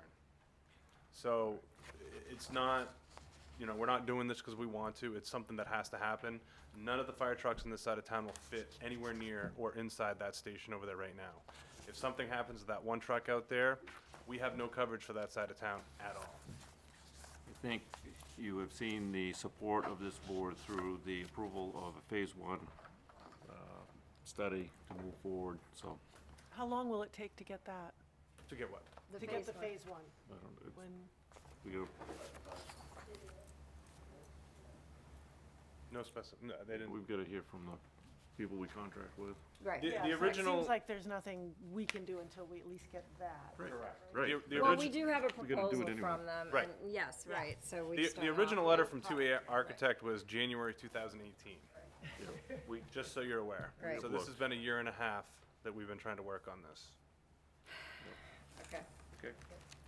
So it's not, we're not doing this because we want to. It's something that has to happen. None of the fire trucks on this side of town will fit anywhere near or inside that station over there right now. If something happens to that one truck out there, we have no coverage for that side of town at all. I think you have seen the support of this board through the approval of a Phase 1 study to move forward, so. How long will it take to get that? To get what? To get the phase 1? I don't know, When, we go, No, they didn't. we've got to hear from the people we contract with. Right. The- yeah, the so it original- seems like there's nothing we can do until we at least get that. Right. The Well, origi- we do have a We gotta do it proposal anyway. from them. Right. And yes, right, so we The start original off letter with from pro- 2A right. Architect was January 2018. We, Just so you're aware. Right. So this has been a year and a half that we've been trying to work on this. Okay, Okay,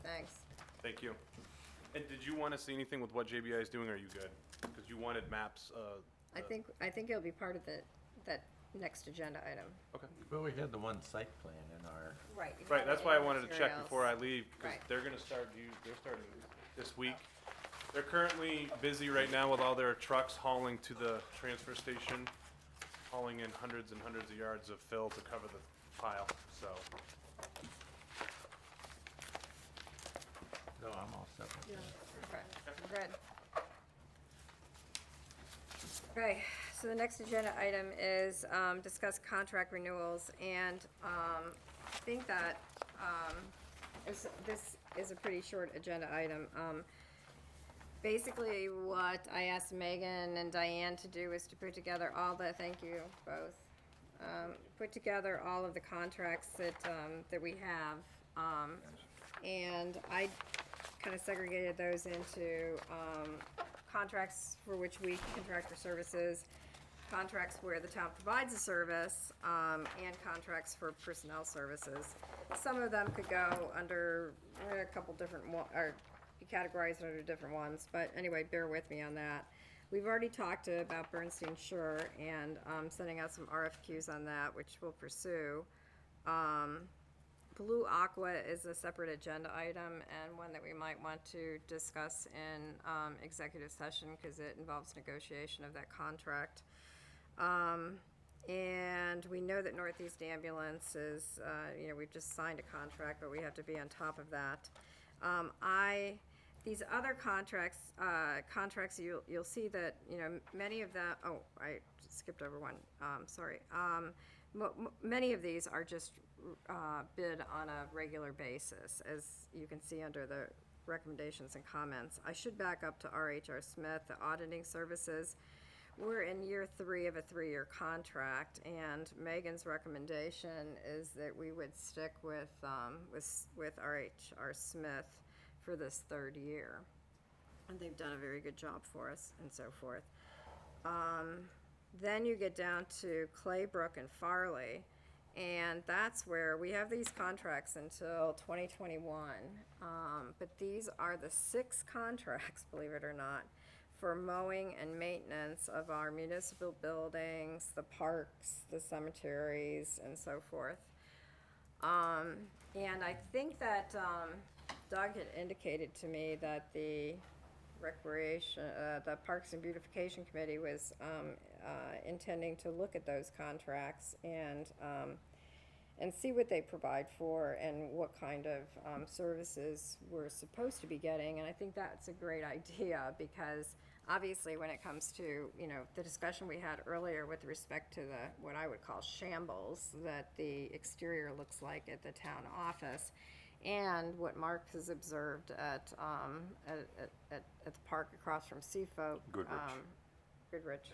thanks. thank you. And did you want to see anything with what JBI is doing, or are you good? Because you wanted maps, I think it'll be part of that next agenda item. okay. Well, we had the one site plan in our, Right. Right, that's why I wanted to check before I leave, because Right. they're gonna start, they're starting this week. They're currently busy right now with all their trucks hauling to the transfer station, hauling in hundreds and hundreds of yards of fill to cover the pile, so. No, I'm all set with that. Okay, good. Okay, so the next agenda item is discuss contract renewals, and I think that this is a pretty short agenda item. Basically, what I asked Megan and Diane to do is to put together all the, thank you both, put together all of the contracts that we have. And I kind of segregated those into contracts for which we contract for services, contracts where the town provides a service, and contracts for personnel services. Some of them could go under a couple different, or be categorized under different ones, but anyway, bear with me on that. We've already talked about Bernstein Sure and sending out some RFQs on that, which we'll pursue. Blue Aqua is a separate agenda item and one that we might want to discuss in executive session because it involves negotiation of that contract. And we know that Northeast Ambulance is, we've just signed a contract, but we have to be on top of that. These other contracts, you'll see that, many of them, oh, I skipped over one, sorry. Many of these are just bid on a regular basis, as you can see under the recommendations and comments. I should back up to R.H.R. Smith, the auditing services. We're in year 3 of a 3-year contract, and Megan's recommendation is that we would stick with R.H.R. Smith for this 3rd year. And they've done a very good job for us and so forth. Then you get down to Claybrook and Farley, and that's where we have these contracts until 2021. But these are the 6 contracts, believe it or not, for mowing and maintenance of our municipal buildings, the parks, the cemeteries, and so forth. And I think that Doug had indicated to me that the the Parks and Beautification Committee was intending to look at those contracts and see what they provide for and what kind of services we're supposed to be getting. And I think that's a great idea because obviously when it comes to, the discussion we had earlier with respect to what I would call shambles that the exterior looks like at the town office, and what Mark has observed at the park across from Seafolk. Goodrich,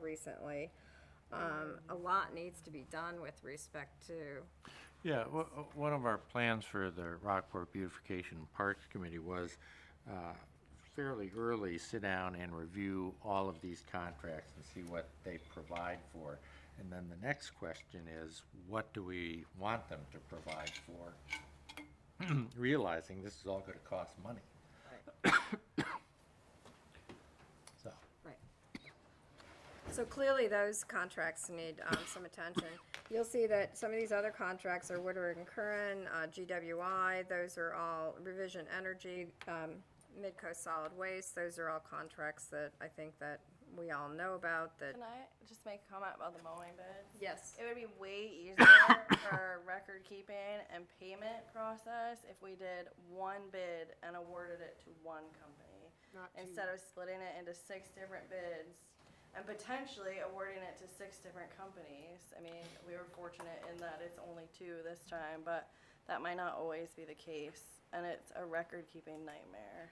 recently. A lot needs to be done with respect to. Yeah, one of our plans for the Rockport Beautification Parks Committee was fairly early sit down and review all of these contracts and see what they provide for. And then the next question is, what do we want them to provide for? Realizing this is all going to cost money. So. Right. So clearly those contracts need some attention. You'll see that some of these other contracts are Woodward and Curran, GWI, those are all Revision Energy, Midcoast Solid Waste, those are all contracts that I think that we all know about that. Can I just make a comment about the mowing bids? Yes. It would be way easier for record keeping and payment process if we did one bid and awarded it to one company. Instead of splitting it into 6 different bids and potentially awarding it to 6 different companies. I mean, we were fortunate in that it's only 2 this time, but that might not always be the case. And it's a record keeping nightmare.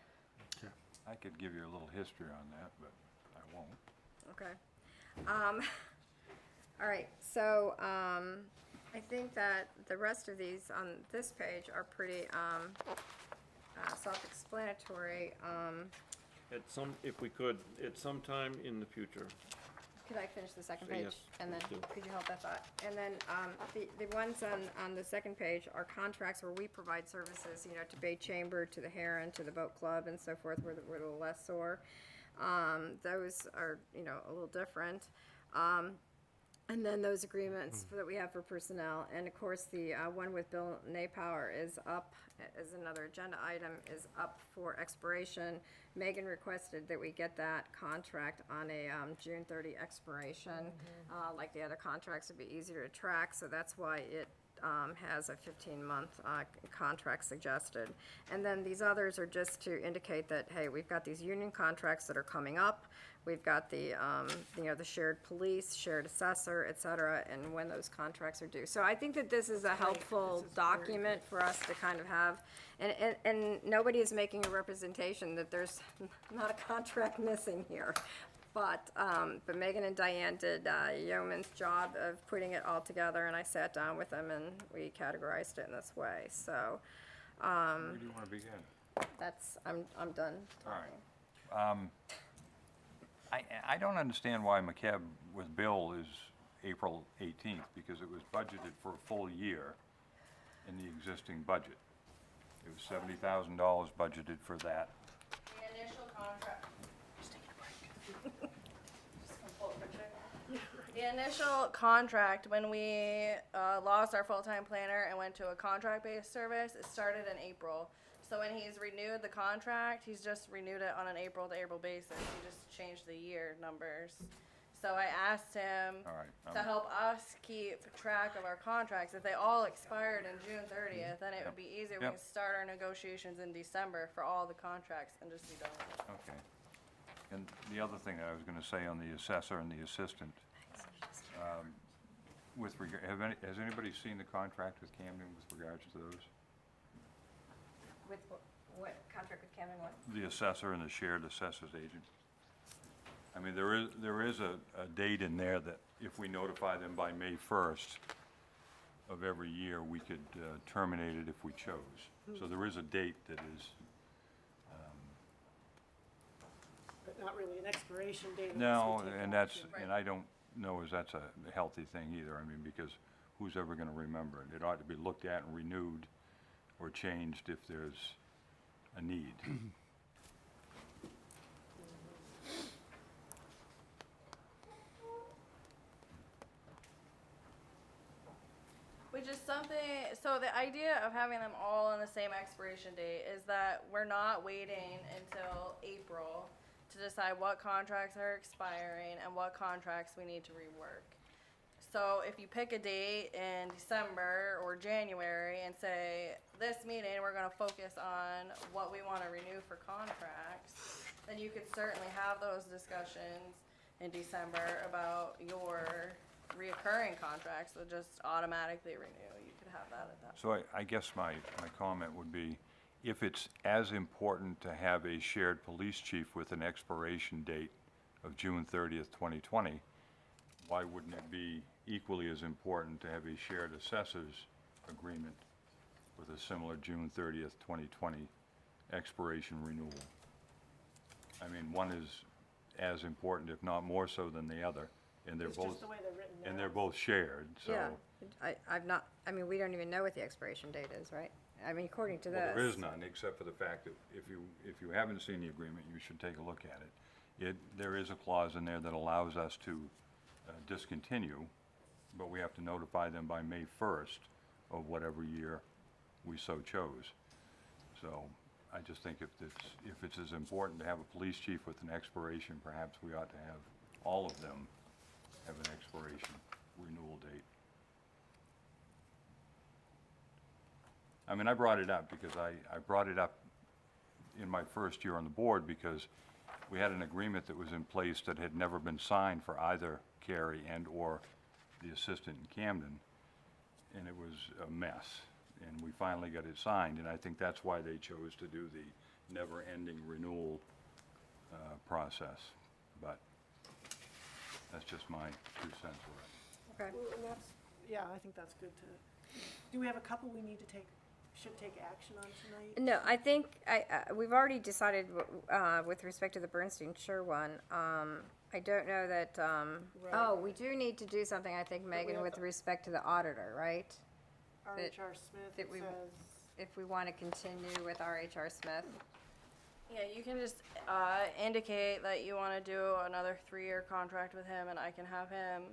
I could give you a little history on that, but I won't. Okay. All right, so I think that the rest of these on this page are pretty self-explanatory. If we could, at some time in the future. Could I finish the second Yes, page? And then, please do. could you hold that thought? And then, the ones on the second page are contracts where we provide services, to Bay Chamber, to the Heron, to the Boat Club, and so forth, we're the lessor. Those are, a little different. And then those agreements that we have for personnel, and of course, the one with Bill Napower is up, as another agenda item, is up for expiration. Megan requested that we get that contract on a June 30 expiration. Like the other contracts would be easier to track, so that's why it has a 15-month contract suggested. And then these others are just to indicate that, hey, we've got these union contracts that are coming up. We've got the, the shared police, shared assessor, et cetera, and when those contracts are due. So I think that this is a helpful document for us to kind of have, and nobody is making a representation that there's not a contract missing here. But Megan and Diane did a yeoman's job of putting it all together, and I sat down with them and we categorized it in this way. So Where do you want to begin? I'm done. All right. I don't understand why McCab with Bill is April 18th, because it was budgeted for a full year in the existing budget. It was $70,000 budgeted for that. The initial contract. The initial contract, when we lost our full-time planner and went to a contract-based service, it started in April. So when he's renewed the contract, he's just renewed it on an April-to-April basis. He just changed the year numbers. So I asked him All right, to help us keep track of our contracts. If they all expired in June 30th, then it would be easier. We Yep. can start our negotiations in December for all the contracts and just be done with it. Okay. And the other thing that I was going to say on the assessor and the assistant, with regard, has anybody seen the contract with Camden with regards to those? With what contract with Camden, what? The assessor and the shared assessors agent? I mean, there is a date in there that if we notify them by May 1st of every year, we could terminate it if we chose. So there is a date that is, But not really an expiration date. unless no, we take and that's, action. and I don't know as that's a healthy thing either. I mean, because who's ever going to remember it? It ought to be looked at and renewed or changed if there's a need. Which is something, so the idea of having them all on the same expiration date is that we're not waiting until April to decide what contracts are expiring and what contracts we need to rework. So if you pick a date in December or January and say, this meeting, we're gonna focus on what we wanna renew for contracts, then you could certainly have those discussions in December about your reoccurring contracts that just automatically renew. You could have that at that. So I guess my comment would be, if it's as important to have a shared police chief with an expiration date of June 30th, 2020, why wouldn't it be equally as important to have a shared assessors agreement with a similar June 30th, 2020 expiration renewal? I mean, one is as important, if not more so than the other, and they're It's both, just the way they're written and now. they're both shared, so. Yeah, I've not, I mean, we don't even know what the expiration date is, right? I mean, according to this. Well, there is none, except for the fact that if you haven't seen the agreement, you should take a look at it. There is a clause in there that allows us to discontinue, but we have to notify them by May 1st of whatever year we so chose. So I just think if it's as important to have a police chief with an expiration, perhaps we ought to have all of them have an expiration renewal date. I mean, I brought it up because I brought it up in my first year on the board because we had an agreement that was in place that had never been signed for either Carrie and/or the assistant in Camden, and it was a mess. And we finally got it signed, and I think that's why they chose to do the never-ending renewal process. But that's just my 2 cents worth. Okay. Well, and that's, yeah, I think that's good to, do we have a couple we need to should take action on tonight? No, I think we've already decided with respect to the Bernstein Sure one. I don't know that, oh, we do need to do something, I think, Megan, with respect to the auditor, right? R.H.R. Smith that we- says, If we want to continue with R.H.R. Smith. Yeah, you can just indicate that you want to do another 3-year contract with him, and I can have him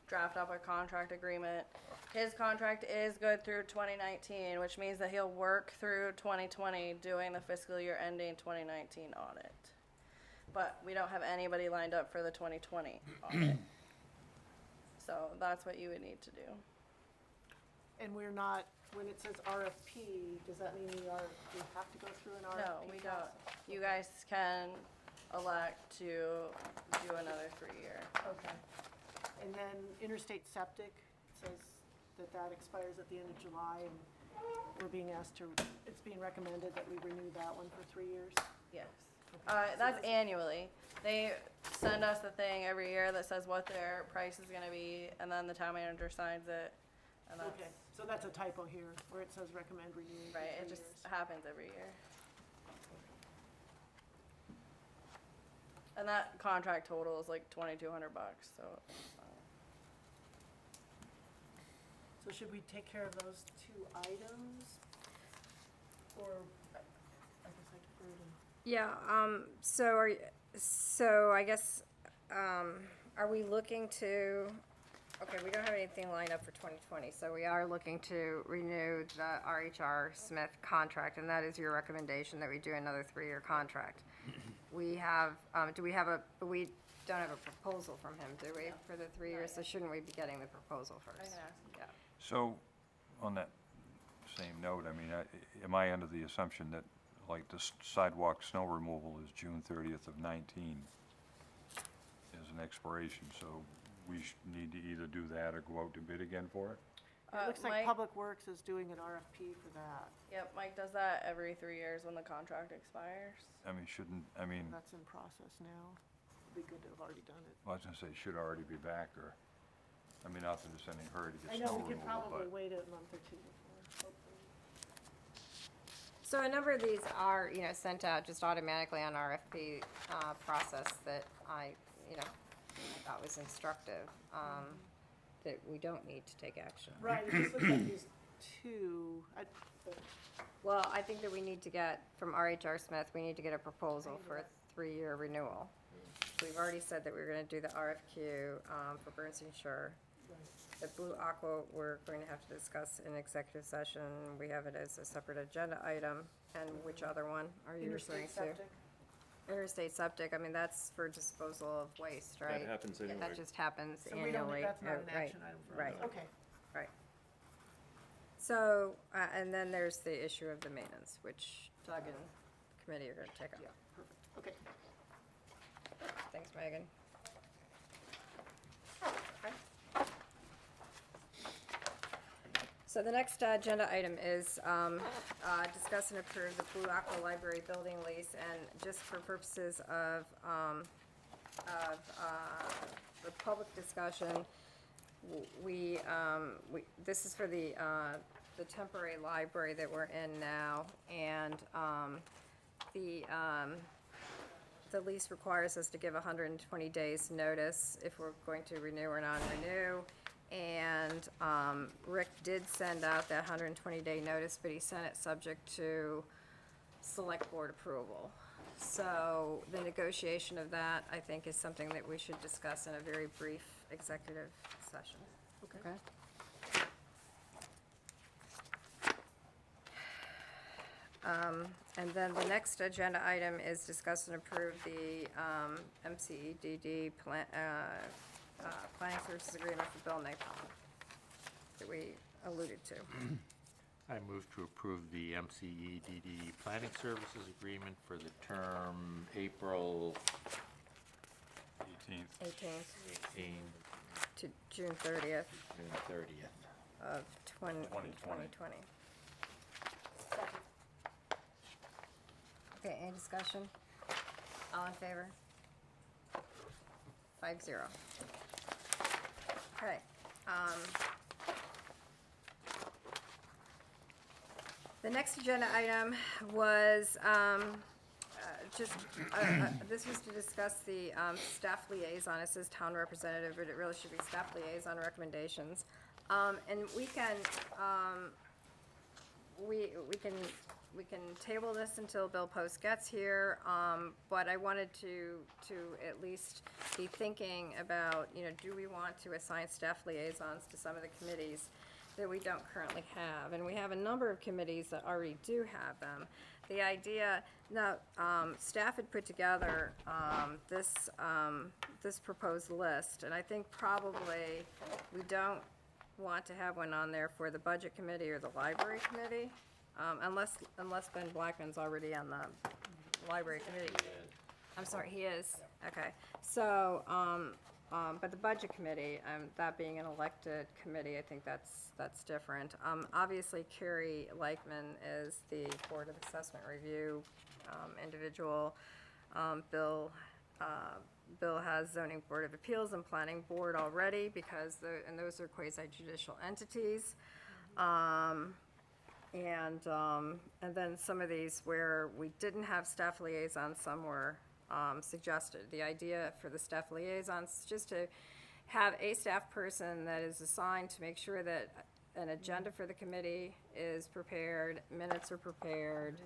draft up a contract agreement. His contract is good through 2019, which means that he'll work through 2020 doing the fiscal year ending 2019 audit. But we don't have anybody lined up for the 2020 audit. So that's what you would need to do. And we're not, when it says RFP, does that mean we have to go through an RFP? No, we don't. process? You guys can elect to do another 3-year. Okay. And then interstate septic, it says that expires at the end of July, and we're being asked to, it's being recommended that we renew that one for 3 years? Yes. Okay. That's annually. They send us the thing every year that says what their price is gonna be, and then the town manager signs it, and that's, Okay, so that's a typo here, where it says recommend renewing for 3 right, years. it just happens every year. And that contract total is like $2,200, so. So should we take care of those 2 items? Or, I guess I defer to. Yeah, so I guess, are we looking to, okay, we don't have anything lined up for 2020, so we are looking to renew the RHR Smith contract, and that is your recommendation that we do another 3-year contract. We have, we don't have a proposal from him, do we, for the 3 years? So shouldn't we be getting the proposal I first? can ask. Yeah. So, on that same note, I mean, am I under the assumption that, like, the sidewalk snow removal is June 30th of 19 as an expiration, so we need to either do that or go out to bid again for it? It looks like Mike- Public Works is doing an RFP for that. Yep, Mike does that every 3 years when the contract expires. I mean, That's in process now. It'd be good to have already done it. I was gonna say, should already be back, or, I mean, not that it's any hurry to I get snow know, we could removal, probably but. wait a month or 2 before, hopefully. So a number of these are, sent out just automatically on RFP process that I thought was instructive, that we don't need to take action on. Right, it just looks like these 2, Well, I think that we need to get, from RHR Smith, we need to get a proposal for a 3-year renewal. So we've already said that we were gonna do the RFQ for Bernstein Shore. The Blue Aqua, we're going to have to discuss in executive session. We have it as a separate agenda item. And which other one are you referring interstate to? septic. Interstate septic, I mean, that's for disposal of waste, right? That happens anyway. That just happens So we don't, annually. that's not an Right, action item for us. Right, Okay. right. So, and then there's the issue of the maintenance, which Doug and committee are gonna take up. Yeah, perfect. Okay. Thanks, Megan. So the next agenda item is discuss and approve the Blue Aqua Library building lease, and just for purposes of the public discussion, this is for the temporary library that we're in now, and the lease requires us to give 120 days notice if we're going to renew or non-renew. And Rick did send out that 120-day notice, but he sent it subject to select board approval. So the negotiation of that, I think, is something that we should discuss in a very brief executive session. Okay? And then the next agenda item is discuss and approve the MCEDD planning services agreement for Bill Napalm that we alluded to. I move to approve the MCEDD Planning Services Agreement for the term April 18th. 18th 18, to June 30th June 30th. of 2020. Okay, any discussion? All in favor? 5-0. Okay. The next agenda item was this was to discuss the staff liaison. It says town representative, but it really should be staff liaison recommendations. And we can table this until Bill Post gets here, but I wanted to at least be thinking about, do we want to assign staff liaisons to some of the committees that we don't currently have? And we have a number of committees that already do have them. The idea, now, staff had put together this proposed list, and I think probably we don't want to have one on there for the budget committee or the library committee, unless Ben Blackman's already on the library committee. I'm sorry, he is, okay. So, but the budget committee, that being an elected committee, I think that's different. Obviously Carrie Leichman is the Board of Assessment Review individual. Bill has Zoning Board of Appeals and Planning Board already because and those are quasi judicial entities. And then some of these where we didn't have staff liaisons, some were suggested. The idea for the staff liaisons is just to have a staff person that is assigned to make sure that an agenda for the committee is prepared, minutes are prepared.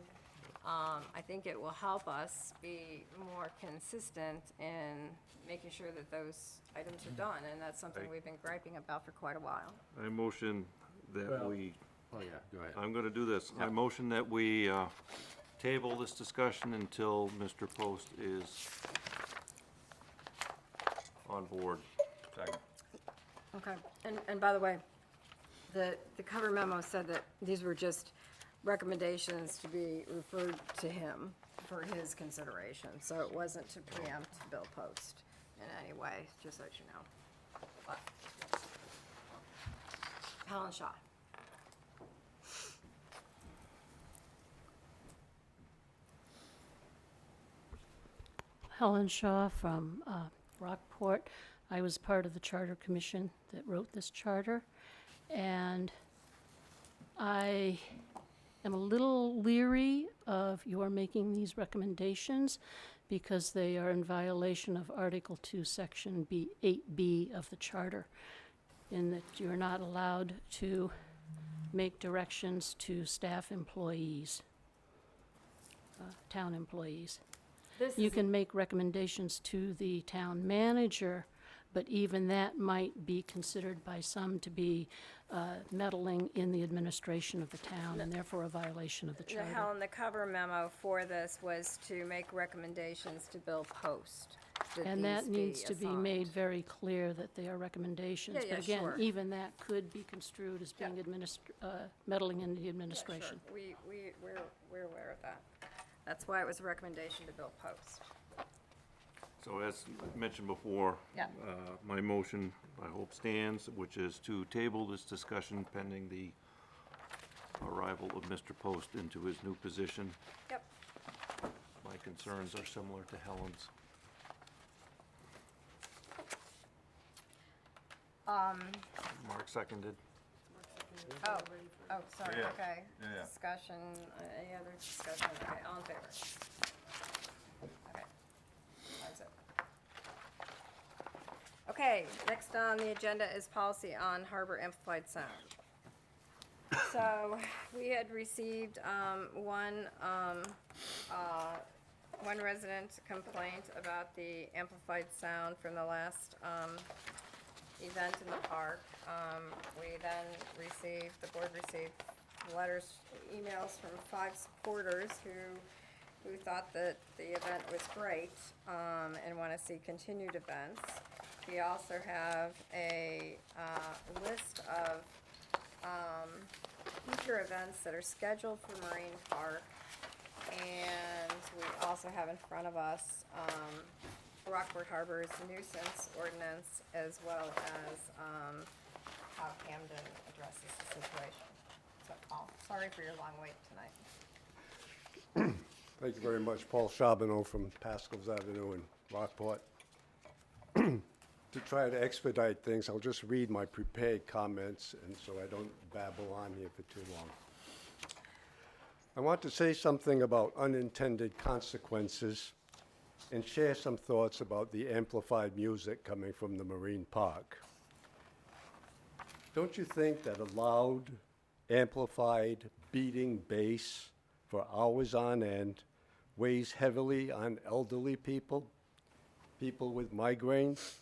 I think it will help us be more consistent in making sure that those items are done, and that's something we've been griping about for quite a while. I motion that we, Oh, yeah, go ahead. I'm gonna do this. I motion that we table this discussion until Mr. Post is on board. Second. Okay, and by the way, the cover memo said that these were just recommendations to be referred to him for his consideration, so it wasn't to preempt Bill Post in any way, just so you know. But Helen Shaw. Helen Shaw from Rockport. I was part of the Charter Commission that wrote this charter, and I am a little leery of your making these recommendations because they are in violation of Article 2, Section 8B of the Charter, in that you're not allowed to make directions to staff employees, town employees. You can make recommendations to the town manager, but even that might be considered by some to be meddling in the administration of the town, and therefore a violation of the charter. Helen, the cover memo for this was to make recommendations to Bill Post. And that needs to be assigned. made very clear that they are recommendations. Yeah, yeah, But again, sure. even that could be construed as being meddling in the administration. Yeah, sure. We're aware of that. That's why it was a recommendation to Bill Post. So as mentioned before, Yeah. My motion, I hope, stands, which is to table this discussion pending the arrival of Mr. Post into his new position. Yep. My concerns are similar to Helen's. Mark seconded. Oh, sorry, Yeah. okay. Yeah, yeah. Discussion, any other discussion? Okay, all in favor? Okay. That's it. Okay, next on the agenda is policy on harbor amplified sound. So, we had received, one resident complaint about the amplified sound from the last, event in the park. We then the board received letters, emails from 5 supporters who thought that the event was great, and want to see continued events. We also have a, list of, future events that are scheduled for Marine Park. And we also have in front of us, Rockport Harbor's nuisance ordinance, as well as how Camden addresses the situation. So, Paul, sorry for your long wait tonight. Thank you very much. Paul Charbonneau from Pascal's Avenue in Rockport. To try to expedite things, I'll just read my prepared comments, and so I don't babble on here for too long. I want to say something about unintended consequences and share some thoughts about the amplified music coming from the Marine Park. Don't you think that a loud, amplified, beating bass for hours on end weighs heavily on elderly people, people with migraines,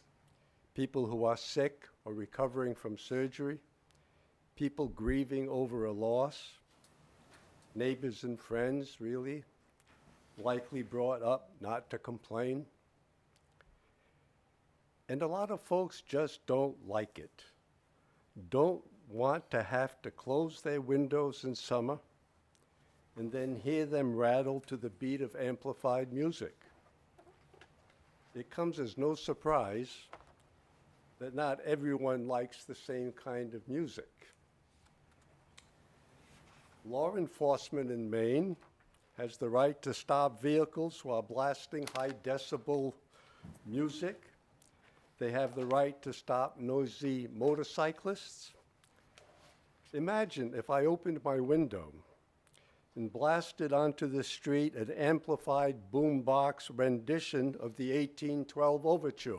people who are sick or recovering from surgery, people grieving over a loss, neighbors and friends, really, likely brought up not to complain? And a lot of folks just don't like it. don't want to have to close their windows in summer and then hear them rattle to the beat of amplified music. It comes as no surprise that not everyone likes the same kind of music. Law enforcement in Maine has the right to stop vehicles while blasting high decibel music. They have the right to stop noisy motorcyclists. Imagine if I opened my window and blasted onto the street an amplified boombox rendition of the 1812 Overture,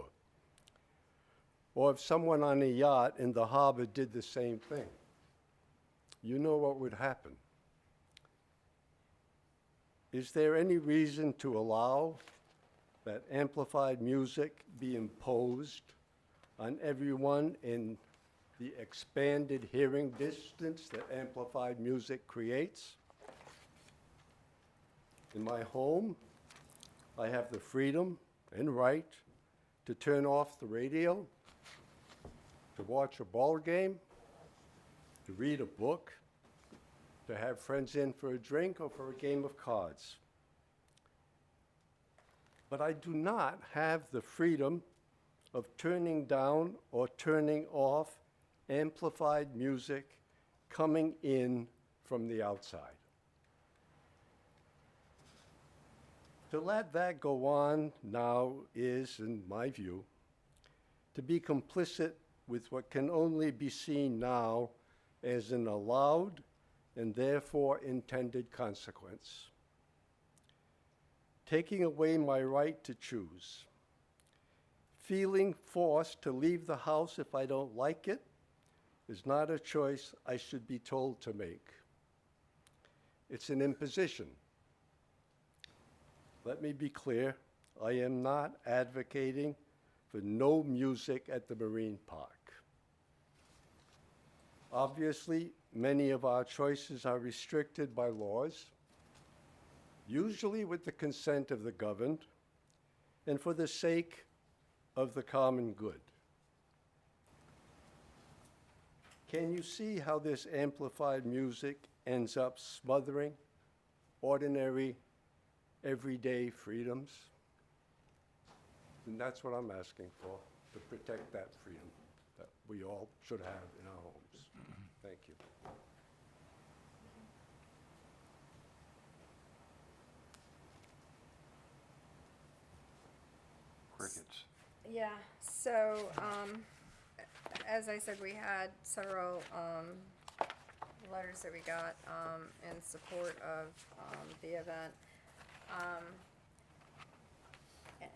or if someone on a yacht in the harbor did the same thing. You know what would happen. Is there any reason to allow that amplified music be imposed on everyone in the expanded hearing distance that amplified music creates? In my home, I have the freedom and right to turn off the radio, to watch a ball game, to read a book, to have friends in for a drink or for a game of cards. But I do not have the freedom of turning down or turning off amplified music coming in from the outside. To let that go on now is, in my view, to be complicit with what can only be seen now as an allowed and therefore intended consequence. Taking away my right to choose, feeling forced to leave the house if I don't like it, is not a choice I should be told to make. It's an imposition. Let me be clear, I am not advocating for no music at the Marine Park. Obviously, many of our choices are restricted by laws, usually with the consent of the governed, and for the sake of the common good. Can you see how this amplified music ends up smothering ordinary, everyday freedoms? And that's what I'm asking for, to protect that freedom that we all should have in our homes. Thank you. Crickets. Yeah, so, as I said, we had several, letters that we got, in support of, the event,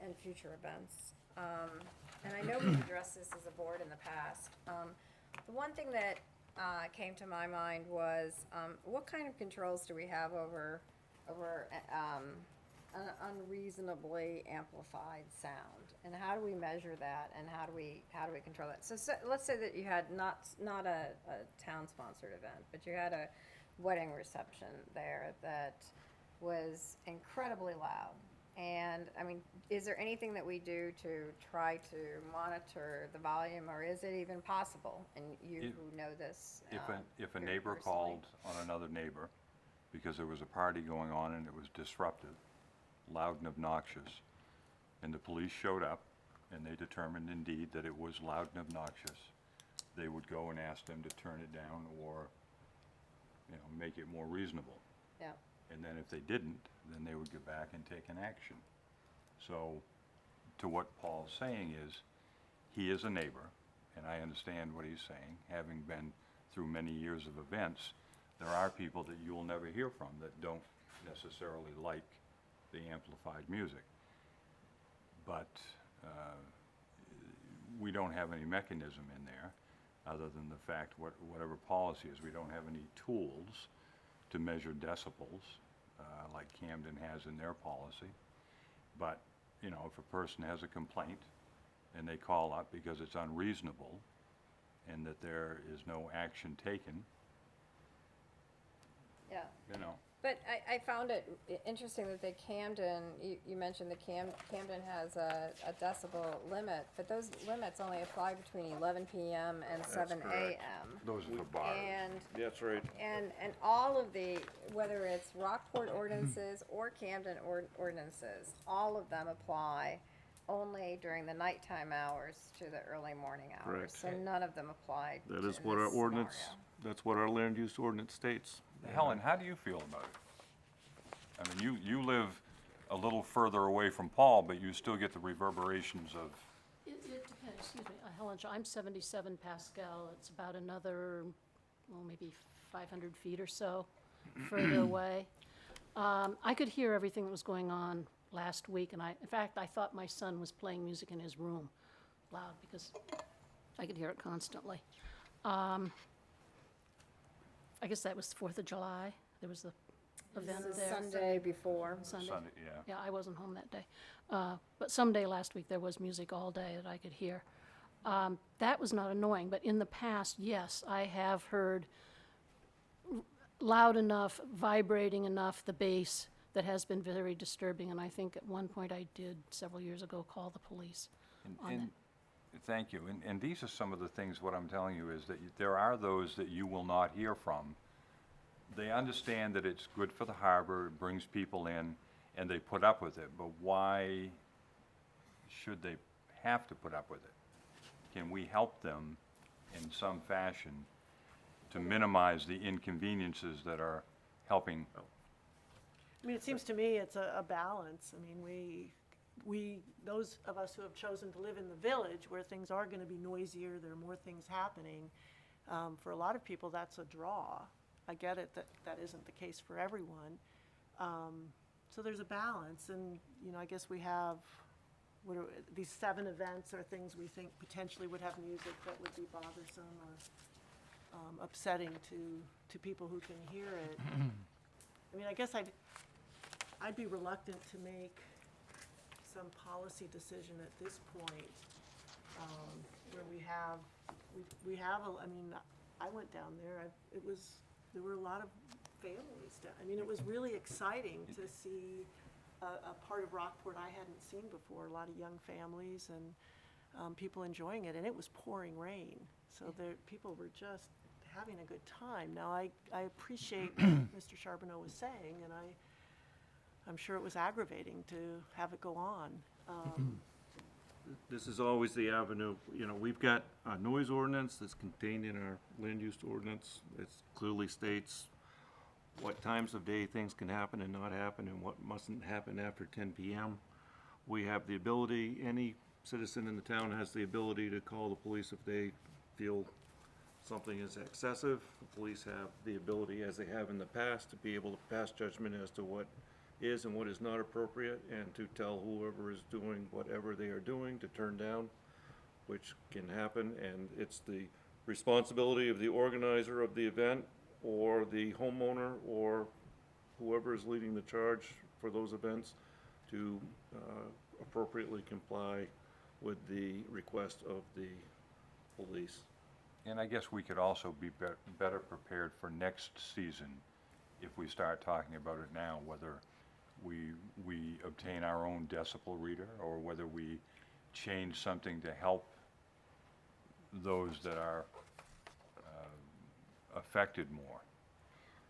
and future events. And I know we've addressed this as a board in the past. The one thing that, came to my mind was, what kind of controls do we have over, an unreasonably amplified sound? And how do we measure that, and how do we control that? So let's say that you had not a town-sponsored event, but you had a wedding reception there that was incredibly loud. And, I mean, is there anything that we do to try to monitor the volume, or is it even possible? And you who know this, If a very neighbor personally. called on another neighbor because there was a party going on and it was disruptive, loud and obnoxious, and the police showed up and they determined indeed that it was loud and obnoxious, they would go and ask them to turn it down or, make it more reasonable. Yeah. And then if they didn't, then they would go back and take an action. So, to what Paul's saying is, he is a neighbor, and I understand what he's saying. Having been through many years of events, there are people that you will never hear from that don't necessarily like the amplified music. But we don't have any mechanism in there, other than the fact, whatever policy is, we don't have any tools to measure decibels, like Camden has in their policy. But, if a person has a complaint and they call up because it's unreasonable and that there is no action taken, Yeah. But I found it interesting that Camden, you mentioned that Camden has a decibel limit, but those limits only apply between 11 PM and 7 correct. AM. Those are for bars. And That's right. And all of the, whether it's Rockport ordinances or Camden ordinances, all of them apply only during the nighttime hours to the early morning hours. Correct. So none of them apply. That is in what our this ordinance, scenario. that's what our land use ordinance states. Helen, how do you feel about it? I mean, you live a little further away from Paul, but you still get the reverberations of, It depends, excuse me, Helen, I'm 77 Pascal, it's about another, well, maybe 500 feet or so further away. I could hear everything that was going on last week, and in fact, I thought my son was playing music in his room loud, because I could hear it constantly. I guess that was the 4th of July, there was the event This is there. Sunday before. Sunday. Sunday, yeah. Yeah, I wasn't home that day. But someday last week, there was music all day that I could hear. That was not annoying, but in the past, yes, I have heard loud enough, vibrating enough, the bass, that has been very disturbing, and I think at one point I did, several years ago, call the police on it. and, thank you. And these are some of the things, what I'm telling you is that there are those that you will not hear from. They understand that it's good for the harbor, it brings people in, and they put up with it, but why should they have to put up with it? Can we help them in some fashion to minimize the inconveniences that are helping? I mean, it seems to me it's a balance. I mean, those of us who have chosen to live in the village where things are gonna be noisier, there are more things happening, for a lot of people, that's a draw. I get it that that isn't the case for everyone. So there's a balance, and, you know, I guess we have, these 7 events are things we think potentially would have music that would be bothersome or upsetting to people who can hear it. I mean, I guess I'd be reluctant to make some policy decision at this point, where we have, I mean, I went down there, there were a lot of families down. I mean, it was really exciting to see a part of Rockport I hadn't seen before, a lot of young families and people enjoying it, and it was pouring rain. So people were just having a good time. Now, I appreciate what Mr. Charbonneau was saying, and I'm sure it was aggravating to have it go on. This is always the avenue, you know, we've got a noise ordinance that's contained in our land use ordinance. It clearly states what times of day things can happen and not happen, and what mustn't happen after 10 PM. We have the ability, any citizen in the town has the ability to call the police if they feel something is excessive. The police have the ability, as they have in the past, to be able to pass judgment as to what is and what is not appropriate, and to tell whoever is doing whatever they are doing to turn down, which can happen, and it's the responsibility of the organizer of the event, or the homeowner, or whoever is leading the charge for those events, to appropriately comply with the request of the police. And I guess we could also be better prepared for next season if we start talking about it now, whether we obtain our own decibel reader, or whether we change something to help those that are affected more.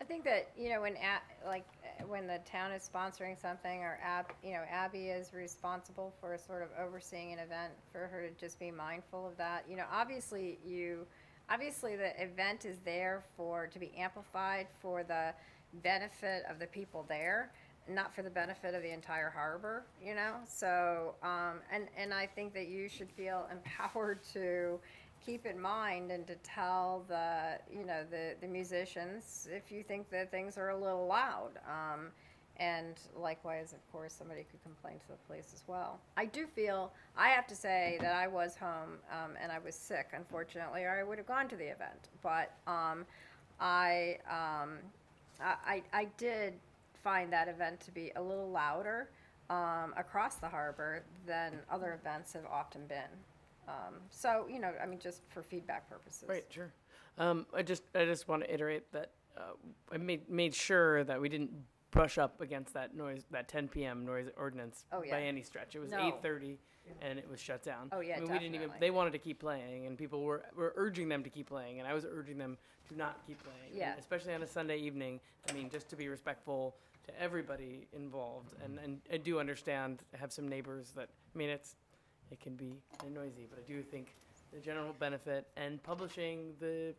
I think that, you know, when the town is sponsoring something, or Abby is responsible for sort of overseeing an event, for her to just be mindful of that. You know, obviously the event is there to be amplified for the benefit of the people there, not for the benefit of the entire harbor, you know? So, and I think that you should feel empowered to keep in mind and to tell the musicians if you think that things are a little loud. And likewise, of course, somebody could complain to the police as well. I have to say that I was home, and I was sick, unfortunately, or I would have gone to the event. But I did find that event to be a little louder across the harbor than other events have often been. So, you know, I mean, just for feedback purposes. Right, sure. I just want to iterate that I made sure that we didn't brush up against that noise, that 10 p.m. noise ordinance Oh, yeah. by any stretch. It was No. 8:30 and it was shut down. Oh, yeah, I mean, we didn't even, definitely. they wanted to keep playing and people were urging them to keep playing and I was urging them to not keep playing. And Yeah. especially on a Sunday evening. I mean, just to be respectful to everybody involved and I do understand, I have some neighbors that, I mean, it can be noisy, but I do think the general benefit and publishing the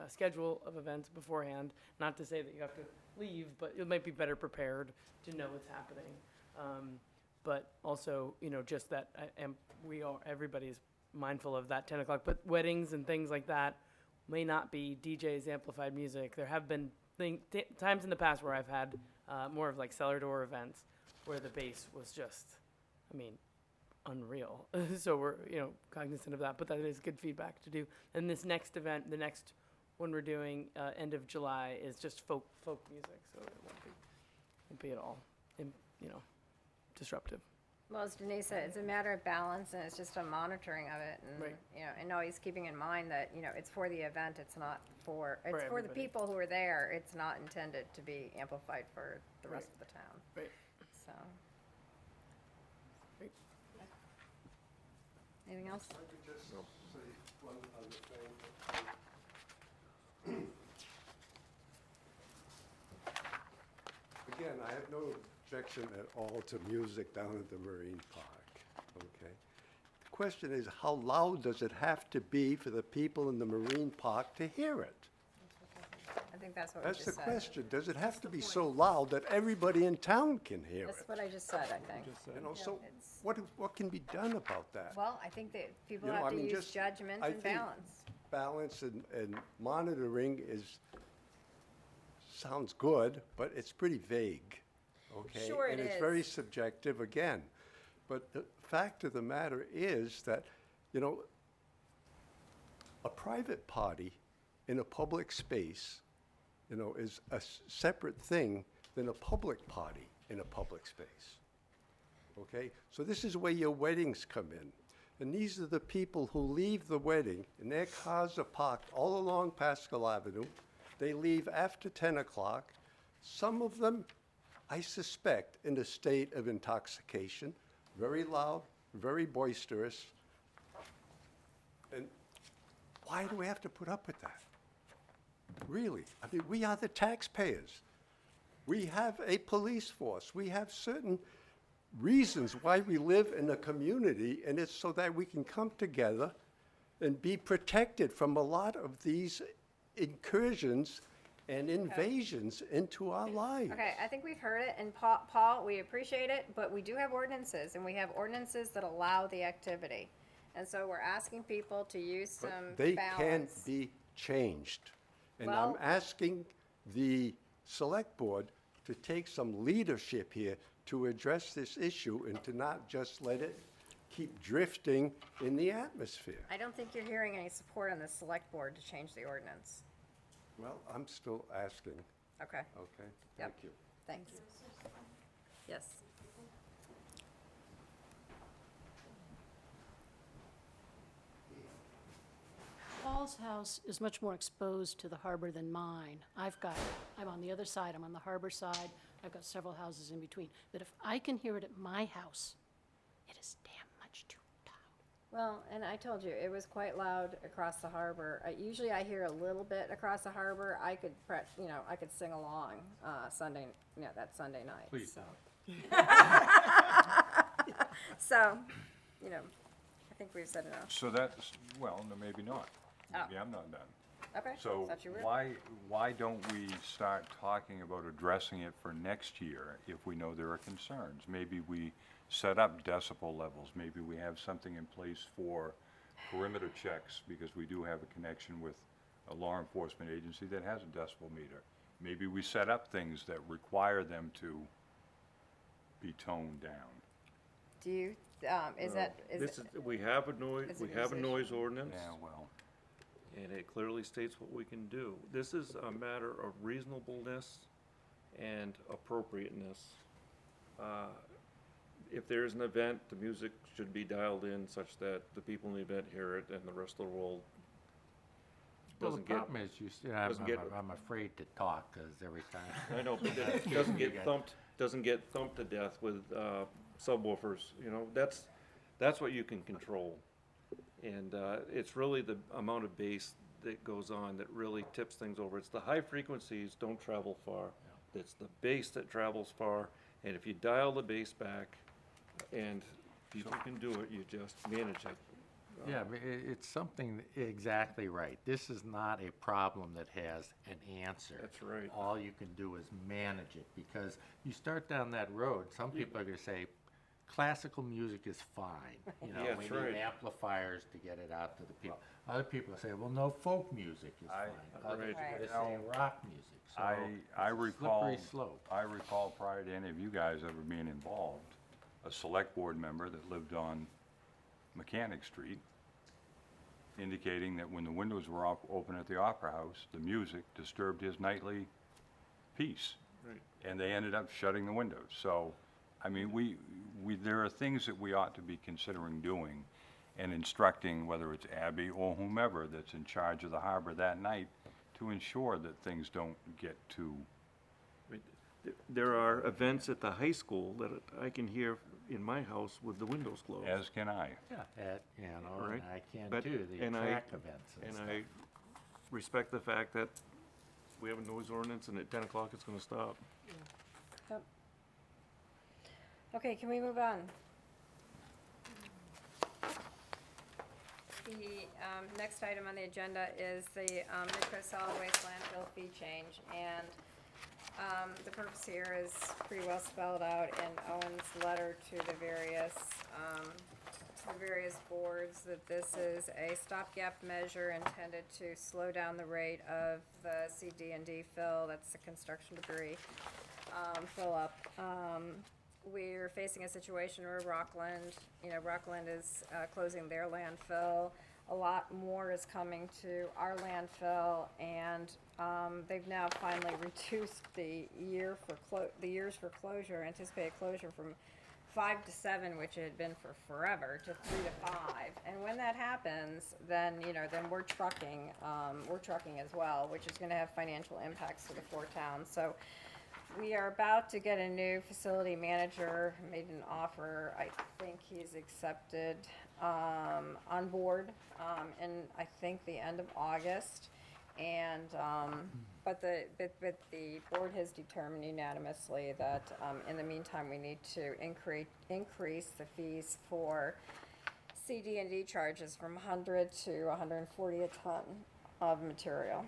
schedule of events beforehand, not to say that you have to leave, but you might be better prepared to know what's happening. But also, just that everybody's mindful of that 10 o'clock, but weddings and things like that may not be DJs, amplified music. There have been times in the past where I've had more of like cellar door events where the bass was just, unreal. So we're, cognizant of that, but that is good feedback to do. And this next event, the next one we're doing, end of July, is just folk music, so it won't be at all, disruptive. Well, as Denise said, it's a matter of balance and it's just a monitoring of it and, Right. and always keeping in mind that, it's for the event, it's not for the everybody. people who are there. It's not intended to be amplified for the rest Right. of the town. Right. So. Right. Anything else? I could just say one other thing. Again, I have no objection at all to music down at the Marine Park, okay? The question is, how loud does it have to be for the people in the Marine Park to hear it? I think that's what we That's just the said. question. Does it have to be so loud that everybody in town can hear That's it? what I just said, I think. So It's- what can be done about that? Well, I think that people You know, have I to mean, use just- judgment I and think balance. Balance and monitoring sounds good, but it's pretty vague, okay? Sure it And it's very is. subjective again. But the fact of the matter is that, a private party in a public space, is a separate thing than a public party in a public space. Okay? So this is where your weddings come in. And these are the people who leave the wedding, and their cars are parked all along Pascal Avenue. They leave after 10 o'clock. Some of them, I suspect, in a state of intoxication, very loud, very boisterous. And why do we have to put up with that? Really? I mean, we are the taxpayers. We have a police force. We have certain reasons why we live in a community, and it's so that we can come together and be protected from a lot of these incursions and invasions into our lives. Okay, I think we've heard it, and Paul, we appreciate it, but we do have ordinances, and we have ordinances that allow the activity. And so we're asking people to use some They balance. can't be changed. And I'm Well- asking the select board to take some leadership here to address this issue and to not just let it keep drifting in the atmosphere. I don't think you're hearing any support on the select board to change the ordinance. Well, I'm still asking, Okay, okay? Yep. Thank you. thanks. Yes. Paul's house is much more exposed to the harbor than mine. I'm on the other side, I'm on the harbor side, I've got several houses in between. But if I can hear it at my house, it is damn much too loud. Well, and I told you, it was quite loud across the harbor. Usually I hear a little bit across the harbor. I could, I could sing along Sunday, that Sunday night. Please so. So, I think we've said enough. So that's, well, no, maybe not. Oh. Maybe I'm not done. Okay, So thought you were. why don't we start talking about addressing it for next year if we know there are concerns? Maybe we set up decibel levels, maybe we have something in place for perimeter checks, because we do have a connection with a law enforcement agency that has a decibel meter. Maybe we set up things that require them to be toned down. Do you, is that, We have a noise, is it we have a musician? noise ordinance. Yeah, well, And it clearly states what we can do. This is a matter of reasonableness and appropriateness. If there's an event, the music should be dialed in such that the people in the event hear it and the rest of the world Well, the doesn't get, problem is, doesn't get- I'm afraid to talk, because every time. I know, but it doesn't get thumped to death with, subwoofers, you know, that's what you can control. And, it's really the amount of bass that goes on that really tips things over. It's the high frequencies don't travel far. It's the bass that travels far, and if you dial the bass back, and people can do it, you just manage it. Yeah, but it's something, exactly right. This is not a problem that has an answer. That's right. All you can do is manage it, because you start down that road, some people are gonna say, classical music is fine. You know, Yeah, we that's right. need amplifiers to get it out to the people. Other people say, well, no, folk music is fine. Others Right. are gonna say rock music, so I it's a recall, slippery slope. I recall prior to any of you guys ever being involved, a select board member that lived on Mechanic Street indicating that when the windows were open at the Opera House, the music disturbed his nightly peace. Right. And they ended up shutting the windows. So, I mean, there are things that we ought to be considering doing and instructing, whether it's Abby or whomever that's in charge of the harbor that night, to ensure that things don't get too. There are events at the high school that I can hear in my house with the windows closed. As can I. Yeah, you know, Right. and I can But- too, the and track events and And stuff. I respect the fact that we have a noise ordinance and at 10 o'clock it's gonna stop. Yep. Okay, can we move on? The next item on the agenda is the Midco Solid Waste Landfill fee change, and the purpose here is pretty well spelled out in Owen's letter to the various boards, that this is a stopgap measure intended to slow down the rate of the CD&D fill, that's the construction debris fill up. We're facing a situation where Rockland is closing their landfill. A lot more is coming to our landfill, and they've now finally reduced the years for closure, anticipated closure, from 5 to 7, which it had been for forever, to 3 to 5. And when that happens, then we're trucking as well, which is gonna have financial impacts to the 4 towns. So we are about to get a new facility manager, made an offer. I think he's accepted on board in, I think, the end of August. And, but the board has determined unanimously that in the meantime, we need to increase the fees for CD&D charges from 100 to 140 a ton of material.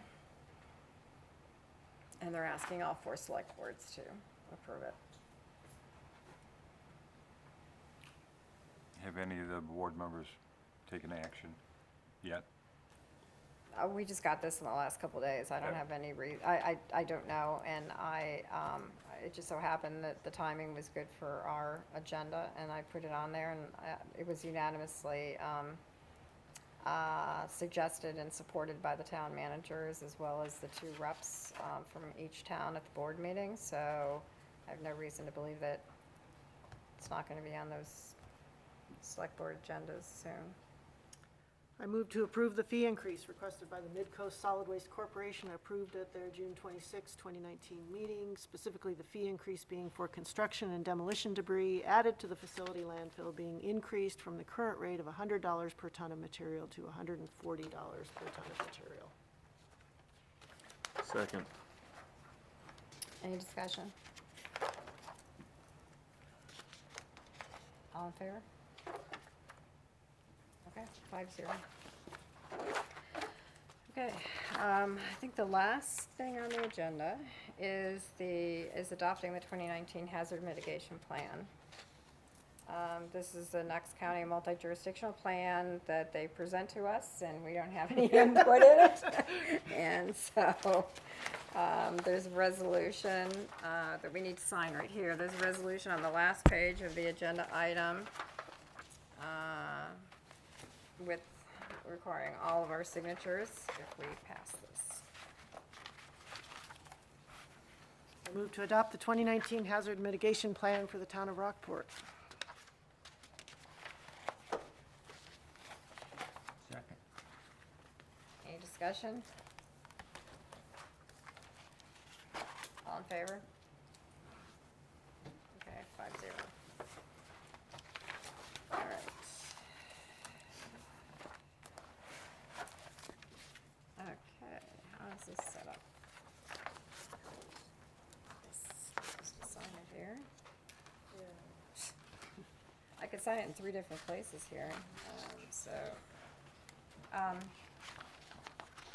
And they're asking all 4 select boards to approve it. Have any of the board members taken action yet? We just got this in the last couple of days. I don't Yeah. have any I don't know, and it just so happened that the timing was good for our agenda, and I put it on there, and it was unanimously suggested and supported by the town managers, as well as the 2 reps from each town at the board meeting, so I have no reason to believe that it's not gonna be on those select board agendas soon. I move to approve the fee increase requested by the Midcoast Solid Waste Corporation, approved at their June 26, 2019 meeting, specifically the fee increase being for construction and demolition debris added to the facility landfill being increased from the current rate of $100 per ton of material to $140 per ton of material. Second. Any discussion? All in favor? Okay, 5-0. Okay, I think the last thing on the agenda is adopting the 2019 hazard mitigation plan. This is the Knox County multi-jurisdictional plan that they present to us, and we don't have any input in it. And so, there's a resolution that we need to sign right here. There's a resolution on the last page of the agenda item with requiring all of our signatures if we pass this. I move to adopt the 2019 hazard mitigation plan for the town of Rockport. Second. Any discussion? All in favor? Okay, 5-0. All right. Okay, how is this set up? Supposed to sign it here. I could sign it in 3 different places here,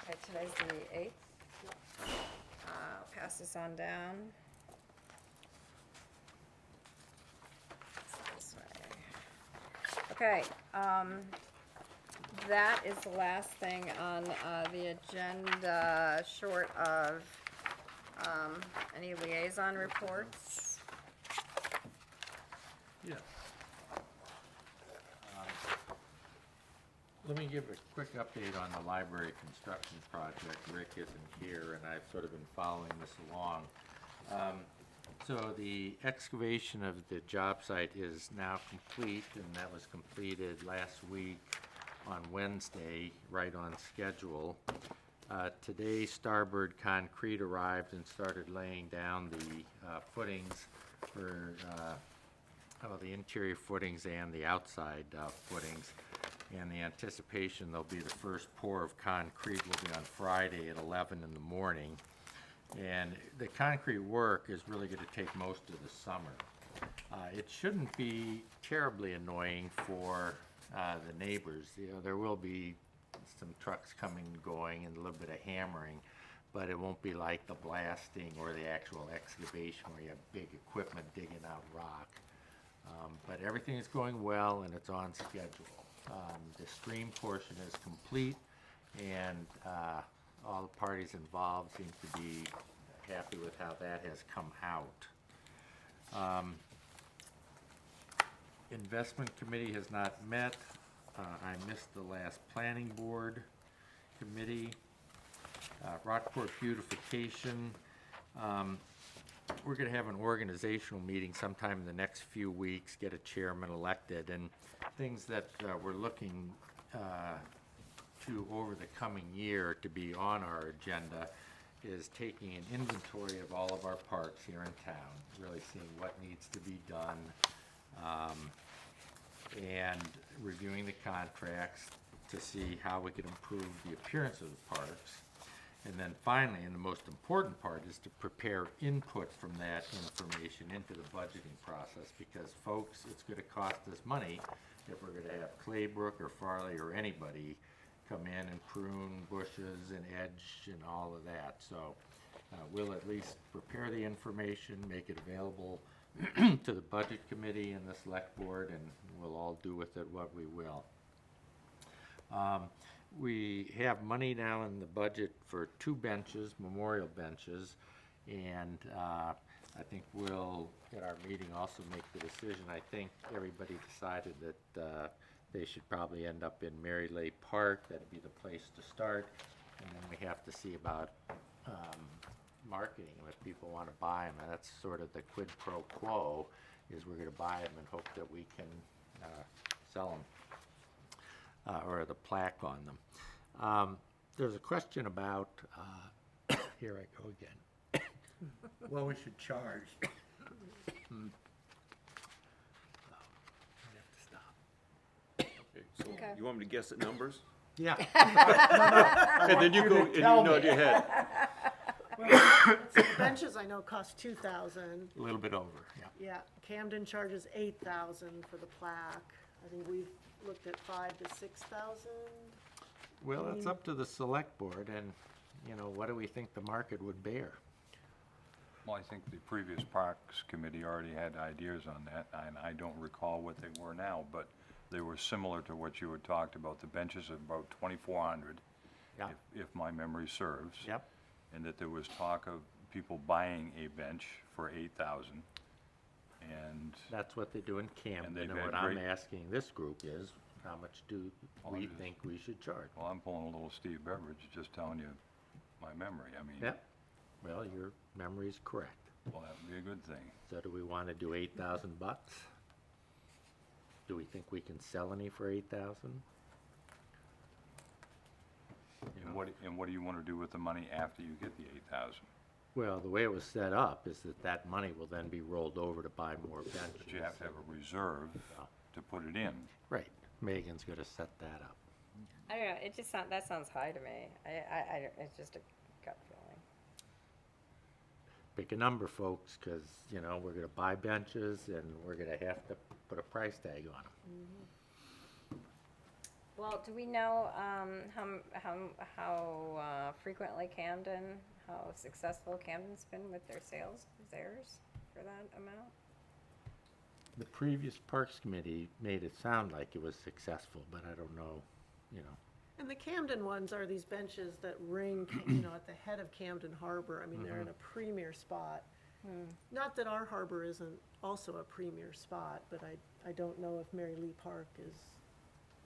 okay, today's the 8th. Pass this on down. This way. Okay, that is the last thing on the agenda, short of any liaison reports. Yeah. Let me give a quick update on the library construction project. Rick isn't here, and I've sort of been following this along. So the excavation of the job site is now complete, and that was completed last week on Wednesday, right on schedule. Today, Starboard Concrete arrived and started laying down the footings for the interior footings and the outside footings. And the anticipation there'll be the first pour of concrete will be on Friday at 11 in the morning. And the concrete work is really going to take most of the summer. It shouldn't be terribly annoying for the neighbors. You know, there will be some trucks coming and going and a little bit of hammering, but it won't be like the blasting or the actual excavation where you have big equipment digging out rock. But everything is going well and it's on schedule. The stream portion is complete, and all the parties involved seem to be happy with how that has come out. Investment committee has not met. I missed the last planning board committee. Rockport beautification. We're going to have an organizational meeting sometime in the next few weeks, get a chairman elected, and things that we're looking to over the coming year to be on our agenda is taking an inventory of all of our parks here in town, really seeing what needs to be done, and reviewing the contracts to see how we can improve the appearance of the parks. And then finally, and the most important part, is to prepare input from that information into the budgeting process, because folks, it's going to cost us money if we're going to have Claybrook or Farley or anybody come in and prune bushes and edge and all of that. So we'll at least prepare the information, make it available to the budget committee and the select board, and we'll all do with it what we will. We have money now in the budget for 2 benches, memorial benches, and I think we'll, at our meeting, also make the decision. I think everybody decided that they should probably end up in Mary Lay Park. That'd be the place to start, and then we have to see about marketing, if people want to buy them, and that's sort of the quid pro quo, is we're going to buy them and hope that we can sell them. Or the plaque on them. There's a question about, here I go again, what we should charge. Okay, so Okay. you want me to guess at numbers? Yeah. And then you go, and you nod your head. So the benches I know cost $2,000. A little bit over, yeah. Yeah, Camden charges $8,000 for the plaque. I think we've looked at $5,000 to $6,000. Well, it's up to the select board, and, you know, what do we think the market would bear? Well, I think the previous Parks Committee already had ideas on that, and I don't recall what they were now, but they were similar to what you had talked about. The benches are about 2,400, Yeah. if my memory serves. Yep. And that there was talk of people buying a bench for 8,000. And That's what they do in Camden, they've and had what I'm great- asking this group is, how much do Well, we it is- think we should charge? well, I'm pulling a little Steve Beveridge, just telling you my memory. I mean, Yeah, well, your memory's correct. well, that would be a good thing. So do we want to do $8,000? Do we think we can sell any for 8,000? And what do you want to do with the money after you get the 8,000? Well, the way it was set up is that that money will then be rolled over to buy more benches. But you have to have a reserve to put it in. Right. Megan's gonna set that up. I don't know, it just that sounds high to me. It's just a gut feeling. Pick a number, folks, because, you know, we're gonna buy benches and we're gonna have to put a price tag on them. Well, do we know how frequently how successful Camden's been with their sales, theirs, for that amount? The previous Parks Committee made it sound like it was successful, but I don't know, you know. And the Camden ones are these benches that ring, you know, at the head of Camden Harbor. I mean, they're in a premier spot. Not that our harbor isn't also a premier spot, but I don't know if Mary Lee Park is,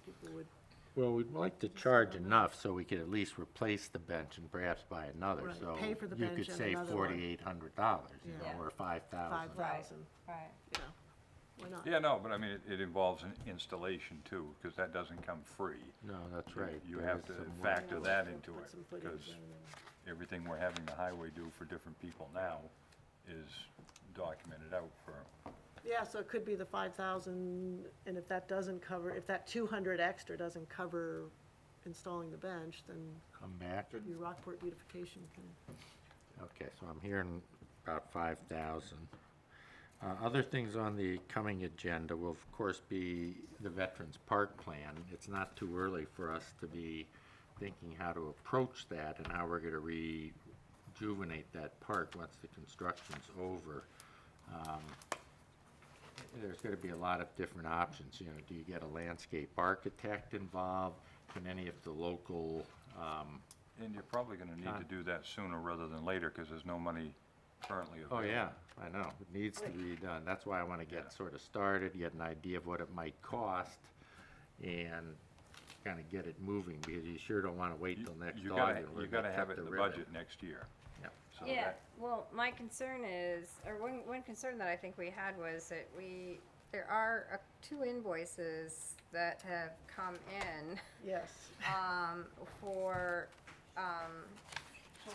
people would. Well, we'd like to charge enough so we could at least replace the bench and perhaps buy another, Right, so pay for the you bench could and save another one. $4,800, you Yeah. know, or $5,000. 5,000, Right. yeah. Why not? Yeah, no, but I mean, it involves an installation too, because that doesn't come free. No, that's right. You There have is to some work. factor that into Put it, some footage because in and- everything we're having the highway do for different people now is documented out for, Yeah, so it could be the 5,000, and if that doesn't cover, if that 200 extra doesn't cover installing the bench, then Come back. your Rockport beautification can. Okay, so I'm hearing about 5,000. Other things on the coming agenda will, of course, be the Veterans Park Plan. It's not too early for us to be thinking how to approach that and how we're gonna rejuvenate that park once the construction's over. There's gonna be a lot of different options, you know, do you get a landscape architect involved? Can any of the local, and you're probably gonna need to do that sooner rather than later, because there's no money currently available. Oh, yeah, I know, it needs to be done, that's why I wanna Yeah. get sort of started, get an idea of what it might cost, and kinda get it moving, because you sure don't wanna wait till next You August. gotta, you gotta have it in the budget next year. Yep. So Yeah, that- well, my concern is, or one concern that I think we had was that there are 2 invoices that have come in, Yes. for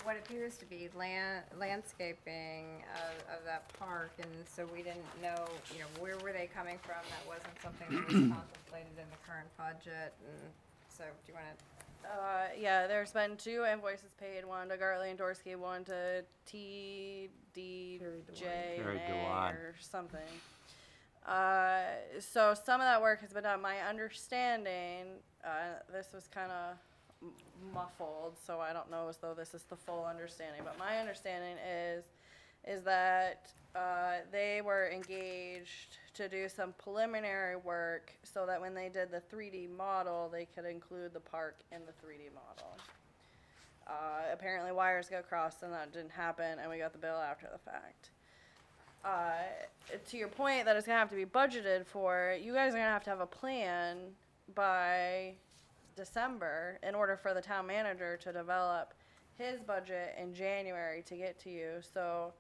what appears to be landscaping of that park, and so we didn't know, you know, where were they coming from? That wasn't something that was contemplated in the current budget, and so, do you wanna? Yeah, there's been 2 invoices paid, one to Gartley and Dorsey, one to TDJ Terry Dewan. or something. So some of that work has been done. My understanding, this was kind of muffled, so I don't know as though this is the full understanding, but my understanding is that they were engaged to do some preliminary work so that when they did the 3D model, they could include the park in the 3D model. Apparently wires got crossed and that didn't happen, and we got the bill after the fact. To your point that it's gonna have to be budgeted for, you guys are gonna have to have a plan by December in order for the town manager to develop his budget in January to get to you, so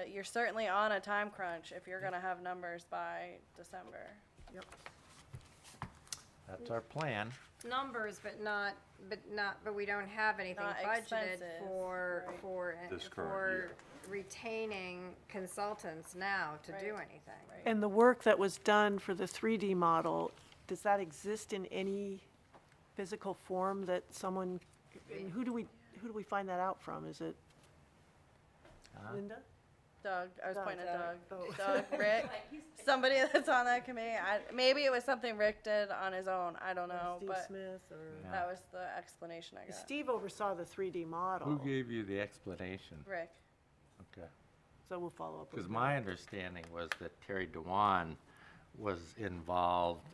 you're certainly on a time crunch if you're gonna have numbers by December. Yep. That's our plan. Numbers, but we don't have anything Not budgeted expenses, for, right. This current for year. retaining consultants now to do Right. anything. And the work that was done for the 3D model, does that exist in any physical form that someone, and who do we find that out from? Is it Linda? Doug, I was Doug. pointing at Doug. Oh. Doug, Rick, somebody that's on that committee. Maybe it was something Rick did on his own, I don't know, Steve but Smith or? that was the explanation I got. Steve oversaw the 3D model. Who gave you the explanation? Rick. Okay. So we'll follow up with Because him. my understanding was that Terry Dewan was involved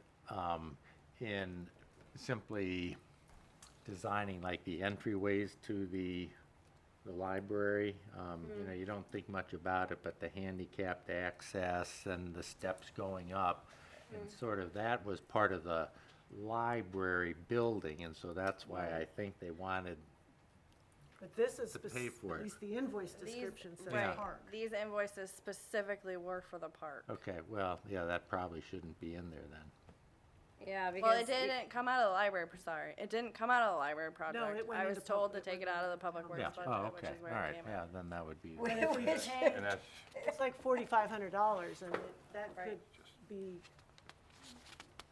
in simply designing like the entryways to the library. You know, you don't think much about it, but the handicapped access and the steps going up. And sort of that was part of the library building, and so that's why I think they wanted, But this is, to pay for at it. least the invoice description says Right. park. These invoices specifically were for the park. okay, well, yeah, that probably shouldn't be in there then. Yeah, because. Well, it didn't come out of the library, sorry. It didn't come out of the library project. it went I was into told to public- take it out of the public works Yeah, budget, oh, which okay, is all where right, it came yeah, out. then that would be. And that's, It's like $4,500, and that Right. could be,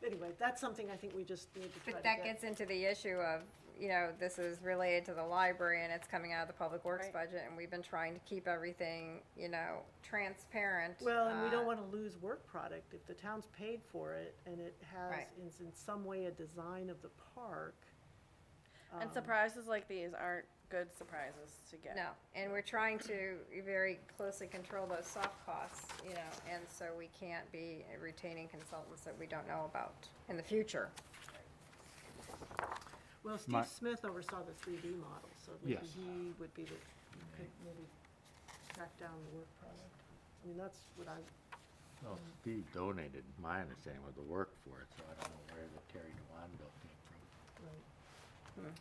anyway, that's something I think we just need to try But to that get. gets into the issue of, you know, this is related to the library and it's coming out of the public works Right. budget, and we've been trying to keep everything, you know, transparent. Well, and we don't uh, want to lose work product. If the town's paid for it and it has, Right. is in some way a design of the park. And surprises like these aren't good surprises to get. No, and we're trying to very closely control those soft costs, you know, and so we can't be retaining consultants that we don't know about in the future. Well, My- Steve Smith oversaw the 3D model, so maybe Yes. he would be the, could maybe track down the work product. I mean, that's what I, Well, Steve donated, my understanding, was the work for it, so I don't know where the Terry Dewan bill came from.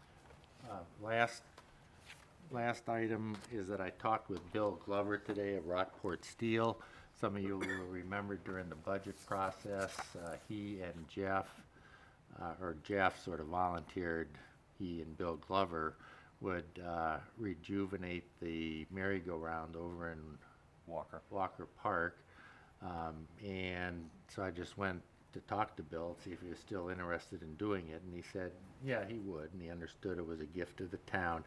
Last item is that I talked with Bill Glover today of Rockport Steel. Some of you will remember during the budget process, he and Jeff, or Jeff sort of volunteered, he and Bill Glover would rejuvenate the merry-go-round over in Walker Park. And so I just went to talk to Bill, see if he was still interested in doing it, and he said, yeah, he would, and he understood it was a gift to the town,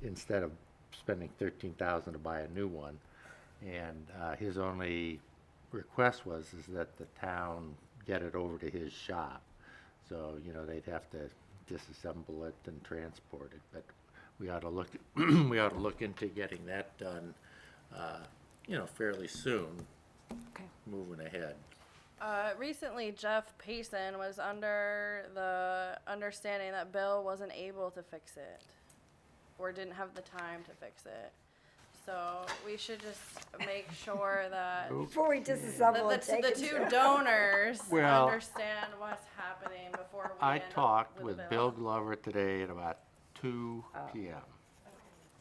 instead of spending $13,000 to buy a new one. And his only request was is that the town get it over to his shop. So, you know, they'd have to disassemble it and transport it, but we ought to look, we ought to look into getting that done, you know, fairly soon. Okay. Moving ahead. Recently, Jeff Payson was under the understanding that Bill wasn't able to fix it, or didn't have the time to fix it. So we should just make sure that Before we disassemble and take the it two to- donors Well, understand what's happening before we I end up talked with with a Bill Glover today at about 2 p.m.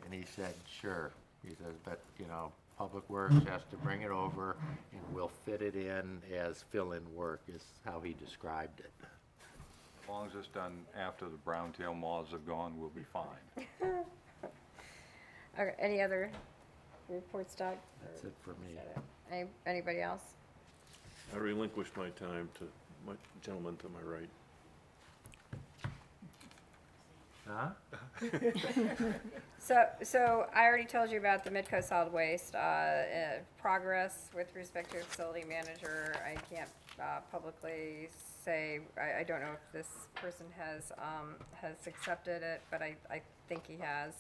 And he said, sure. He says, but, you know, Public Works has to bring it over and we'll fit it in as fill-in work, is how he described it. as long as it's done after the brown tail moths have gone, we'll be fine. Okay, any other reports, Doug? That's it for me. Anybody else? I relinquish my time to my gentleman to my right. Huh? So I already told you about the Midco solid waste, progress with respect to facility manager. I can't, publicly say, I don't know if this person has accepted it, but I think he has.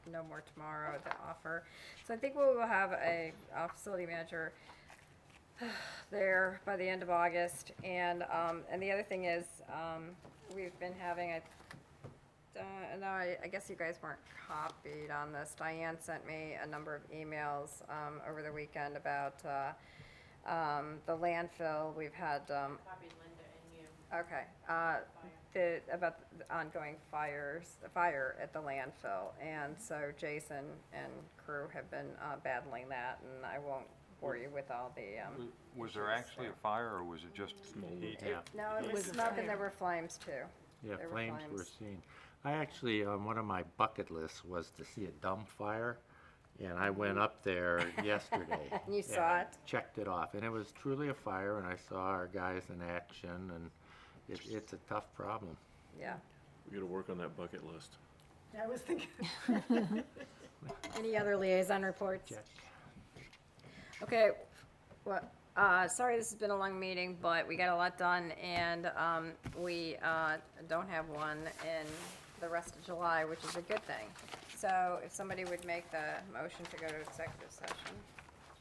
No more tomorrow to offer. So I think we will have a facility manager there by the end of August. And the other thing is, we've been having no, I guess you guys weren't copied on this. Diane sent me a number of emails over the weekend about the landfill. We've had copied Linda and you. okay, about the ongoing fire at the landfill, and so Jason and crew have been battling that, and I won't bore you with all the. Was there actually a fire, or was it just heat? Yeah. No, it was smoke, and there were flames too. Yeah, There were flames were seen. I actually, on one of my bucket lists was to see a dump fire, and I went up there yesterday. You saw it? Checked it off, and it was truly a fire, and I saw our guys in action, and it's a tough problem. Yeah. We gotta work on that bucket list. I was thinking. Any other liaison reports? Check. Okay, well, sorry this has been a long meeting, but we got a lot done, and we don't have one in the rest of July, which is a good thing. So if somebody would make the motion to go to executive session.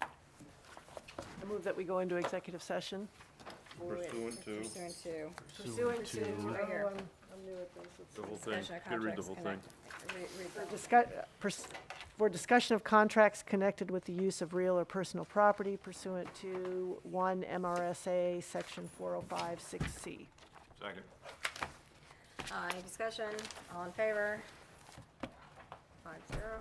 I move that we go into executive session. Pursuant to. Pursuant to. Pursuant to. Right here. I'm new at this. It's- The whole thing. Discussion of Gotta read the contracts whole thing. For discussion of contracts connected with the use of real or personal property pursuant to 1 MRSA Section 4056C. Second. Any discussion? All in favor? 5-0.